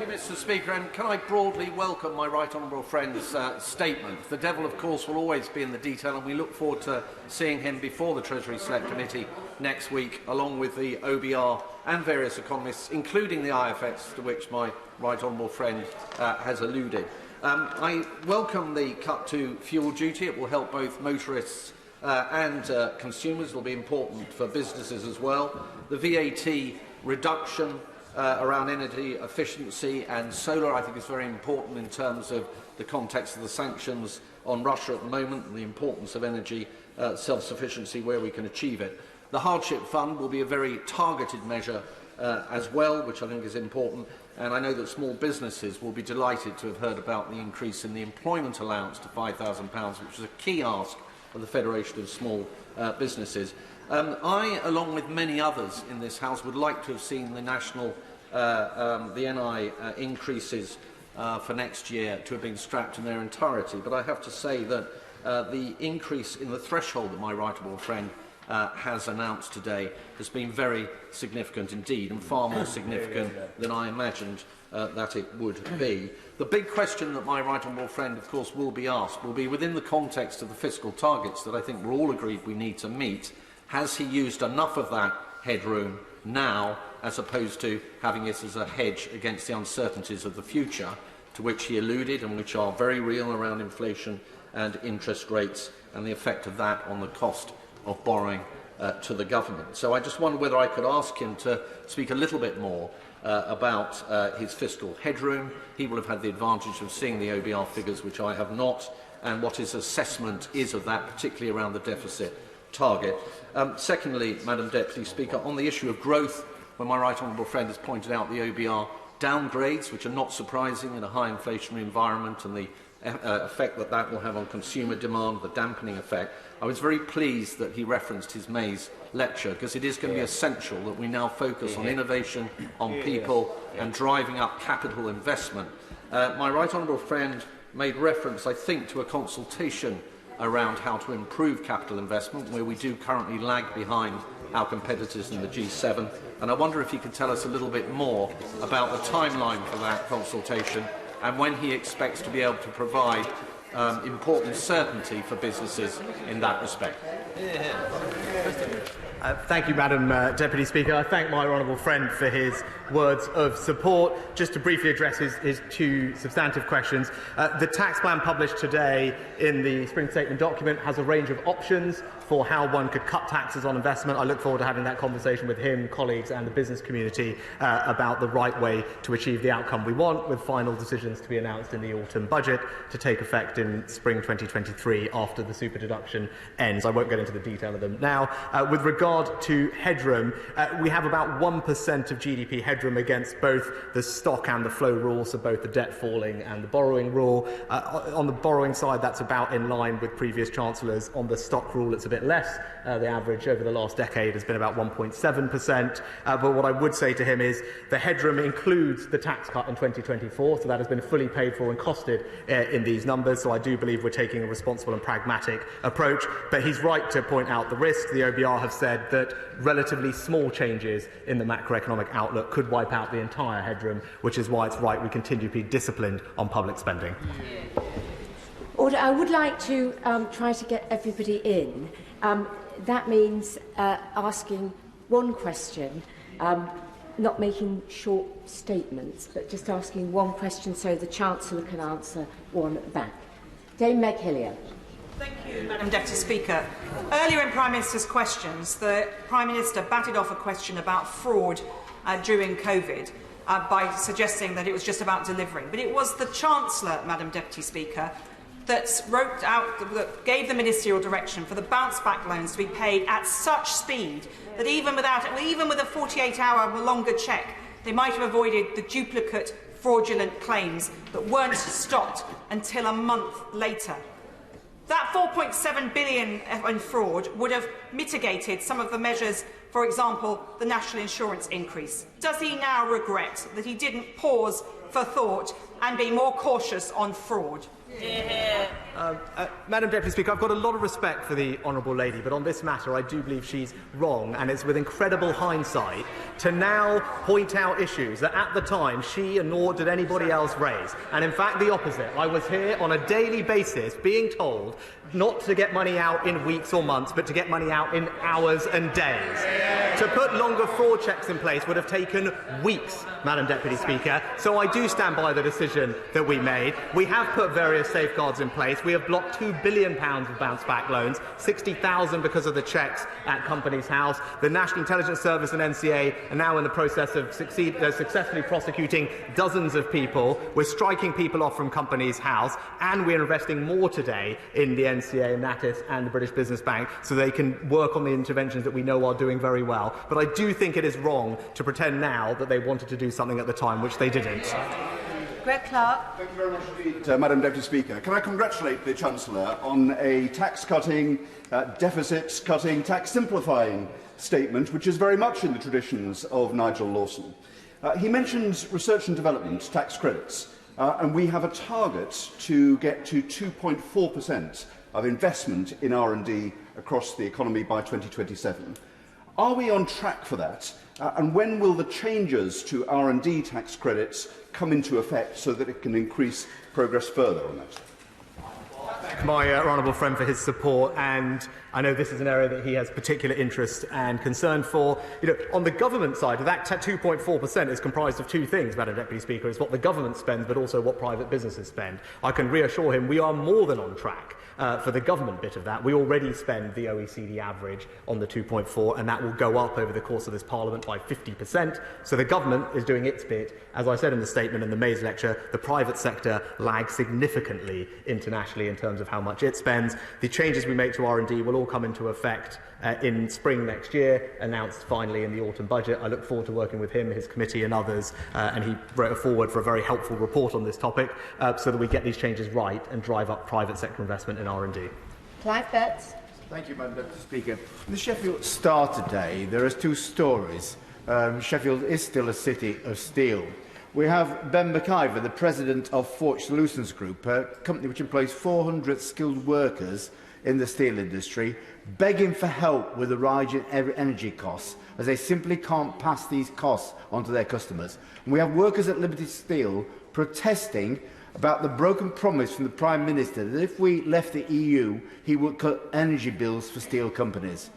Mr. Speaker, and can I broadly welcome my right honourable friend's statement. The devil, of course, will always be in the detail, and we look forward to seeing him before the Treasury Select Committee next week, along with the OBR and various economists, including the IFS, to which my right honourable friend has alluded. I welcome the cut to fuel duty. It will help both motorists and consumers. It will be important for businesses as well. The VAT reduction around energy efficiency and solar, I think, is very important in terms of the context of the sanctions on Russia at the moment and the importance of energy self-sufficiency where we can achieve it. The hardship fund will be a very targeted measure as well, which I think is important, and I know that small businesses will be delighted to have heard about the increase in the employment allowance to £5,000, which is a key ask of the Federation of Small Businesses. I, along with many others in this House, would like to have seen the national, the NI increases for next year to have been scrapped in their entirety. But I have to say that the increase in the threshold that my right honourable friend has announced today has been very significant indeed, and far more significant than I imagined that it would be. The big question that my right honourable friend, of course, will be asked will be, within the context of the fiscal targets that I think we're all agreed we need to meet, has he used enough of that headroom now, as opposed to having it as a hedge against the uncertainties of the future, to which he alluded and which are very real around inflation and interest rates and the effect of that on the cost of borrowing to the government. So I just wonder whether I could ask him to speak a little bit more about his fiscal headroom. He will have had the advantage of seeing the OBR figures, which I have not, and what his assessment is of that, particularly around the deficit target. Secondly, Madam Deputy Speaker, on the issue of growth, when my right honourable friend has pointed out the OBR downgrades, which are not surprising in a high inflationary environment, and the effect that that will have on consumer demand, the dampening effect, I was very pleased that he referenced his May's lecture, because it is going to be essential that we now focus on innovation, on people, and driving up capital investment. My right honourable friend made reference, I think, to a consultation around how to improve capital investment, where we do currently lag behind our competitors in the G7. And I wonder if he could tell us a little bit more about the timeline for that consultation and when he expects to be able to provide important certainty for businesses in that respect. Thank you, Madam Deputy Speaker. I thank my honourable friend for his words of support. Just to briefly address his two substantive questions. The tax plan published today in the Spring Statement document has a range of options for how one could cut taxes on investment. I look forward to having that conversation with him, colleagues and the business community about the right way to achieve the outcome we want, with final decisions to be announced in the autumn budget to take effect in spring 2023 after the super deduction ends. I won't get into the detail of them now. With regard to headroom, we have about 1% of GDP headroom against both the stock and the flow rule, so both the debt falling and the borrowing rule. On the borrowing side, that's about in line with previous chancellors. On the stock rule, it's a bit less. The average over the last decade has been about 1.7%. But what I would say to him is the headroom includes the tax cut in 2024, so that has been fully paid for and costed in these numbers. So I do believe we're taking a responsible and pragmatic approach. But he's right to point out the risk. The OBR have said that relatively small changes in the macroeconomic outlook could wipe out the entire headroom, which is why it's right we continue to be disciplined on public spending. Order. I would like to try to get everybody in. That means asking one question, not making short statements, but just asking one question so the Chancellor can answer one at the back. Dame Meg Hillier. Thank you, Madam Deputy Speaker. Earlier in Prime Minister's questions, the Prime Minister batted off a question about fraud during COVID by suggesting that it was just about delivering. But it was the Chancellor, Madam Deputy Speaker, that gave the ministerial direction for the bounce-back loans to be paid at such speed that even with a 48-hour longer check, they might have avoided the duplicate fraudulent claims that weren't stopped until a month later. That 4.7 billion in fraud would have mitigated some of the measures, for example, the national insurance increase. Does he now regret that he didn't pause for thought and be more cautious on fraud? Madam Deputy Speaker, I've got a lot of respect for the honourable lady, but on this matter I do believe she's wrong, and it's with incredible hindsight to now point out issues that at the time she nor did anybody else raise. And in fact the opposite. I was here on a daily basis being told not to get money out in weeks or months, but to get money out in hours and days. To put longer fraud checks in place would have taken weeks, Madam Deputy Speaker, so I do stand by the decision that we made. We have put various safeguards in place. We have blocked £2 billion of bounce-back loans, 60,000 because of the checks at Companies House. The National Intelligence Service and NCA are now in the process of successfully prosecuting dozens of people. We're striking people off from Companies House, and we're investing more today in the NCA, Natis and the British Business Bank so they can work on the interventions that we know are doing very well. But I do think it is wrong to pretend now that they wanted to do something at the time, which they didn't. Greg Clark. Thank you very much indeed, Madam Deputy Speaker. Can I congratulate the Chancellor on a tax-cutting, deficit-cutting, tax-simplifying statement, which is very much in the traditions of Nigel Lawson. He mentions research and development tax credits, and we have a target to get to 2.4% of investment in R&D across the economy by 2027. Are we on track for that? And when will the changes to R&D tax credits come into effect so that it can increase progress further on that? Thank my honourable friend for his support, and I know this is an area that he has particular interest and concern for. On the government side, that 2.4% is comprised of two things, Madam Deputy Speaker. It's what the government spends, but also what private businesses spend. I can reassure him we are more than on track for the government bit of that. We already spend the OECD average on the 2.4, and that will go up over the course of this Parliament by 50%. So the government is doing its bit. As I said in the statement in the May's lecture, the private sector lags significantly internationally in terms of how much it spends. The changes we make to R&D will all come into effect in spring next year, announced finally in the autumn budget. I look forward to working with him, his committee and others, and he wrote forward for a very helpful report on this topic so that we get these changes right and drive up private sector investment in R&D. Clive Betts. Thank you, Madam Deputy Speaker. In the Sheffield Star today, there are two stories. Sheffield is still a city of steel. We have Ben McIver, the president of Forge Solutions Group, a company which employs 400 skilled workers in the steel industry, begging for help with the rise in energy costs, as they simply can't pass these costs on to their customers. And we have workers at Liberty Steel protesting about the broken promise from the Prime Minister that if we left the EU, he would cut energy bills for steel companies.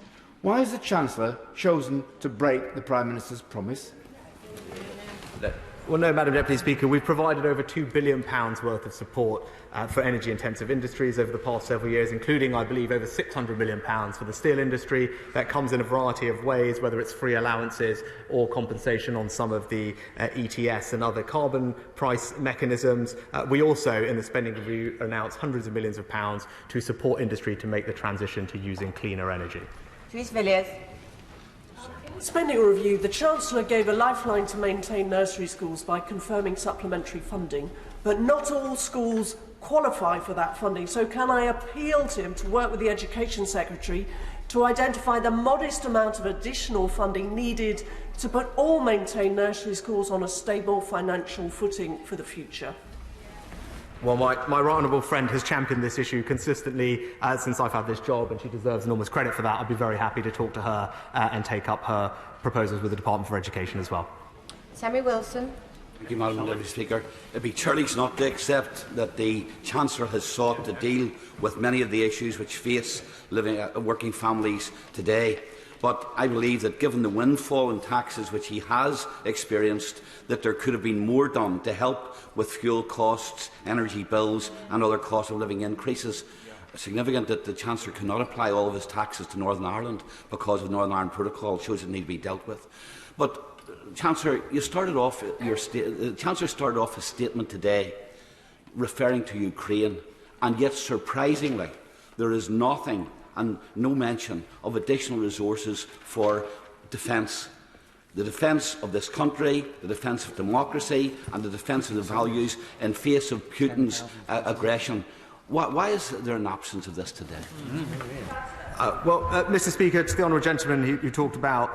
Why has the Chancellor chosen to break the Prime Minister's promise? Well, no, Madam Deputy Speaker, we've provided over £2 billion worth of support for energy-intensive industries over the past several years, including, I believe, over £600 million for the steel industry. That comes in a variety of ways, whether it's free allowances or compensation on some of the ETS and other carbon price mechanisms. We also, in the spending review, announced hundreds of millions of pounds to support industry to make the transition to using cleaner energy. Louise Villiers. Spending review, the Chancellor gave a lifeline to maintain nursery schools by confirming supplementary funding, but not all schools qualify for that funding. So can I appeal to him to work with the Education Secretary to identify the modest amount of additional funding needed to put all maintained nursery schools on a stable financial footing for the future? Well, my right honourable friend has championed this issue consistently since I've had this job, and she deserves enormous credit for that. I'd be very happy to talk to her and take up her proposals with the Department for Education as well. Sammy Wilson. Thank you, Madam Deputy Speaker. It would be churlish not to accept that the Chancellor has sought to deal with many of the issues which face working families today. But I believe that given the windfall in taxes which he has experienced, that there could have been more done to help with fuel costs, energy bills and other cost of living increases. It's significant that the Chancellor cannot apply all of his taxes to Northern Ireland because of Northern Ireland Protocol. It shows it need to be dealt with. But, Chancellor, the Chancellor started off his statement today referring to Ukraine, and yet, surprisingly, there is nothing and no mention of additional resources for defence. The defence of this country, the defence of democracy and the defence of the values in face of Putin's aggression. Why is there an absence of this today? Mr. Speaker, to the honourable gentleman who talked about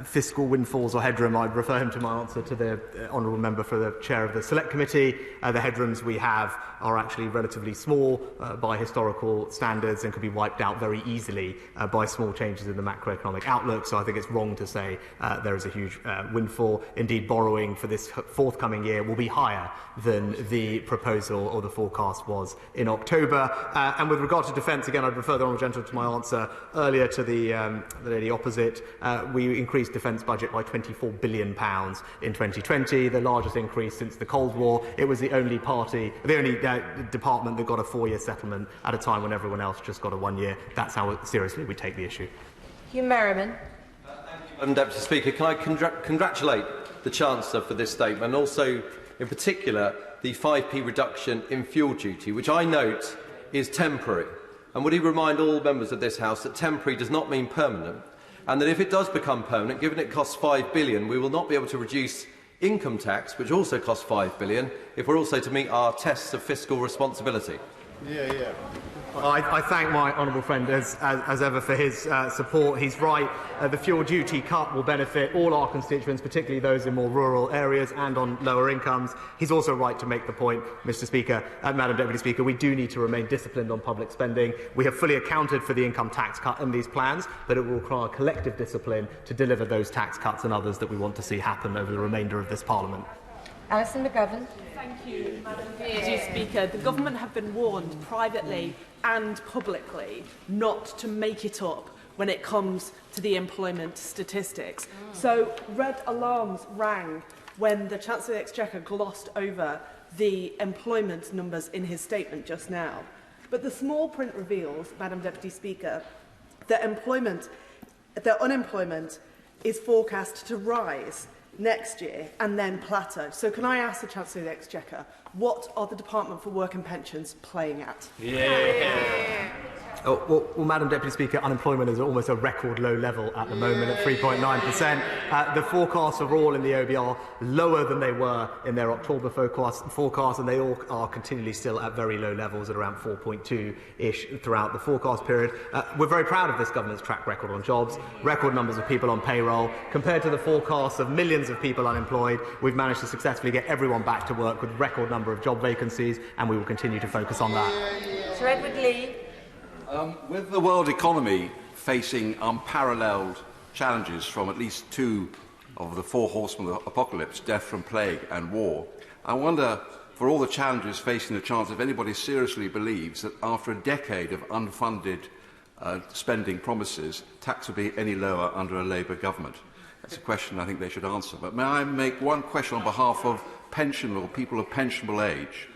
fiscal windfalls or headroom, I'd refer him to my answer to the honourable member for the chair of the Select Committee. The headrooms we have are actually relatively small by historical standards and could be wiped out very easily by small changes in the macroeconomic outlook. So I think it's wrong to say there is a huge windfall. Indeed, borrowing for this forthcoming year will be higher than the proposal or the forecast was in October. And with regard to defence, again, I'd refer the honourable gentleman to my answer earlier to the lady opposite. We increased defence budget by £24 billion in 2020, the largest increase since the Cold War. It was the only department that got a 4-year settlement at a time when everyone else just got a 1-year. That's how seriously we take the issue. Hugh Merriman. Madam Deputy Speaker, can I congratulate the Chancellor for this statement, and also, in particular, the 5p reduction in fuel duty, which I note is temporary. And would he remind all members of this House that temporary does not mean permanent, and that if it does become permanent, given it costs £5 billion, we will not be able to reduce income tax, which also costs £5 billion, if we're also to meet our tests of fiscal responsibility? I thank my honourable friend as ever for his support. He's right. The fuel duty cut will benefit all our constituents, particularly those in more rural areas and on lower incomes. He's also right to make the point, Mr. Speaker, Madam Deputy Speaker, we do need to remain disciplined on public spending. We have fully accounted for the income tax cut in these plans, but it will require collective discipline to deliver those tax cuts and others that we want to see happen over the remainder of this Parliament. Alison McGovern. Thank you, Madam Deputy Speaker. The Government have been warned privately and publicly not to make it up when it comes to the employment statistics. So red alarms rang when the Chancellor of the Exchequer glossed over the employment numbers in his statement just now. But the small print reveals, Madam Deputy Speaker, that unemployment is forecast to rise next year and then plateau. So can I ask the Chancellor of the Exchequer, what are the Department for Work and Pensions playing at? Well, Madam Deputy Speaker, unemployment is at almost a record low level at the moment at 3.9%. The forecasts are all in the OBR lower than they were in their October forecast, and they all are continually still at very low levels at around 4.2-ish throughout the forecast period. We're very proud of this government's track record on jobs, record numbers of people on payroll. Compared to the forecasts of millions of people unemployed, we've managed to successfully get everyone back to work with a record number of job vacancies, and we will continue to focus on that. Sir Edward Lee. With the world economy facing unparalleled challenges from at least 2 of the 4 horsemen of the apocalypse, death from plague and war, I wonder for all the challenges facing the Chancellor, if anybody seriously believes that after a decade of unfunded spending promises, tax will be any lower under a Labour government. That's a question I think they should answer. But may I make one question on behalf of pensionable people of pensionable age?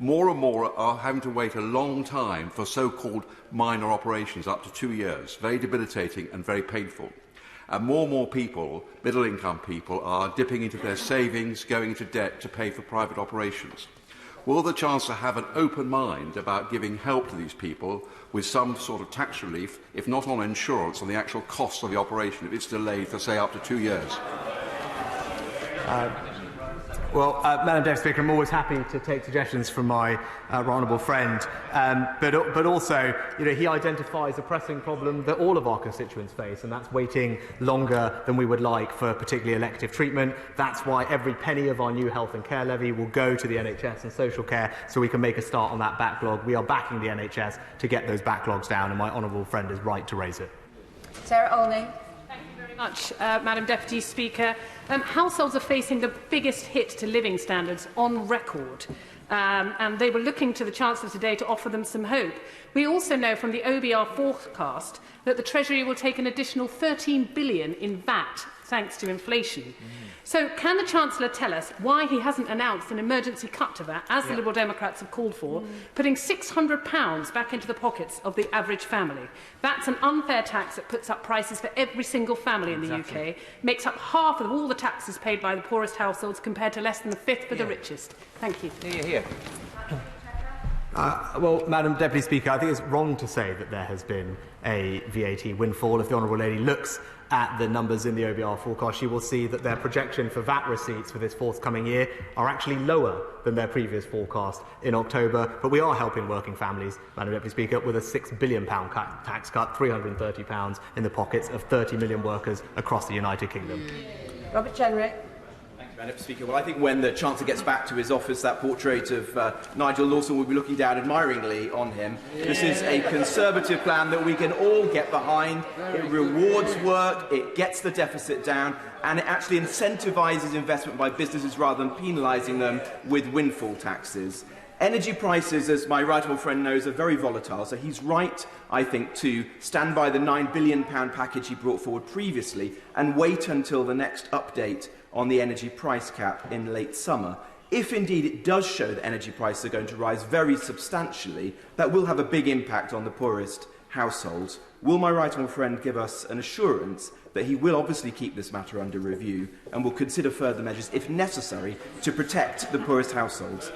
More and more are having to wait a long time for so-called minor operations, up to 2 years, very debilitating and very painful. And more people, middle-income people, are dipping into their savings, going into debt to pay for private operations. Will the Chancellor have an open mind about giving help to these people with some sort of tax relief, if not on insurance, on the actual cost of the operation, if it's delayed for, say, up to 2 years? Madam Deputy Speaker, I'm always happy to take suggestions from my honourable friend, but also, he identifies a pressing problem that all of our constituents face, and that's waiting longer than we would like for particularly elective treatment. That's why every penny of our new health and care levy will go to the NHS and social care, so we can make a start on that backlog. We are backing the NHS to get those backlogs down, and my honourable friend is right to raise it. Sarah Olney. Much, Madam Deputy Speaker. Households are facing the biggest hit to living standards on record, and they were looking to the Chancellor today to offer them some hope. We also know from the OBR forecast that the Treasury will take an additional £13 billion in VAT thanks to inflation. So can the Chancellor tell us why he hasn't announced an emergency cut to that, as the Liberal Democrats have called for, putting £600 back into the pockets of the average family? That's an unfair tax that puts up prices for every single family in the UK, makes up half of all the taxes paid by the poorest households compared to less than a fifth for the richest. Thank you. Madam Deputy Speaker, I think it's wrong to say that there has been a VAT windfall. If the Honourable Lady looks at the numbers in the OBR forecast, she will see that their projection for VAT receipts for this forthcoming year are actually lower than their previous forecast in October. But we are helping working families, Madam Deputy Speaker, with a £6 billion tax cut, £330 in the pockets of 30 million workers across the United Kingdom. Robert Jenrick. Madam Speaker, well, I think when the Chancellor gets back to his office, that portrait of Nigel Lawson will be looking down admiringly on him. This is a Conservative plan that we can all get behind. It rewards work, it gets the deficit down, and it actually incentivises investment by businesses rather than penalising them with windfall taxes. Energy prices, as my right honourable friend knows, are very volatile, so he's right, I think, to stand by the £9 billion package he brought forward previously and wait until the next update on the energy price cap in late summer. If indeed it does show that energy prices are going to rise very substantially, that will have a big impact on the poorest households. Will my right honourable friend give us an assurance that he will obviously keep this matter under review and will consider further measures, if necessary, to protect the poorest households?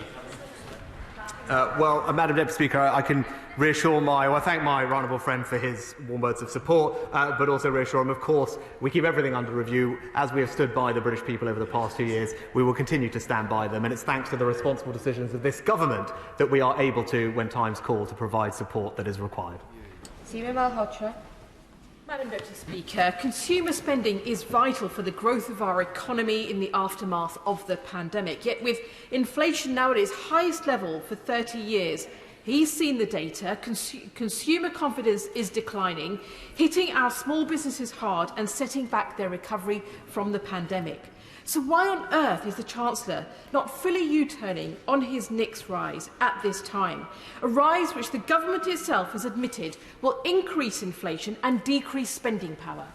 Madam Deputy Speaker, I can thank my honourable friend for his warm words of support, but also reassure him, of course, we keep everything under review. As we have stood by the British people over the past 2 years, we will continue to stand by them, and it's thanks to the responsible decisions of this government that we are able to, when times call, to provide support that is required. Sima Malhotra. Madam Deputy Speaker, consumer spending is vital for the growth of our economy in the aftermath of the pandemic. Yet with inflation now at its highest level for 30 years, he's seen the data, consumer confidence is declining, hitting our small businesses hard and setting back their recovery from the pandemic. So why on earth is the Chancellor not fully U-turning on his NICS rise at this time? A rise which the government itself has admitted will increase inflation and decrease spending power.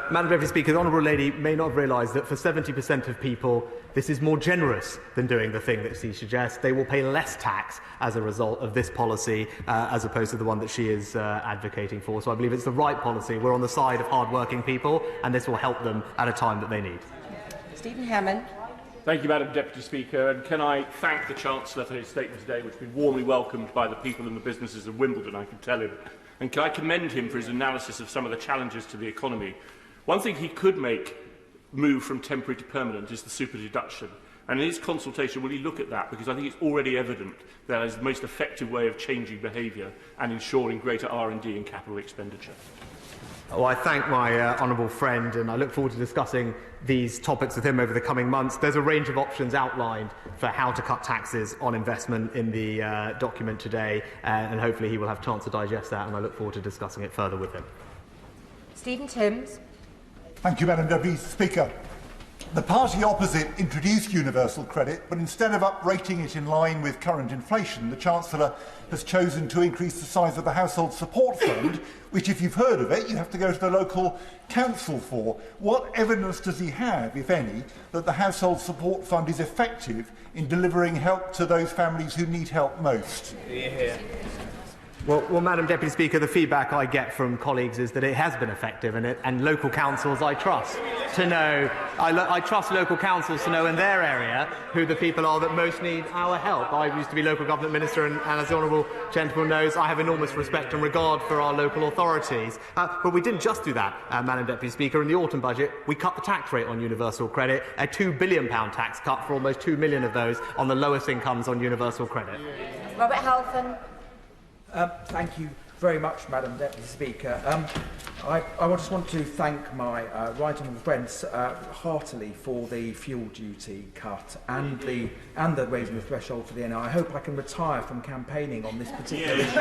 Madam Deputy Speaker, the Honourable Lady may not realise that for 70% of people, this is more generous than doing the thing that she suggests. They will pay less tax as a result of this policy, as opposed to the one that she is advocating for. So I believe it's the right policy. We're on the side of hard-working people, and this will help them at a time that they need. Stephen Hammond. Thank you, Madam Deputy Speaker. And can I thank the Chancellor for his statement today, which has been warmly welcomed by the people and the businesses of Wimbledon, I can tell him. And can I commend him for his analysis of some of the challenges to the economy. One thing he could move from temporary to permanent is the super deduction. And in his consultation, will he look at that? Because I think it's already evident that is the most effective way of changing behaviour and ensuring greater R&D and capital expenditure. Well, I thank my honourable friend, and I look forward to discussing these topics with him over the coming months. There's a range of options outlined for how to cut taxes on investment in the document today, and hopefully he will have a chance to digest that, and I look forward to discussing it further with him. Stephen Timms. Thank you, Madam Deputy Speaker. The party opposite introduced universal credit, but instead of uprating it in line with current inflation, the Chancellor has chosen to increase the size of the Household Support Fund, which, if you've heard of it, you have to go to the local council for. What evidence does he have, if any, that the Household Support Fund is effective in delivering help to those families who need help most? Well, Madam Deputy Speaker, the feedback I get from colleagues is that it has been effective, and local councils I trust to know. I trust local councils to know in their area who the people are that most need our help. I used to be local government minister, and as the honourable gentleman knows, I have enormous respect and regard for our local authorities. But we didn't just do that, Madam Deputy Speaker. In the autumn budget, we cut the tax rate on universal credit, a £2 billion tax cut for almost 2 million of those on the lowest incomes on universal credit. Robert Halfon. Thank you very much, Madam Deputy Speaker. I just want to thank my right honourable friends heartily for the fuel duty cut and the raising the threshold for the NI. I hope I can retire from campaigning on this particular issue.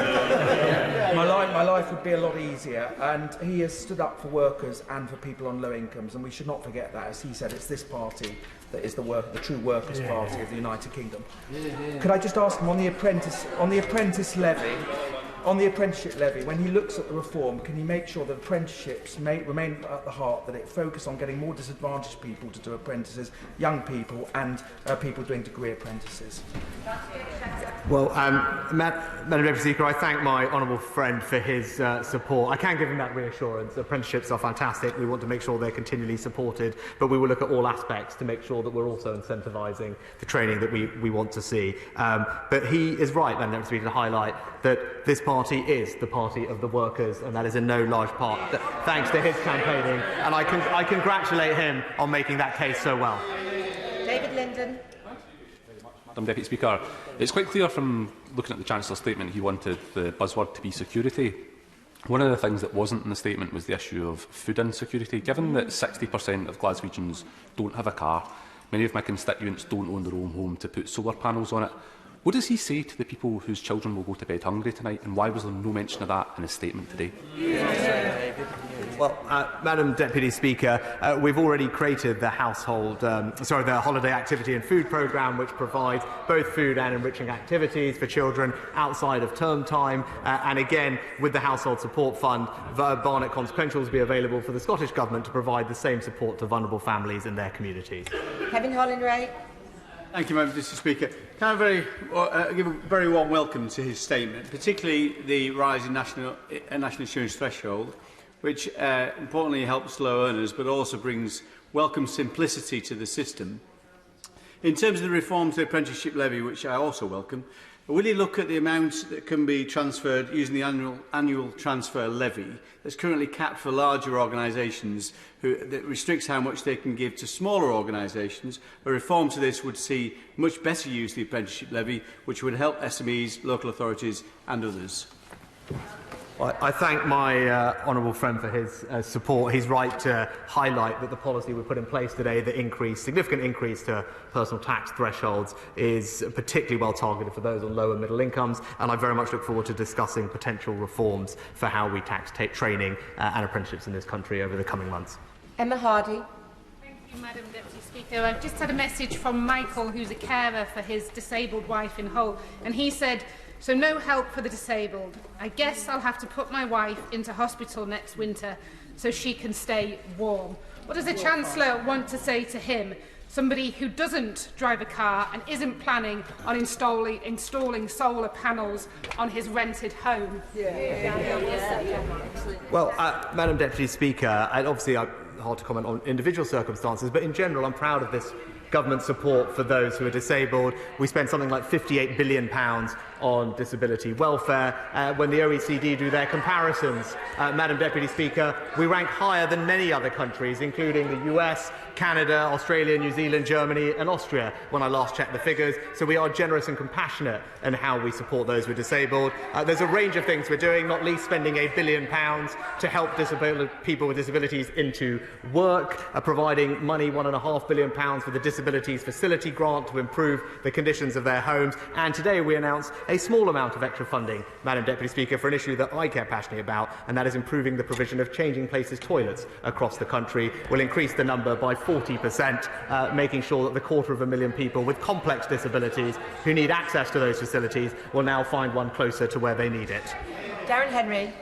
My life would be a lot easier, and he has stood up for workers and for people on low incomes, and we should not forget that. As he said, it's this party that is the true workers' party of the United Kingdom. Could I just ask him on the apprenticeship levy, when he looks at the reform, can he make sure that apprenticeships remain at the heart, that it focus on getting more disadvantaged people to do apprentices, young people and people doing degree apprentices? Well, Madam Deputy Speaker, I thank my honourable friend for his support. I can give him that reassurance. Apprenticeships are fantastic. We want to make sure they're continually supported, but we will look at all aspects to make sure that we're also incentivising the training that we want to see. But he is right, Madam Deputy Speaker, to highlight that this party is the party of the workers, and that is in no large part thanks to his campaigning, and I congratulate him on making that case so well. David Linden. Madam Deputy Speaker, it's quite clear from looking at the Chancellor's statement he wanted the buzzword to be security. One of the things that wasn't in the statement was the issue of food insecurity. Given that 60% of Glaswegians don't have a car, many of my constituents don't own their own home to put solar panels on it. What does he say to the people whose children will go to bed hungry tonight, and why was there no mention of that in his statement today? Well, Madam Deputy Speaker, we've already created the the Holiday Activity and Food Programme, which provides both food and enriching activities for children outside of term time. And again, with the Household Support Fund, Barnet Consequentials will be available for the Scottish Government to provide the same support to vulnerable families in their communities. Kevin Holland-Wright. Thank you, Madam Deputy Speaker. Can I give a very warm welcome to his statement, particularly the rise in national insurance threshold, which importantly helps low earners, but also brings welcome simplicity to the system. In terms of the reform to the apprenticeship levy, which I also welcome, will you look at the amounts that can be transferred using the annual transfer levy that's currently capped for larger organisations, that restricts how much they can give to smaller organisations? A reform to this would see much better use of the apprenticeship levy, which would help SMEs, local authorities and others. I thank my honourable friend for his support. He's right to highlight that the policy we put in place today, the significant increase to personal tax thresholds, is particularly well targeted for those on lower and middle incomes, and I very much look forward to discussing potential reforms for how we tax training and apprenticeships in this country over the coming months. Emma Hardy. Thank you, Madam Deputy Speaker. I've just had a message from Michael, who's a carer for his disabled wife in Hull, and he said, "So no help for the disabled. I guess I'll have to put my wife into hospital next winter so she can stay warm." What does the Chancellor want to say to him, somebody who doesn't drive a car and isn't planning on installing solar panels on his rented home? Well, Madam Deputy Speaker, and obviously hard to comment on individual circumstances, but in general I'm proud of this government support for those who are disabled. We spend something like £58 billion on disability welfare. When the OECD do their comparisons, Madam Deputy Speaker, we rank higher than many other countries, including the US, Canada, Australia, New Zealand, Germany and Austria, when I last checked the figures. So we are generous and compassionate in how we support those who are disabled. There's a range of things we're doing, not least spending £1 billion to help people with disabilities into work, providing money, £1.5 billion for the Disabilities Facility Grant to improve the conditions of their homes. And today we announced a small amount of extra funding, Madam Deputy Speaker, for an issue that I care passionately about, and that is improving the provision of changing places toilets across the country. We'll increase the number by 40%, making sure that the 250,000 people with complex disabilities who need access to those facilities will now find one closer to where they need it. Darren Henry.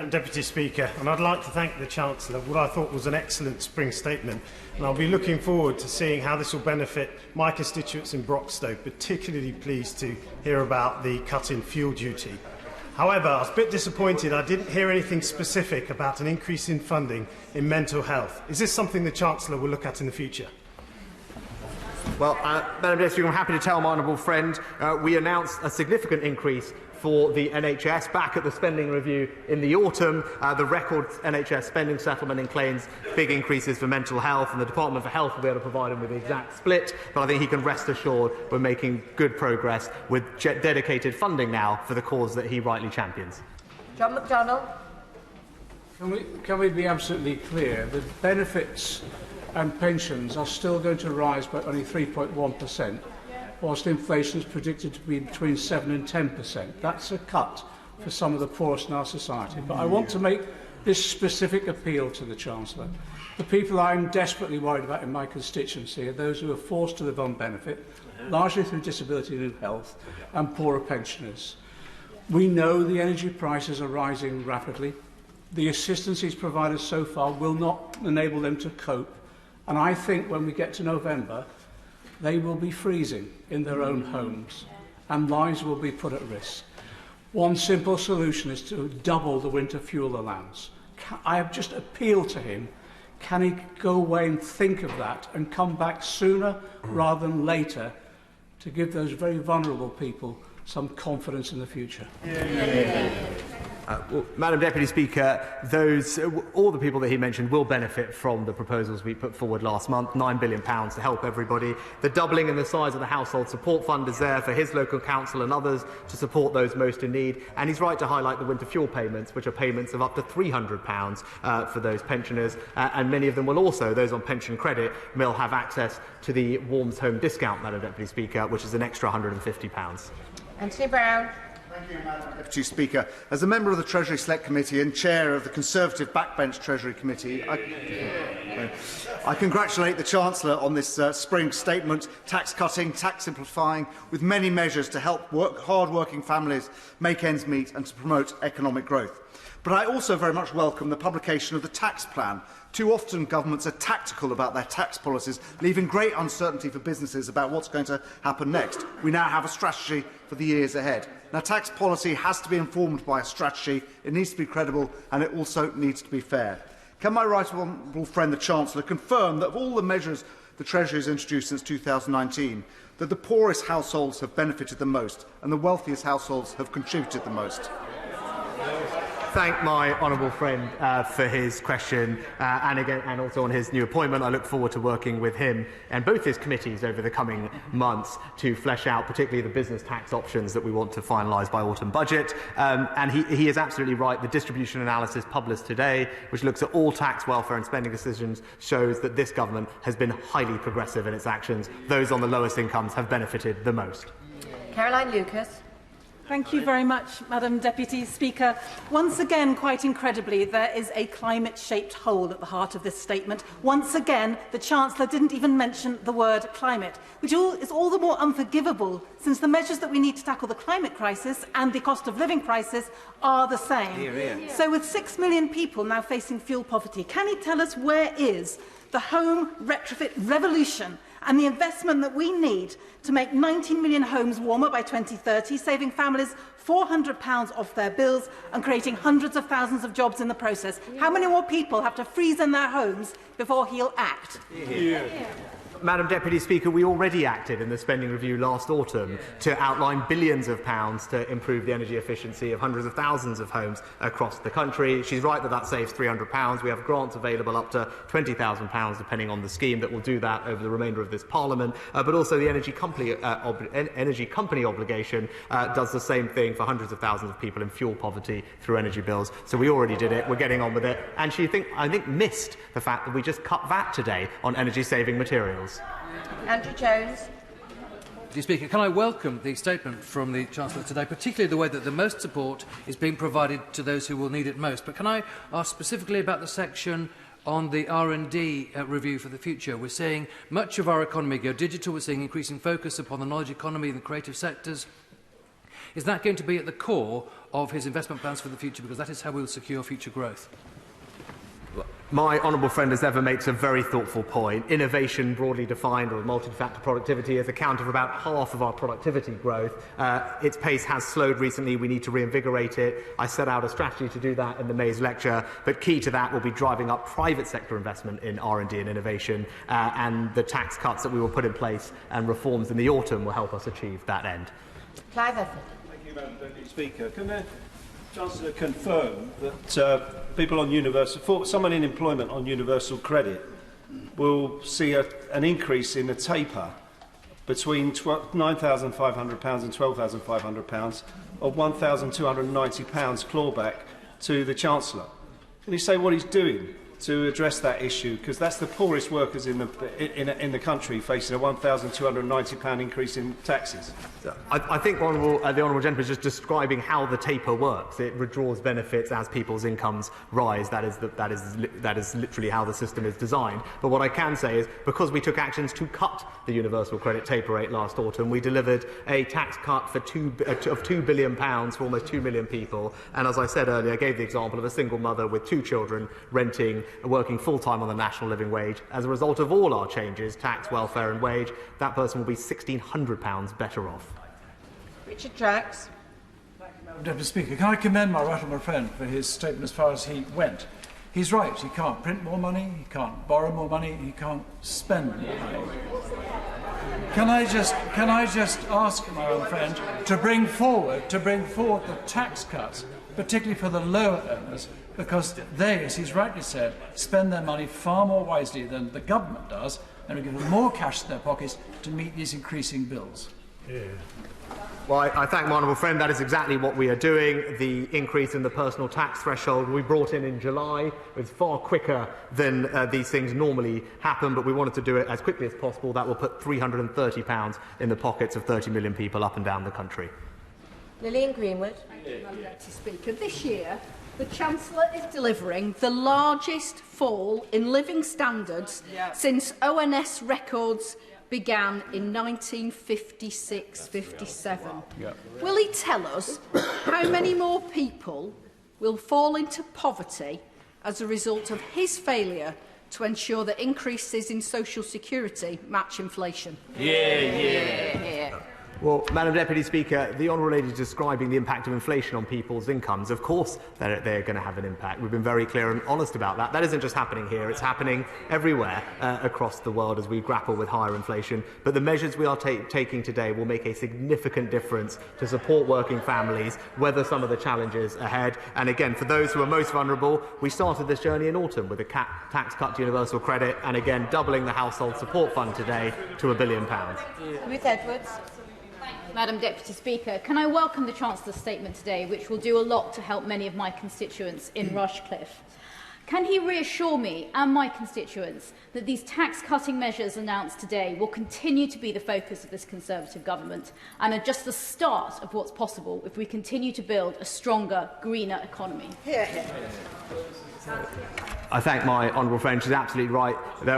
Deputy Speaker, and I'd like to thank the Chancellor for what I thought was an excellent spring statement, and I'll be looking forward to seeing how this will benefit my constituents in Broxtowe, particularly pleased to hear about the cut in fuel duty. However, I was a bit disappointed I didn't hear anything specific about an increase in funding in mental health. Is this something the Chancellor will look at in the future? Well, Madam Deputy Speaker, I'm happy to tell my honourable friend we announced a significant increase for the NHS back at the spending review in the autumn. The record NHS spending settlement includes big increases for mental health, and the Department for Health will be able to provide him with the exact split. But I think he can rest assured we're making good progress with dedicated funding now for the cause that he rightly champions. John McDonnell. Can we be absolutely clear that benefits and pensions are still going to rise by only 3.1%? Whilst inflation is predicted to be between 7 and 10%. That's a cut for some of the poorest in our society. But I want to make this specific appeal to the Chancellor. The people I'm desperately worried about in my constituency are those who are forced to live on benefit, largely through disability and health, and poorer pensioners. We know the energy prices are rising rapidly. The assistance he's provided so far will not enable them to cope. And I think when we get to November, they will be freezing in their own homes and lives will be put at risk. One simple solution is to double the winter fuel allowance. I have just appealed to him. Can he go away and think of that and come back sooner rather than later to give those very vulnerable people some confidence in the future? Well, Madam Deputy Speaker, all the people that he mentioned will benefit from the proposals we put forward last month, £9 billion to help everybody. The doubling in the size of the household support fund is there for his local council and others to support those most in need. And he's right to highlight the winter fuel payments, which are payments of up to £300 for those pensioners. And many of them will also, those on pension credit, will have access to the Warms Home discount, Madam Deputy Speaker, which is an extra £150. Anthony Brown. Thank you, Madam Deputy Speaker. As a member of the Treasury Select Committee and chair of the Conservative Backbench Treasury Committee, I congratulate the Chancellor on this spring statement, tax cutting, tax simplifying, with many measures to help hard-working families make ends meet and to promote economic growth. But I also very much welcome the publication of the tax plan. Too often governments are tactical about their tax policies, leaving great uncertainty for businesses about what's going to happen next. We now have a strategy for the years ahead. Now, tax policy has to be informed by a strategy, it needs to be credible, and it also needs to be fair. Can my right honourable friend the Chancellor confirm that of all the measures the Treasury has introduced since 2019, that the poorest households have benefited the most and the wealthiest households have contributed the most? Thank my honourable friend for his question and also on his new appointment. I look forward to working with him and both his committees over the coming months to flesh out particularly the business tax options that we want to finalise by autumn budget. And he is absolutely right. The distribution analysis published today, which looks at all tax, welfare and spending decisions, shows that this government has been highly progressive in its actions. Those on the lowest incomes have benefited the most. Caroline Lucas. Thank you very much, Madam Deputy Speaker. Once again, quite incredibly, there is a climate-shaped hole at the heart of this statement. Once again, the Chancellor didn't even mention the word climate, which is all the more unforgivable since the measures that we need to tackle the climate crisis and the cost of living crisis are the same. Hear, hear. So with 6 million people now facing fuel poverty, can he tell us where is the home retrofit revolution and the investment that we need to make 19 million homes warmer by 2030, saving families £400 off their bills and creating hundreds of thousands of jobs in the process? How many more people have to freeze in their homes before he'll act? Madam Deputy Speaker, we already acted in the spending review last autumn to outline billions of pounds to improve the energy efficiency of hundreds of thousands of homes across the country. She's right that that saves £300. We have grants available up to £20,000 depending on the scheme that will do that over the remainder of this Parliament. But also the energy company obligation does the same thing for hundreds of thousands of people in fuel poverty through energy bills. So we already did it. We're getting on with it. And I think missed the fact that we just cut VAT today on energy-saving materials. Andrew Jones. Deputy Speaker. Can I welcome the statement from the Chancellor today, particularly the way that the most support is being provided to those who will need it most. But can I ask specifically about the section on the R&D review for the future? We're seeing much of our economy go digital. We're seeing increasing focus upon the knowledge economy and the creative sectors. Is that going to be at the core of his investment plans for the future? Because that is how we will secure future growth. My honourable friend, as ever, makes a very thoughtful point. Innovation, broadly defined, or multi-factor productivity, is accounting for about half of our productivity growth. Its pace has slowed recently. We need to reinvigorate it. I set out a strategy to do that in the May's lecture, but key to that will be driving up private sector investment in R&D and innovation, and the tax cuts that we will put in place and reforms in the autumn will help us achieve that end. Clive Efford. Thank you, Madam Deputy Speaker. Can the Chancellor confirm that people on someone in employment on universal credit will see an increase in the taper between £9,500 and £12,500 of £1,290 clawback to the Chancellor? Can he say what he's doing to address that issue? Because that's the poorest workers in the country facing a £1,290 increase in taxes. I think the Honourable Gentleman is just describing how the taper works. It withdraws benefits as people's incomes rise. That is literally how the system is designed. But what I can say is, because we took actions to cut the universal credit taper rate last autumn, we delivered a tax cut for of £2 billion for almost 2 million people. And as I said earlier, I gave the example of a single mother with 2 children renting, working full-time on the national living wage. As a result of all our changes, tax, welfare and wage, that person will be £1,600 better off. Richard Drax. Deputy Speaker, can I commend my right honourable friend for his statement as far as he went? He's right. He can't print more money, he can't borrow more money, he can't spend more money. Can I just ask my old friend to bring forward the tax cuts, particularly for the lower earners, because they, as he's rightly said, spend their money far more wisely than the government does, and will give them more cash in their pockets to meet these increasing bills. Yeah. Well, I thank my honourable friend. That is exactly what we are doing. The increase in the personal tax threshold we brought in July was far quicker than these things normally happen, but we wanted to do it as quickly as possible. That will put £330 in the pockets of 30 million people up and down the country. Lillian Greenwood. Madam Deputy Speaker, this year the Chancellor is delivering the largest fall in living standards since ONS records began in 1956-57. Will he tell us how many more people will fall into poverty as a result of his failure to ensure that increases in social security match inflation? Yeah. Well, Madam Deputy Speaker, the Honourable Lady is describing the impact of inflation on people's incomes. Of course they're going to have an impact. We've been very clear and honest about that. That isn't just happening here, it's happening everywhere across the world as we grapple with higher inflation. But the measures we are taking today will make a significant difference to support working families, weather some of the challenges ahead. And again, for those who are most vulnerable, we started this journey in autumn with a tax cut to universal credit, and again doubling the household support fund today to £1 billion. Ruth Edwards. Madam Deputy Speaker, can I welcome the Chancellor's statement today, which will do a lot to help many of my constituents in Rushcliffe. Can he reassure me and my constituents that these tax-cutting measures announced today will continue to be the focus of this Conservative government and are just the start of what's possible if we continue to build a stronger, greener economy? I thank my honourable friend. She's absolutely right.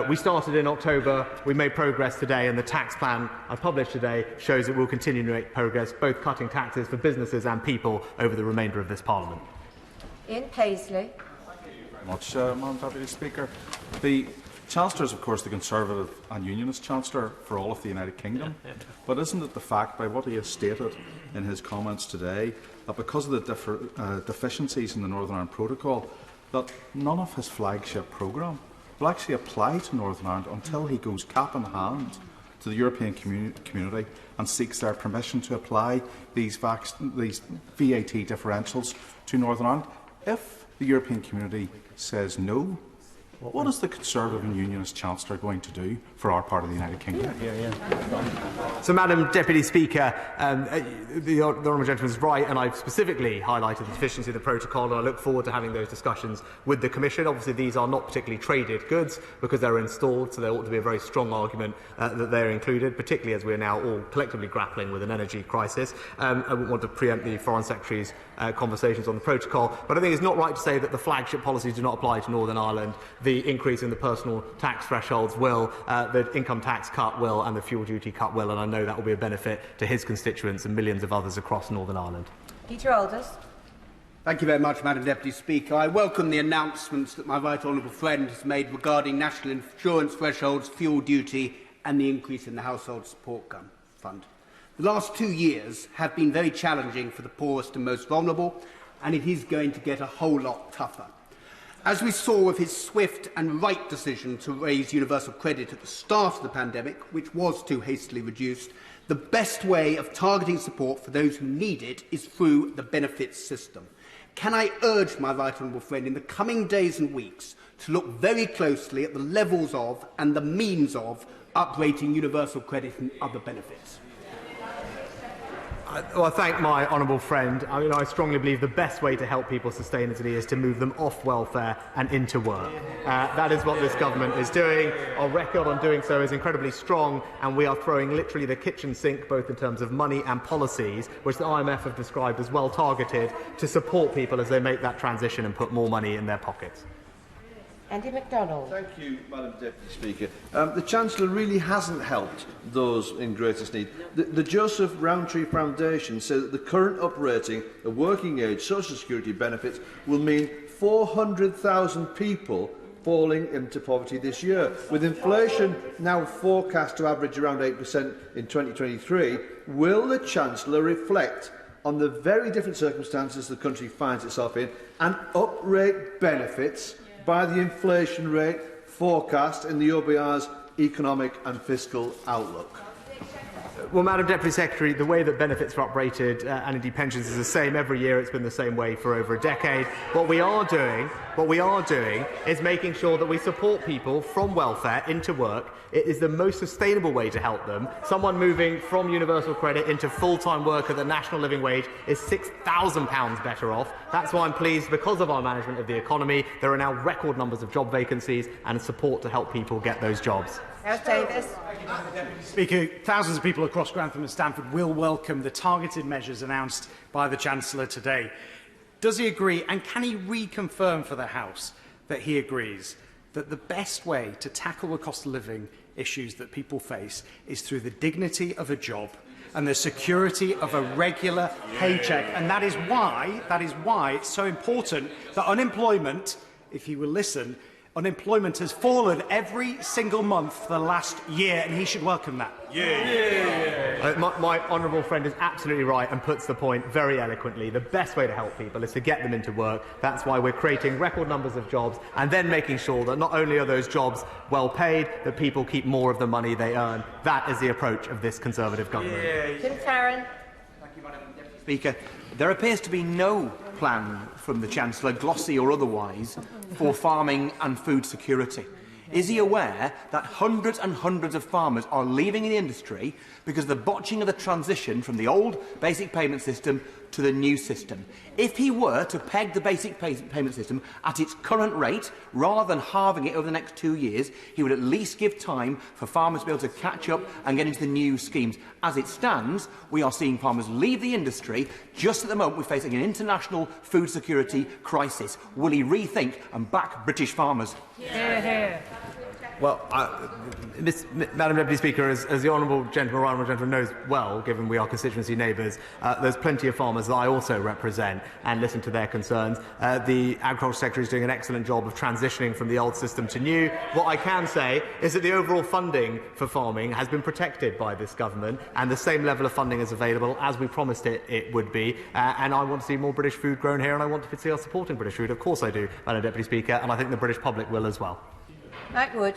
We started in October, we made progress today, and the tax plan I published today shows that we'll continue to make progress, both cutting taxes for businesses and people over the remainder of this Parliament. Ian Paisley. Much, Madam Deputy Speaker. The Chancellor is, of course, the Conservative and Unionist Chancellor for all of the United Kingdom. But isn't it the fact, by what he has stated in his comments today, that because of the deficiencies in the Northern Ireland Protocol, that none of his flagship programme will actually apply to Northern Ireland until he goes cap in hand to the European community and seeks their permission to apply these VAT differentials to Northern Ireland? If the European community says no, What is the Conservative and Unionist Chancellor going to do for our part of the United Kingdom? So, Madam Deputy Speaker, the Honourable Gentleman is right, and I've specifically highlighted the deficiency of the protocol, and I look forward to having those discussions with the Commission. Obviously, these are not particularly traded goods because they're installed, so there ought to be a very strong argument that they're included, particularly as we are now all collectively grappling with an energy crisis. I wouldn't want to preempt the Foreign Secretary's conversations on the protocol, but I think it's not right to say that the flagship policies do not apply to Northern Ireland. The increase in the personal tax thresholds will, the income tax cut will, and the fuel duty cut will, and I know that will be a benefit to his constituents and millions of others across Northern Ireland. Peter Alders. Thank you very much, Madam Deputy Speaker. I welcome the announcements that my right honourable friend has made regarding national insurance thresholds, fuel duty and the increase in the household support fund. The last 2 years have been very challenging for the poorest and most vulnerable, and it is going to get a whole lot tougher. As we saw with his swift and right decision to raise universal credit at the start of the pandemic, which was too hastily reduced, the best way of targeting support for those who need it is through the benefits system. Can I urge my right honourable friend in the coming days and weeks to look very closely at the levels of and the means of uprating universal credit and other benefits? Well, I thank my honourable friend. I strongly believe the best way to help people sustainably is to move them off welfare and into work. That is what this government is doing. Our record on doing so is incredibly strong, and we are throwing literally the kitchen sink, both in terms of money and policies, which the IMF have described as well targeted, to support people as they make that transition and put more money in their pockets. Andy MacDonald. Thank you, Madam Deputy Speaker. The Chancellor really hasn't helped those in greatest need. The Joseph Rowntree Foundation says that the current uprating of working age social security benefits will mean 400,000 people falling into poverty this year. With inflation now forecast to average around 8% in 2023, will the Chancellor reflect on the very different circumstances the country finds itself in and uprate benefits by the inflation rate forecast in the OBR's economic and fiscal outlook? Well, Madam Deputy Secretary, the way that benefits are uprated and indeed pensions is the same every year. It's been the same way for over a decade. What we are doing is making sure that we support people from welfare into work. It is the most sustainable way to help them. Someone moving from universal credit into full-time work at the national living wage is £6,000 better off. That's why I'm pleased, because of our management of the economy, there are now record numbers of job vacancies and support to help people get those jobs. House Davis. Speaker, thousands of people across Grantham and Stamford will welcome the targeted measures announced by the Chancellor today. Does he agree, and can he reconfirm for the House that he agrees that the best way to tackle the cost of living issues that people face is through the dignity of a job and the security of a regular paycheck? And that is why it's so important that unemployment, if he will listen, unemployment has fallen every single month for the last year, and he should welcome that. My honourable friend is absolutely right and puts the point very eloquently. The best way to help people is to get them into work. That's why we're creating record numbers of jobs and then making sure that not only are those jobs well paid, that people keep more of the money they earn. That is the approach of this Conservative government. Tim Farron. Thank you, Madam Deputy Speaker. There appears to be no plan from the Chancellor, glossy or otherwise, for farming and food security. Is he aware that hundreds and hundreds of farmers are leaving the industry because of the botching of the transition from the old basic payment system to the new system? If he were to peg the basic payment system at its current rate, rather than halving it over the next 2 years, he would at least give time for farmers to be able to catch up and get into the new schemes. As it stands, we are seeing farmers leave the industry just at the moment we're facing an international food security crisis. Will he rethink and back British farmers? Well, Madam Deputy Speaker, as the honourable gentleman knows well, given we are constituency neighbours, there's plenty of farmers that I also represent and listen to their concerns. The Agriculture Secretary is doing an excellent job of transitioning from the old system to new. What I can say is that the overall funding for farming has been protected by this government, and the same level of funding is available as we promised it would be. And I want to see more British food grown here, and I want to see us supporting British food. Of course I do, Madam Deputy Speaker, and I think the British public will as well. Mike Wood.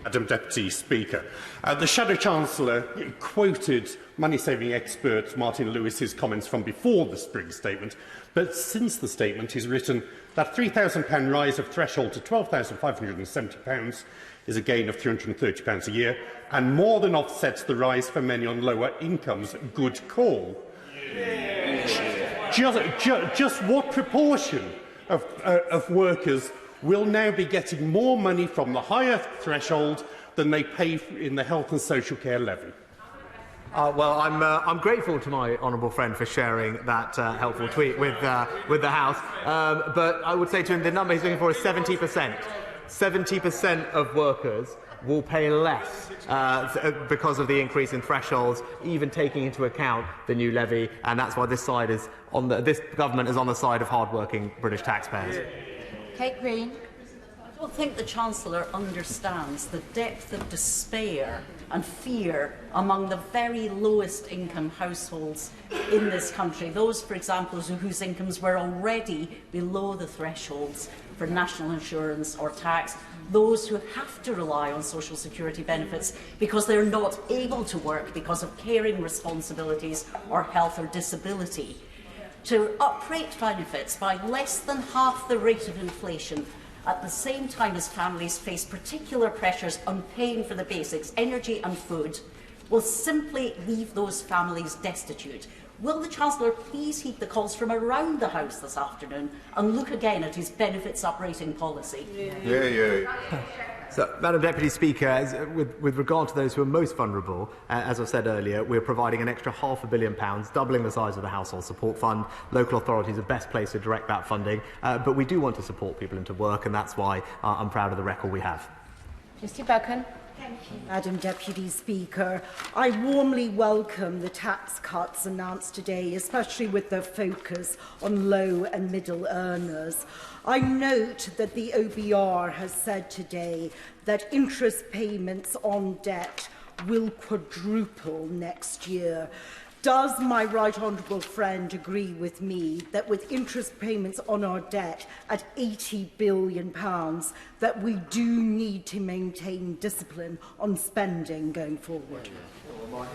Madam Deputy Speaker. The Shadow Chancellor quoted money-saving expert Martin Lewis's comments from before the spring statement, but since the statement he's written that £3,000 rise of threshold to £12,570 is a gain of £330 a year and more than offsets the rise for many on lower incomes. Good call. Just what proportion of workers will now be getting more money from the higher threshold than they pay in the health and social care levy? Well, I'm grateful to my honourable friend for sharing that helpful tweet with the House. But I would say to him the number he's looking for is 70%. 70% of workers will pay less because of the increase in thresholds, even taking into account the new levy, and that's why this government is on the side of hard-working British taxpayers. Kate Green. I don't think the Chancellor understands the depth of despair and fear among the very lowest income households in this country. Those, for example, whose incomes were already below the thresholds for national insurance or tax. Those who have to rely on social security benefits because they're not able to work because of caring responsibilities or health or disability. To uprate benefits by less than half the rate of inflation at the same time as families face particular pressures on paying for the basics, energy and food, will simply leave those families destitute. Will the Chancellor please heed the calls from around the House this afternoon and look again at his benefits uprating policy? So, Madam Deputy Speaker, with regard to those who are most vulnerable, as I said earlier, we're providing an extra £500 million, doubling the size of the Household Support Fund. Local authorities are best placed to direct that funding, but we do want to support people into work, and that's why I'm proud of the record we have. Trustee Buchan. Thank you, Madam Deputy Speaker. I warmly welcome the tax cuts announced today, especially with the focus on low and middle earners. I note that the OBR has said today that interest payments on debt will quadruple next year. Does my right honourable friend agree with me that with interest payments on our debt at £80 billion, that we do need to maintain discipline on spending going forward?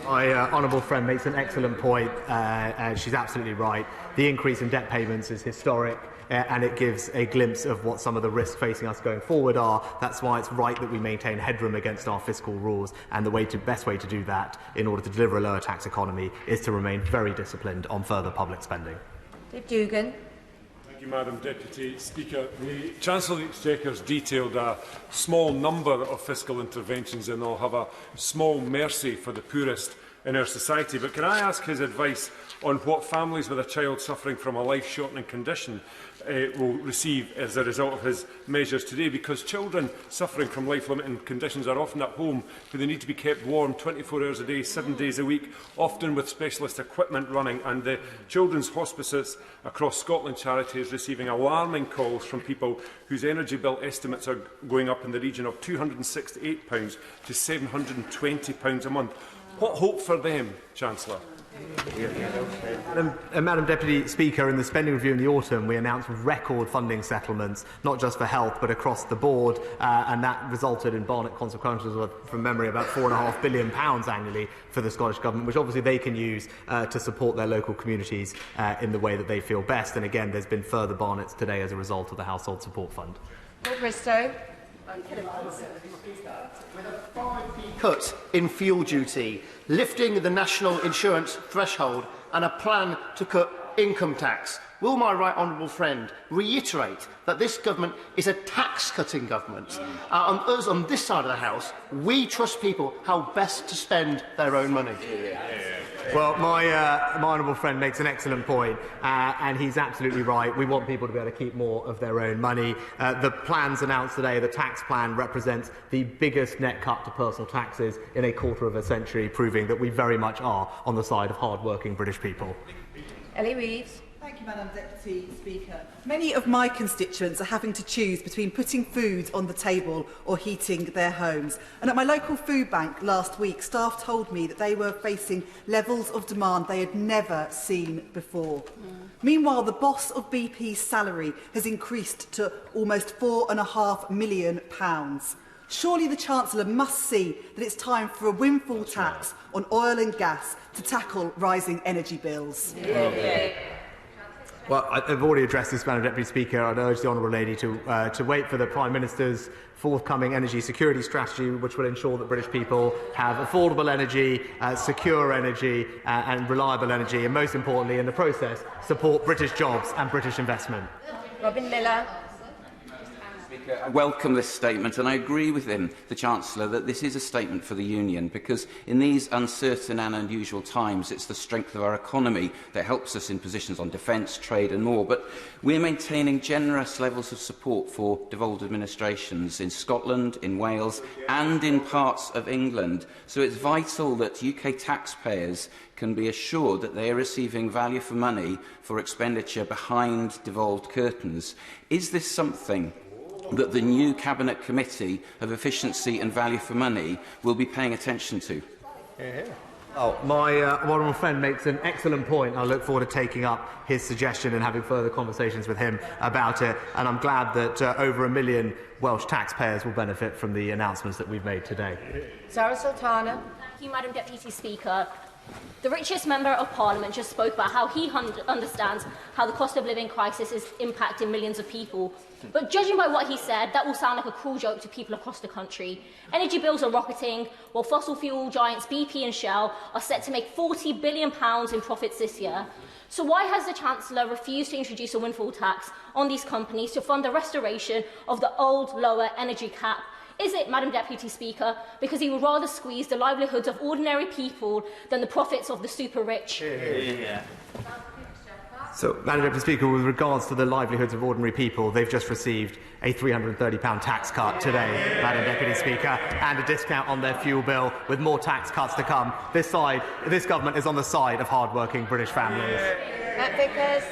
My honourable friend makes an excellent point, and she's absolutely right. The increase in debt payments is historic. And it gives a glimpse of what some of the risks facing us going forward are. That's why it's right that we maintain headroom against our fiscal rules, and the best way to do that in order to deliver a lower tax economy is to remain very disciplined on further public spending. Dave Dugan. Thank you, Madam Deputy Speaker. The Chancellor of the Exchequer has detailed a small number of fiscal interventions, and they'll have a small mercy for the poorest in our society. But can I ask his advice on what families with a child suffering from a life-shortening condition will receive as a result of his measures today? Because children suffering from life-limiting conditions are often at home, where they need to be kept warm 24 hours a day, 7 days a week, often with specialist equipment running. And the children's hospices across Scotland Charity is receiving alarming calls from people whose energy bill estimates are going up in the region of £268 to £720 a month. What hope for them, Chancellor? Madam Deputy Speaker, in the spending review in the autumn, we announced record funding settlements, not just for health, but across the board, and that resulted in Barnett consequences of, from memory, about £4.5 billion annually for the Scottish Government, which obviously they can use to support their local communities in the way that they feel best. And again, there's been further Barnetts today as a result of the Household Support Fund. Paul Bristow. With a 5p cut in fuel duty, lifting the national insurance threshold and a plan to cut income tax, will my right honourable friend reiterate that this government is a tax-cutting government? And us on this side of the House, we trust people how best to spend their own money. Well, my honourable friend makes an excellent point, and he's absolutely right. We want people to be able to keep more of their own money. The plans announced today, the tax plan, represents the biggest net cut to personal taxes in a quarter of a century, proving that we very much are on the side of hard-working British people. Ellie Reeves. Thank you, Madam Deputy Speaker. Many of my constituents are having to choose between putting food on the table or heating their homes. And at my local food bank last week, staff told me that they were facing levels of demand they had never seen before. Meanwhile, the boss of BP's salary has increased to almost £4.5 million. Surely the Chancellor must see that it's time for a windfall tax on oil and gas to tackle rising energy bills. Well, I've already addressed this, Madam Deputy Speaker. I'd urge the Honourable Lady to wait for the Prime Minister's forthcoming energy security strategy, which will ensure that British people have affordable energy, secure energy and reliable energy, and most importantly, in the process, support British jobs and British investment. Robin Miller. I welcome this statement, and I agree with him, the Chancellor, that this is a statement for the Union, because in these uncertain and unusual times it's the strength of our economy that helps us in positions on defence, trade and more. But we're maintaining generous levels of support for devolved administrations in Scotland, in Wales and in parts of England. So it's vital that UK taxpayers can be assured that they are receiving value for money for expenditure behind devolved curtains. Is this something that the new Cabinet Committee of Efficiency and Value for Money will be paying attention to? Oh, my honourable friend makes an excellent point. I look forward to taking up his suggestion and having further conversations with him about it. And I'm glad that over 1 million Welsh taxpayers will benefit from the announcements that we've made today. Sarah Sultana. Thank you, Madam Deputy Speaker. The richest member of Parliament just spoke about how he understands how the cost of living crisis is impacting millions of people. But judging by what he said, that will sound like a cruel joke to people across the country. Energy bills are rocketing, while fossil fuel giants BP and Shell are set to make £40 billion in profits this year. So why has the Chancellor refused to introduce a windfall tax on these companies to fund the restoration of the old, lower energy cap? Is it, Madam Deputy Speaker, because he would rather squeeze the livelihoods of ordinary people than the profits of the super-rich? So, Madam Deputy Speaker, with regards to the livelihoods of ordinary people, they've just received a £330 tax cut today, Madam Deputy Speaker, and a discount on their fuel bill, with more tax cuts to come. This government is on the side of hard-working British families. Matt Vickers.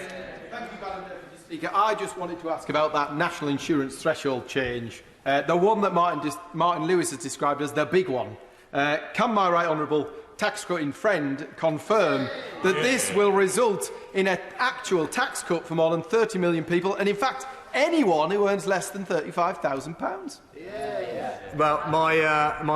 Thank you, Madam Deputy Speaker. I just wanted to ask about that national insurance threshold change. The one that Martin Lewis has described as the big one. Can my right honourable tax-cutting friend confirm that this will result in an actual tax cut for more than 30 million people, and in fact anyone who earns less than £35,000? Well, my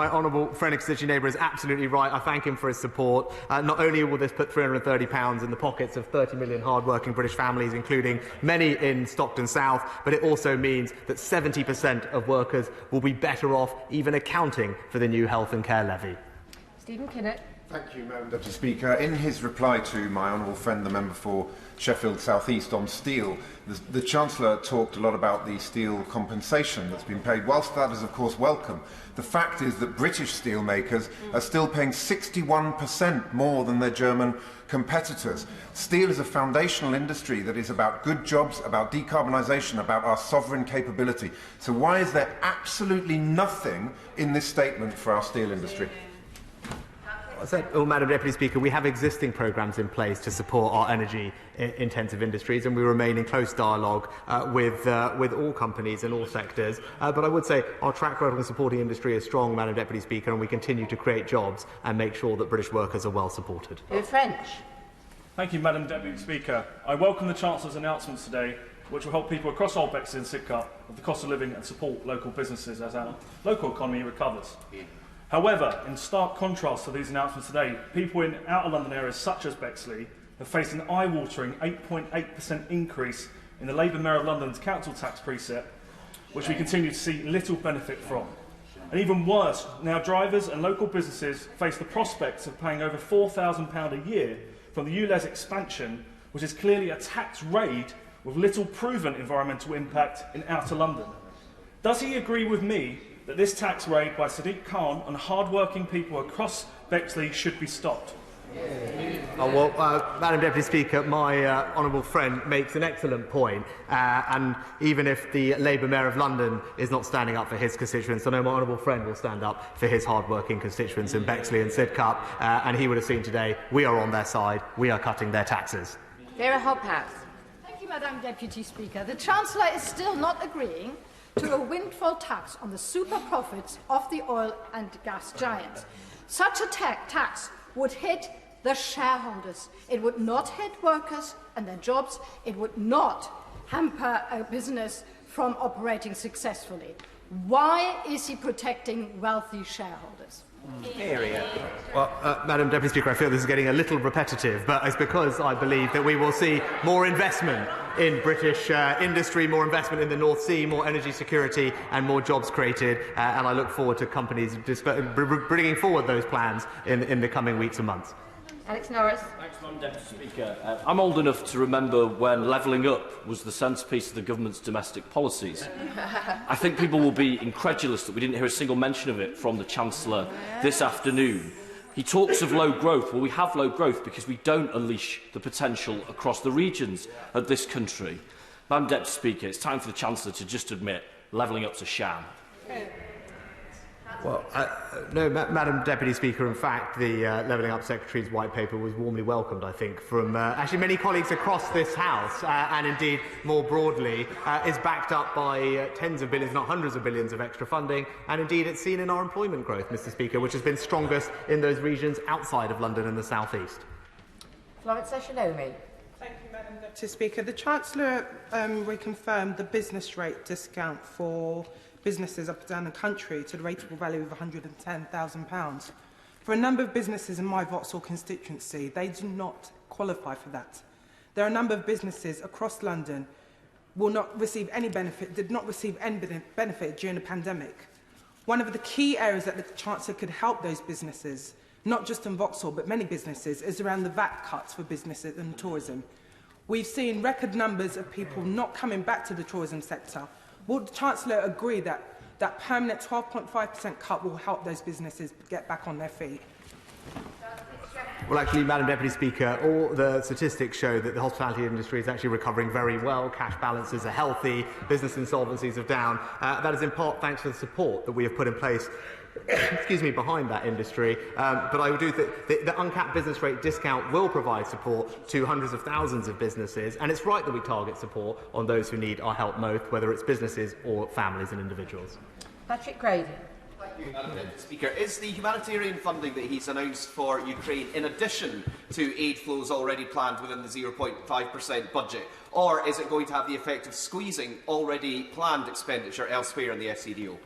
honourable friend and constituent neighbour is absolutely right. I thank him for his support. Not only will this put £330 in the pockets of 30 million hard-working British families, including many in Stockton South, but it also means that 70% of workers will be better off even accounting for the new health and care levy. Stephen Kinnett. Thank you, Madam Deputy Speaker. In his reply to my honourable friend, the member for Sheffield South East, on steel, the Chancellor talked a lot about the steel compensation that's been paid. Whilst that is, of course, welcome, the fact is that British steelmakers are still paying 61% more than their German competitors. Steel is a foundational industry that is about good jobs, about decarbonisation, about our sovereign capability. So why is there absolutely nothing in this statement for our steel industry? Madam Deputy Speaker, we have existing programmes in place to support our energy-intensive industries, and we remain in close dialogue with all companies and all sectors. But I would say our track record in supporting industry is strong, Madam Deputy Speaker, and we continue to create jobs and make sure that British workers are well supported. French. Thank you, Madam Deputy Speaker. I welcome the Chancellor's announcements today, which will help people across Old Bexley and Sidcup with the cost of living and support local businesses as our local economy recovers. However, in stark contrast to these announcements today, people in outer London areas such as Bexley have faced an eye-watering 8.8% increase in the Labour Mayor of London's council tax precept, which we continue to see little benefit from. And even worse, now drivers and local businesses face the prospects of paying over £4,000 a year from the ULEZ expansion, which is clearly a tax raid with little proven environmental impact in outer London. Does he agree with me that this tax raid by Sadiq Khan on hard-working people across Bexley should be stopped? Madam Deputy Speaker, my honourable friend makes an excellent point, and even if the Labour Mayor of London is not standing up for his constituents, I know my honourable friend will stand up for his hard-working constituents in Bexley and Sidcup, and he would have seen today we are on their side, we are cutting their taxes. Vera Hophouse. Thank you, Madam Deputy Speaker. The Chancellor is still not agreeing to a windfall tax on the super profits of the oil and gas giants. Such a tax would hit the shareholders. It would not hit workers and their jobs. It would not hamper a business from operating successfully. Why is he protecting wealthy shareholders? Well, Madam Deputy Speaker, I feel this is getting a little repetitive, but it's because I believe that we will see more investment in British industry, more investment in the North Sea, more energy security and more jobs created, and I look forward to companies bringing forward those plans in the coming weeks and months. Alex Norris. Thanks, Madam Deputy Speaker. I'm old enough to remember when levelling up was the centrepiece of the government's domestic policies. I think people will be incredulous that we didn't hear a single mention of it from the Chancellor this afternoon. He talks of low growth. Well, we have low growth because we don't unleash the potential across the regions of this country. Madam Deputy Speaker, it's time for the Chancellor to just admit levelling up's a sham. Well, no, Madam Deputy Speaker, in fact, the Levelling Up Secretary's white paper was warmly welcomed, I think, from actually many colleagues across this House, and indeed more broadly, is backed up by tens of billions, not hundreds of billions of extra funding, and indeed it's seen in our employment growth, Mr Speaker, which has been strongest in those regions outside of London and the South East. Florence Shalomi. Thank you, Madam Deputy Speaker. The Chancellor reconfirmed the business rate discount for businesses up and down the country to the rateable value of £110,000. For a number of businesses in my Vauxhall constituency, they do not qualify for that. There are a number of businesses across London will not receive any benefit, did not receive any benefit during the pandemic. One of the key areas that the Chancellor could help those businesses, not just in Vauxhall but many businesses, is around the VAT cuts for businesses and tourism. We've seen record numbers of people not coming back to the tourism sector. Would the Chancellor agree that that permanent 12.5% cut will help those businesses get back on their feet? Well, actually, Madam Deputy Speaker, all the statistics show that the hospitality industry is actually recovering very well. Cash balances are healthy, business insolvencies are down. That is in part thanks to the support that we have put in place excuse me, behind that industry. But I do think the uncapped business rate discount will provide support to hundreds of thousands of businesses, and it's right that we target support on those who need our help most, whether it's businesses or families and individuals. Patrick Grady. Thank you, Madam Deputy Speaker. Is the humanitarian funding that he's announced for Ukraine in addition to aid flows already planned within the 0.5% budget, or is it going to have the effect of squeezing already planned expenditure elsewhere in the FCDO?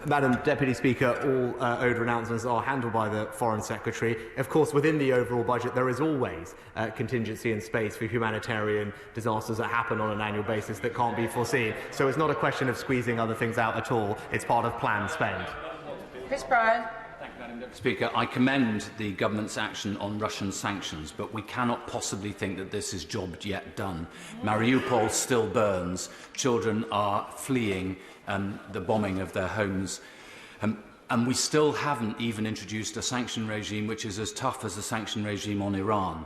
Madam Deputy Speaker, all ODA announcements are handled by the Foreign Secretary. Of course, within the overall budget, there is always contingency and space for humanitarian disasters that happen on an annual basis that can't be foreseen. So it's not a question of squeezing other things out at all. It's part of planned spend. Chris Bryan. Thank you, Madam Deputy Speaker. I commend the government's action on Russian sanctions, but we cannot possibly think that this is job yet done. Mariupol still burns. Children are fleeing the bombing of their homes. And we still haven't even introduced a sanction regime which is as tough as the sanction regime on Iran.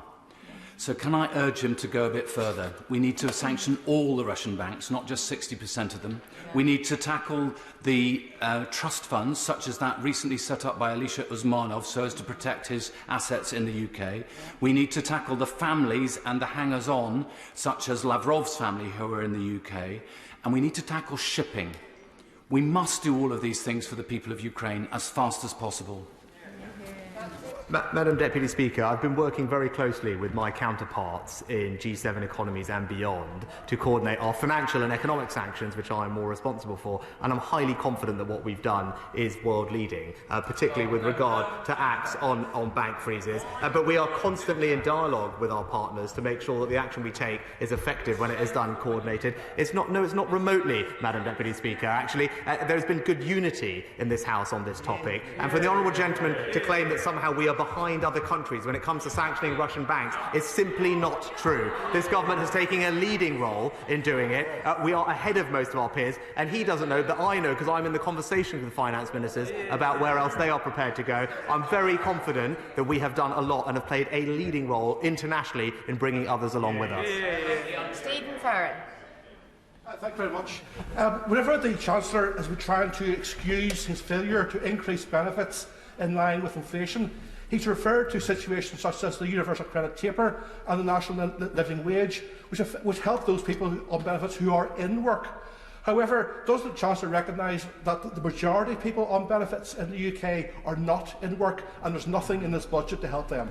So can I urge him to go a bit further? We need to sanction all the Russian banks, not just 60% of them. We need to tackle the trust funds, such as that recently set up by Alisher Usmanov, so as to protect his assets in the UK. We need to tackle the families and the hangers-on, such as Lavrov's family, who are in the UK. And we need to tackle shipping. We must do all of these things for the people of Ukraine as fast as possible. Madam Deputy Speaker, I've been working very closely with my counterparts in G7 economies and beyond to coordinate our financial and economic sanctions, which I am more responsible for, and I'm highly confident that what we've done is world-leading, particularly with regard to acts on bank freezes. But we are constantly in dialogue with our partners to make sure that the action we take is effective when it is done coordinated. It's not remotely, Madam Deputy Speaker. Actually, there's been good unity in this House on this topic, and for the honourable gentleman to claim that somehow we are behind other countries when it comes to sanctioning Russian banks is simply not true. This government is taking a leading role in doing it. We are ahead of most of our peers, and he doesn't know that I know because I'm in the conversation with the finance ministers about where else they are prepared to go. I'm very confident that we have done a lot and have played a leading role internationally in bringing others along with us. Stephen Farron. Thank you very much. Whenever the Chancellor has been trying to excuse his failure to increase benefits in line with inflation, he's referred to situations such as the universal credit taper and the national living wage, which help those people on benefits who are in work. However, does the Chancellor recognise that the majority of people on benefits in the UK are not in work and there's nothing in this budget to help them?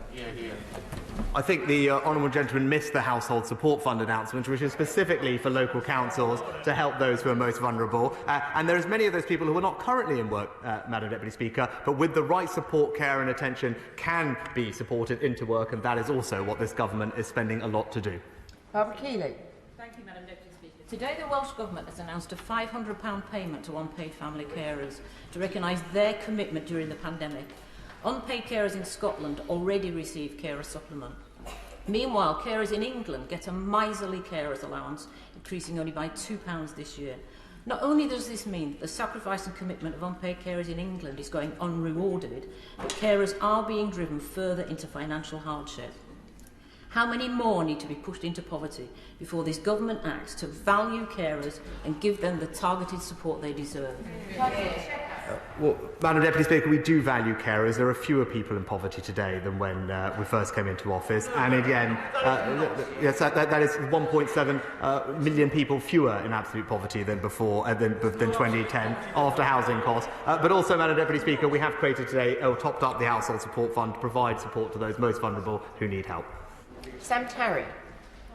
I think the honourable gentleman missed the Household Support Fund announcement, which is specifically for local councils to help those who are most vulnerable. And there are many of those people who are not currently in work, Madam Deputy Speaker, but with the right support, care and attention can be supported into work, and that is also what this government is spending a lot to do. Barbara Keeley. Thank you, Madam Deputy Speaker. Today, the Welsh Government has announced a £500 payment to unpaid family carers to recognise their commitment during the pandemic. Unpaid carers in Scotland already receive carer supplement. Meanwhile, carers in England get a miserly carers allowance, increasing only by £2 this year. Not only does this mean that the sacrifice and commitment of unpaid carers in England is going unrewarded, but carers are being driven further into financial hardship. How many more need to be pushed into poverty before this government acts to value carers and give them the targeted support they deserve? Well, Madam Deputy Speaker, we do value carers. There are fewer people in poverty today than when we first came into office. And again, yes, that is 1.7 million people fewer in absolute poverty than before, than 2010, after housing costs. But also, Madam Deputy Speaker, we have created today, topped up the Household Support Fund to provide support to those most vulnerable who need help. Sam Tarry.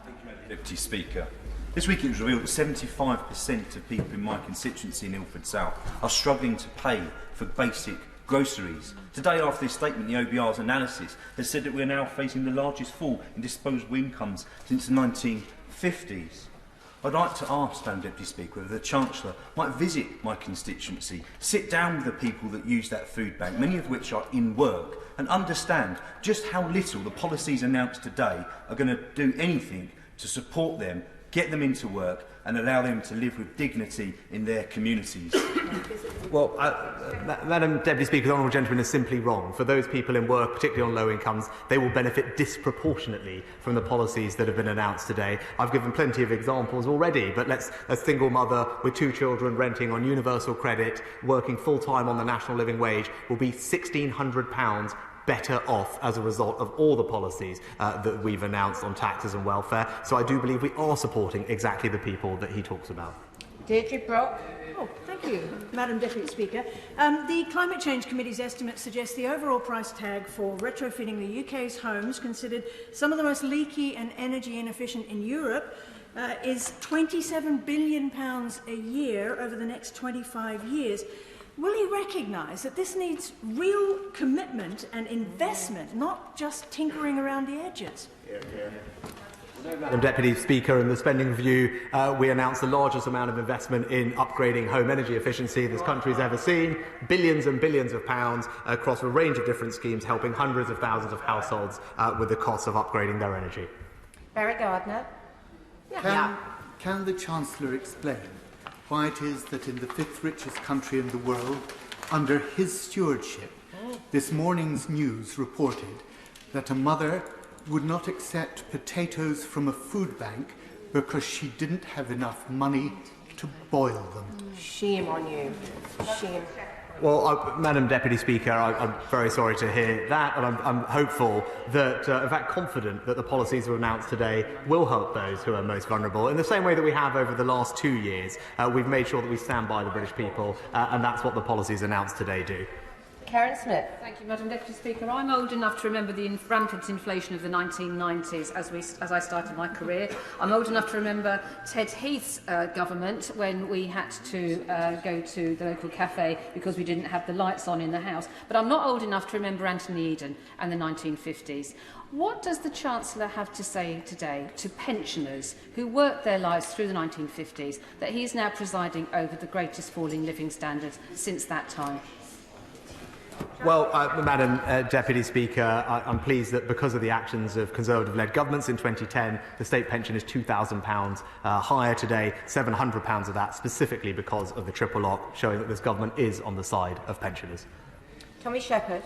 Thank you, Madam Deputy Speaker. This week it was revealed that 75% of people in my constituency in Ilford South are struggling to pay for basic groceries. Today, after this statement, the OBR's analysis has said that we are now facing the largest fall in disposable incomes since the 1950s. I'd like to ask, Madam Deputy Speaker, whether the Chancellor might visit my constituency, sit down with the people that use that food bank, many of which are in work, and understand just how little the policies announced today are going to do anything to support them, get them into work and allow them to live with dignity in their communities. Well, Madam Deputy Speaker, the honourable gentleman is simply wrong. For those people in work, particularly on low incomes, they will benefit disproportionately from the policies that have been announced today. I've given plenty of examples already, but a single mother with 2 children renting on universal credit, working full-time on the national living wage, will be £1,600 better off as a result of all the policies that we've announced on taxes and welfare. So I do believe we are supporting exactly the people that he talks about. Deirdre Brock. Oh, thank you, Madam Deputy Speaker. The Climate Change Committee's estimates suggest the overall price tag for retrofitting the UK's homes, considered some of the most leaky and energy inefficient in Europe, is £27 billion a year over the next 25 years. Will he recognise that this needs real commitment and investment, not just tinkering around the edges? Madam Deputy Speaker, in the spending review, we announced the largest amount of investment in upgrading home energy efficiency this country has ever seen. Billions and billions of pounds across a range of different schemes, helping hundreds of thousands of households with the costs of upgrading their energy. Barry Gardner. Can the Chancellor explain why it is that in the 5th richest country in the world, under his stewardship, this morning's news reported that a mother would not accept potatoes from a food bank because she didn't have enough money to boil them? Shame on you. Shame. Well, Madam Deputy Speaker, I'm very sorry to hear that, and I'm hopeful that, in fact confident, that the policies we announced today will help those who are most vulnerable. In the same way that we have over the last 2 years, we've made sure that we stand by the British people, and that's what the policies announced today do. Karen Smith. Thank you, Madam Deputy Speaker. I'm old enough to remember the rampant inflation of the 1990s as I started my career. I'm old enough to remember Ted Heath's government when we had to go to the local cafe because we didn't have the lights on in the house. But I'm not old enough to remember Anthony Eden and the 1950s. What does the Chancellor have to say today to pensioners who worked their lives through the 1950s that he is now presiding over the greatest falling living standards since that time? Well, Madam Deputy Speaker, I'm pleased that because of the actions of Conservative-led governments in 2010, the state pension is £2,000 higher today, £700 of that specifically because of the triple lock, showing that this government is on the side of pensioners. Tommy Shepherd.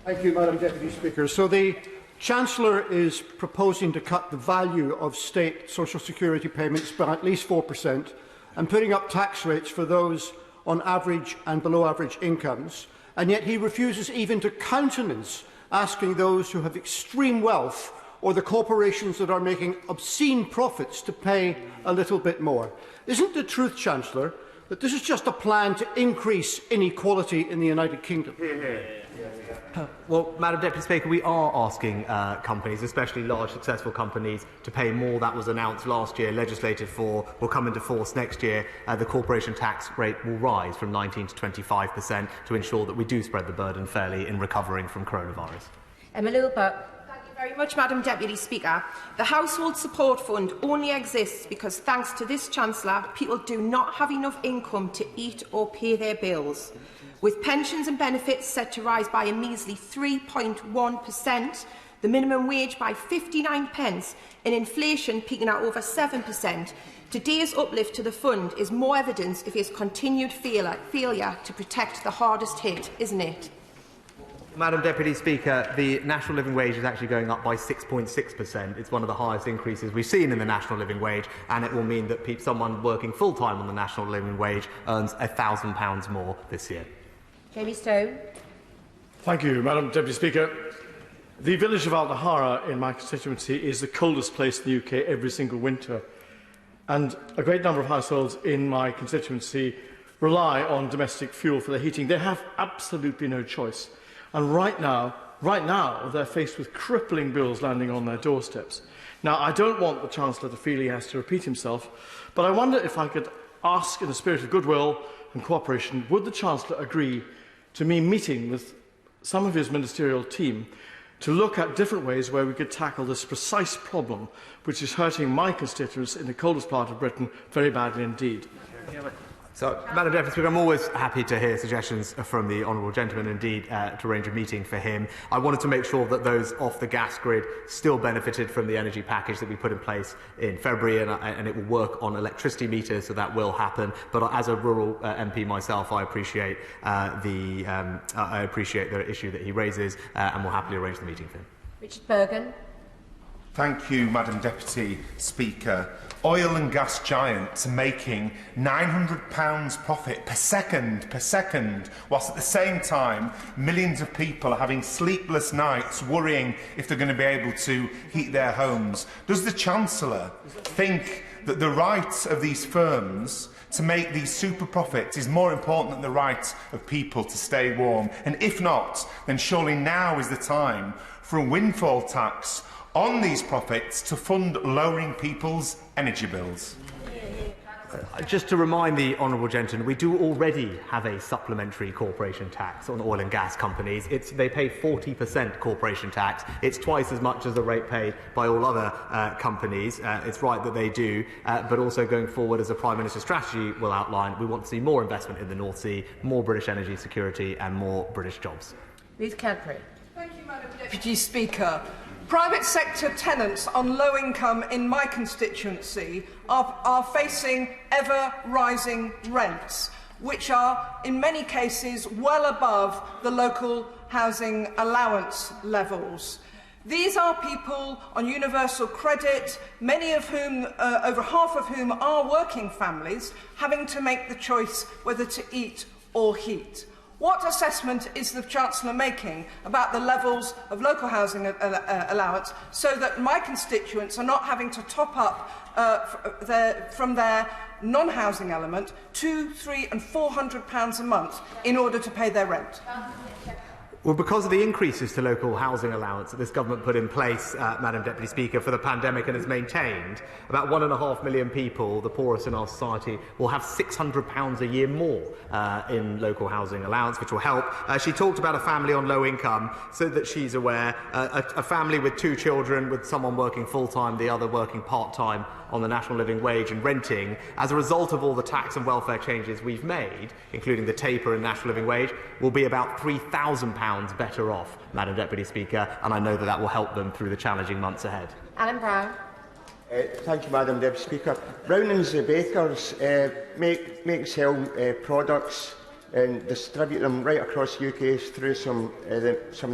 Thank you, Madam Deputy Speaker. So the Chancellor is proposing to cut the value of state social security payments by at least 4% and putting up tax rates for those on average and below average incomes. And yet he refuses even to countenance asking those who have extreme wealth or the corporations that are making obscene profits to pay a little bit more. Isn't the truth, Chancellor, that this is just a plan to increase inequality in the United Kingdom? Well, Madam Deputy Speaker, we are asking companies, especially large successful companies, to pay more. That was announced last year, legislated for, will come into force next year. The corporation tax rate will rise from 19 to 25% to ensure that we do spread the burden fairly in recovering from coronavirus. Emma Lilbert. Thank you very much, Madam Deputy Speaker. The Household Support Fund only exists because, thanks to this Chancellor, people do not have enough income to eat or pay their bills. With pensions and benefits set to rise by a measly 3.1%, the minimum wage by 59 pence, and inflation peaking at over 7%, today's uplift to the fund is more evidence of his continued failure to protect the hardest hit, isn't it? Madam Deputy Speaker, the national living wage is actually going up by 6.6%. It's one of the highest increases we've seen in the national living wage, and it will mean that someone working full-time on the national living wage earns £1,000 more this year. Jamie Stone. Thank you, Madam Deputy Speaker. The village of Altahara in my constituency is the coldest place in the UK every single winter, and a great number of households in my constituency rely on domestic fuel for their heating. They have absolutely no choice. And right now, they're faced with crippling bills landing on their doorsteps. Now, I don't want the Chancellor to feel he has to repeat himself, but I wonder if I could ask, in a spirit of goodwill and cooperation, would the Chancellor agree to me meeting with some of his ministerial team to look at different ways where we could tackle this precise problem, which is hurting my constituents in the coldest part of Britain very badly indeed. So, Madam Deputy Speaker, I'm always happy to hear suggestions from the honourable gentleman, indeed, to arrange a meeting for him. I wanted to make sure that those off the gas grid still benefited from the energy package that we put in place in February, and it will work on electricity meters, so that will happen. But as a rural MP myself, I appreciate the issue that he raises, and will happily arrange the meeting for him. Richard Bergen. Thank you, Madam Deputy Speaker. Oil and gas giants are making £900 profit per second, whilst at the same time millions of people are having sleepless nights worrying if they're going to be able to heat their homes. Does the Chancellor think that the right of these firms to make these super profits is more important than the right of people to stay warm? And if not, then surely now is the time for a windfall tax on these profits to fund lowering people's energy bills. Just to remind the honourable gentleman, we do already have a supplementary corporation tax on oil and gas companies. They pay 40% corporation tax. It's twice as much as the rate paid by all other companies. It's right that they do, but also going forward, as the Prime Minister's strategy will outline, we want to see more investment in the North Sea, more British energy security and more British jobs. Ruth Cadbury. Thank you, Madam Deputy Speaker. Private sector tenants on low income in my constituency are facing ever-rising rents, which are, in many cases, well above the local housing allowance levels. These are people on universal credit, many of whom, over half of whom, are working families, having to make the choice whether to eat or heat. What assessment is the Chancellor making about the levels of local housing allowance so that my constituents are not having to top up from their non-housing element £200, £300 and £400 a month in order to pay their rent? Well, because of the increases to local housing allowance that this government put in place, Madam Deputy Speaker, for the pandemic and has maintained, about 1.5 million people, the poorest in our society, will have £600 a year more in local housing allowance, which will help. She talked about a family on low income, so that she's aware, a family with 2 children, with someone working full-time, the other working part-time on the national living wage and renting. As a result of all the tax and welfare changes we've made, including the taper in national living wage, will be about £3,000 better off, Madam Deputy Speaker, and I know that that will help them through the challenging months ahead. Alan Brown. Thank you, Madam Deputy Speaker. Brownings Bakers makes home products and distribute them right across the UK through some of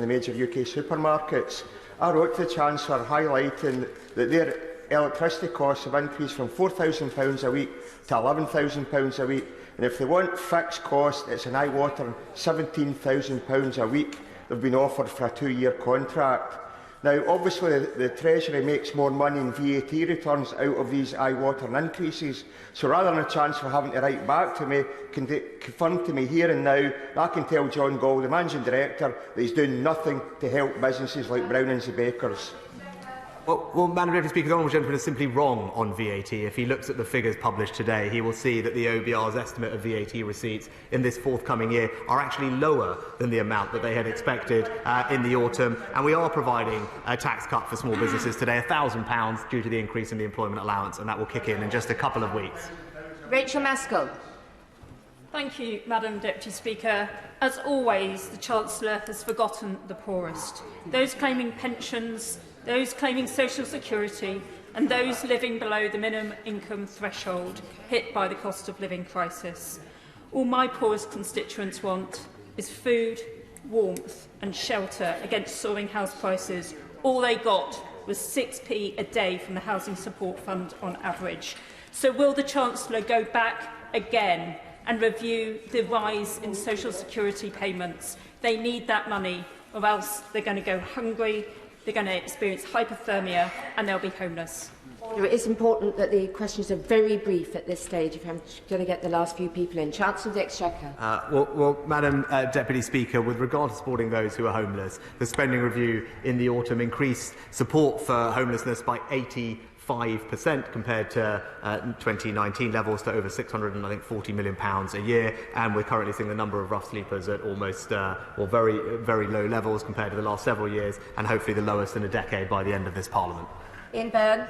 the major UK supermarkets. I wrote to the Chancellor highlighting that their electricity costs have increased from £4,000 a week to £11,000 a week, and if they want fixed cost, it's an eye-watering £17,000 a week they've been offered for a 2-year contract. Now, obviously, the Treasury makes more money in VAT returns out of these eye-watering increases. So rather than the Chancellor having to write back to me, confirm to me here and now, I can tell John Gall, the Managing Director, that he's doing nothing to help businesses like Brownings and Bakers. Well, Madam Deputy Speaker, the Honourable Gentleman is simply wrong on VAT. If he looks at the figures published today, he will see that the OBR's estimate of VAT receipts in this forthcoming year are actually lower than the amount that they had expected in the autumn. And we are providing a tax cut for small businesses today, £1,000 due to the increase in the employment allowance, and that will kick in just a couple of weeks. Rachel Maskell. Thank you, Madam Deputy Speaker. As always, the Chancellor has forgotten the poorest, those claiming pensions, those claiming social security and those living below the minimum income threshold hit by the cost of living crisis. All my poorest constituents want is food, warmth and shelter against soaring house prices. All they got was 6p a day from the Housing Support Fund on average. So will the Chancellor go back again and review the rise in social security payments? They need that money, or else they're going to go hungry, they're going to experience hypothermia and they'll be homeless. It is important that the questions are very brief at this stage if I'm going to get the last few people in. Chancellor of the Exchequer. Well, Madam Deputy Speaker, with regard to supporting those who are homeless, the spending review in the autumn increased support for homelessness by 85% compared to 2019 levels to over £640 million a year, and we're currently seeing the number of rough sleepers at almost very, very low levels compared to the last several years, and hopefully the lowest in a decade by the end of this Parliament. Ian Byrne.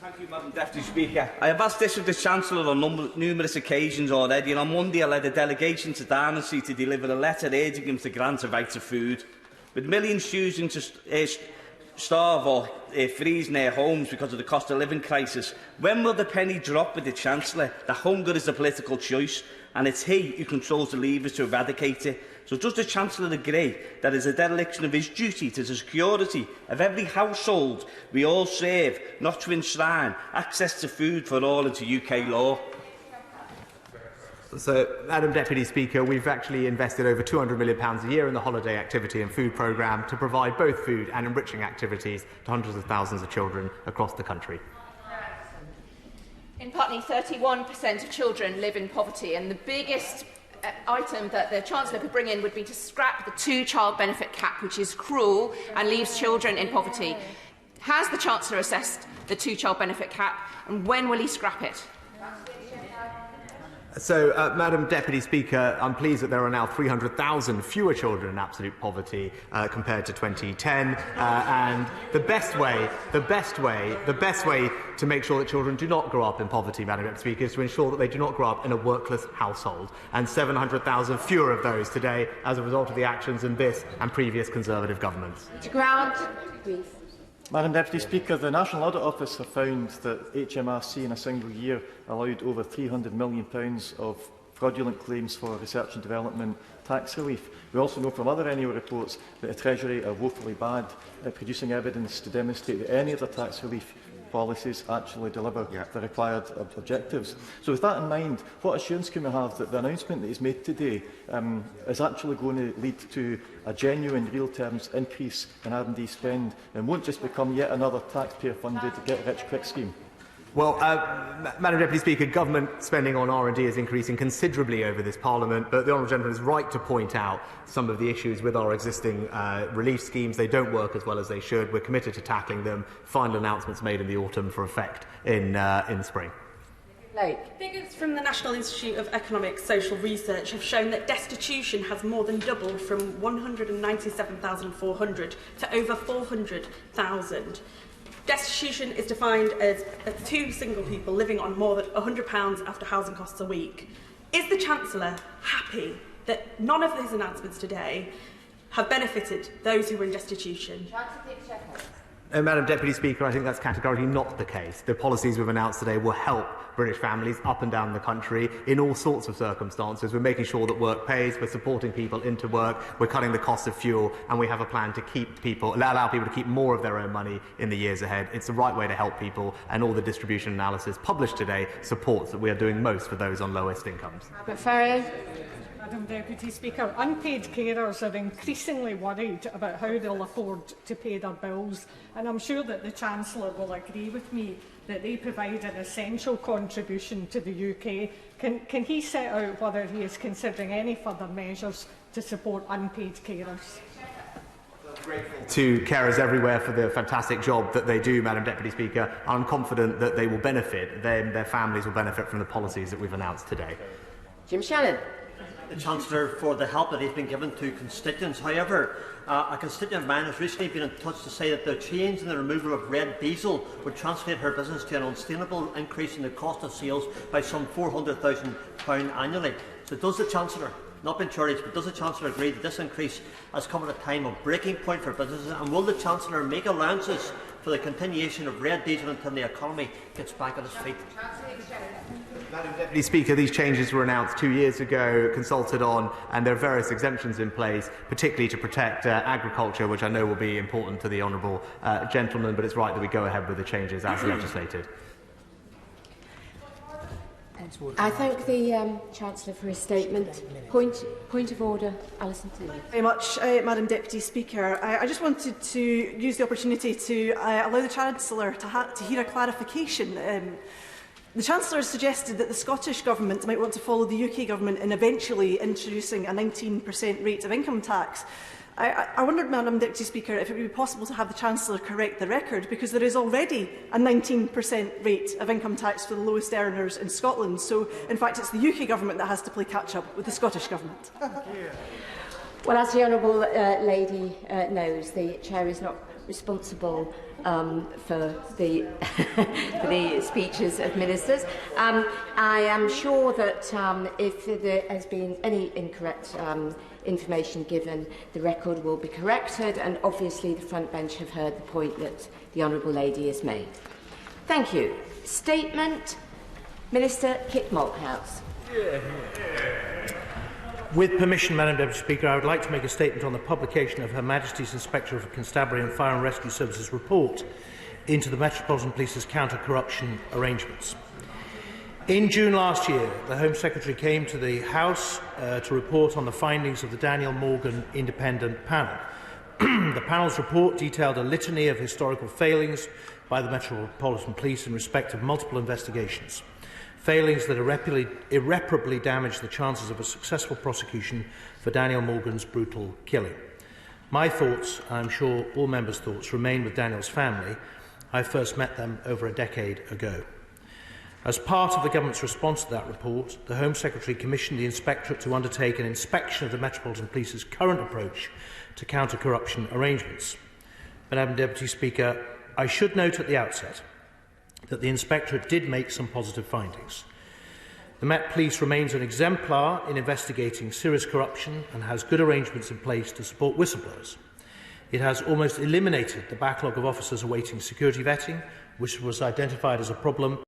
Thank you, Madam Deputy Speaker. I have asked this of the Chancellor on numerous occasions already, and on Monday I led a delegation to Darnasea to deliver a letter urging him to grant a right to food. With millions choosing to starve or freeze in their homes because of the cost of living crisis, when will the penny drop with the Chancellor that hunger is a political choice and it's he who controls the levers to eradicate it? So does the Chancellor agree that it is a dereliction of his duty to the security of every household we all serve not to enshrine access to food for all into UK law? So, Madam Deputy Speaker, we've actually invested over £200 million a year in the Holiday Activity and Food Programme to provide both food and enriching activities to hundreds of thousands of children across the country. In Putney, 31% of children live in poverty, and the biggest item that the Chancellor could bring in would be to scrap the two-child benefit cap, which is cruel and leaves children in poverty. Has the Chancellor assessed the two-child benefit cap, and when will he scrap it? So, Madam Deputy Speaker, I'm pleased that there are now 300,000 fewer children in absolute poverty compared to 2010. And the best way to make sure that children do not grow up in poverty, Madam Deputy Speaker, is to ensure that they do not grow up in a workless household. And 700,000 fewer of those today as a result of the actions in this and previous Conservative governments. To Grant, please. Madam Deputy Speaker, the National Audit Office have found that HMRC in a single year allowed over £300 million of fraudulent claims for research and development tax relief. We also know from other annual reports that the Treasury are woefully bad at producing evidence to demonstrate that any of the tax relief policies actually deliver the required objectives. So with that in mind, what assurance can we have that the announcement that is made today is actually going to lead to a genuine, real terms increase in R&D spend and won't just become yet another taxpayer-funded get-rich-quick scheme? Well, Madam Deputy Speaker, government spending on R&D is increasing considerably over this Parliament, but the Honourable Gentleman is right to point out some of the issues with our existing relief schemes. They don't work as well as they should. We're committed to tackling them. Final announcements made in the autumn for effect in spring. Figures from the National Institute of Economic Social Research have shown that destitution has more than doubled from 197,400 to over 400,000. Destitution is defined as two single people living on more than £100 after housing costs a week. Is the Chancellor happy that none of his announcements today have benefited those who were in destitution? Madam Deputy Speaker, I think that's categorically not the case. The policies we've announced today will help British families up and down the country in all sorts of circumstances. We're making sure that work pays, we're supporting people into work, we're cutting the cost of fuel, and we have a plan to allow people to keep more of their own money in the years ahead. It's the right way to help people, and all the distribution analysis published today supports that we are doing most for those on lowest incomes. Margaret Farrier. Madam Deputy Speaker, unpaid carers are increasingly worried about how they'll afford to pay their bills, and I'm sure that the Chancellor will agree with me that they provide an essential contribution to the UK. Can he set out whether he is considering any further measures to support unpaid carers? To carers everywhere for the fantastic job that they do, Madam Deputy Speaker. I'm confident that they will benefit, their families will benefit from the policies that we've announced today. Jim Shannon. The Chancellor for the help that he's been given to constituents. However, a constituent of mine has recently been in touch to say that the change in the removal of red diesel would translate her business to an unsustainable increase in the cost of sales by some £400,000 annually. So does the Chancellor, not been encouraged, but does the Chancellor agree that this increase has come at a time of breaking point for businesses, and will the Chancellor make allowances for the continuation of red diesel until the economy gets back on its feet? Madam Deputy Speaker, these changes were announced 2 years ago, consulted on, and there are various exemptions in place, particularly to protect agriculture, which I know will be important to the honourable gentleman, but it's right that we go ahead with the changes as legislated. I thank the Chancellor for his statement. Point of order, Alison Tilly. Very much, Madam Deputy Speaker. I just wanted to use the opportunity to allow the Chancellor to hear a clarification. The Chancellor has suggested that the Scottish Government might want to follow the UK Government in eventually introducing a 19% rate of income tax. I wondered, Madam Deputy Speaker, if it would be possible to have the Chancellor correct the record, because there is already a 19% rate of income tax for the lowest earners in Scotland. So, in fact, it's the UK Government that has to play catch-up with the Scottish Government. Well, as the Honourable Lady knows, the Chair is not responsible for the, for the speeches of ministers. I am sure that if there has been any incorrect information given, the record will be corrected, and obviously the front bench have heard the point that the Honourable Lady has made. Thank you. Statement, Minister Kit Malthouse. With permission, Madam Deputy Speaker, I would like to make a statement on the publication of Her Majesty's Inspector of Constabulary and Fire and Rescue Services report into the Metropolitan Police's counter-corruption arrangements. In June last year, the Home Secretary came to the House to report on the findings of the Daniel Morgan Independent Panel. The panel's report detailed a litany of historical failings by the Metropolitan Police in respect of multiple investigations, failings that irreparably damaged the chances of a successful prosecution for Daniel Morgan's brutal killing. My thoughts, and I'm sure all members' thoughts, remain with Daniel's family. I first met them over a decade ago. As part of the Government's response to that report, the Home Secretary commissioned the Inspectorate to undertake an inspection of the Metropolitan Police's current approach to counter-corruption arrangements. Madam Deputy Speaker, I should note at the outset that the Inspectorate did make some positive findings. The Met Police remains an exemplar in investigating serious corruption and has good arrangements in place to support whistleblowers. It has almost eliminated the backlog of officers awaiting security vetting, which was identified as a problem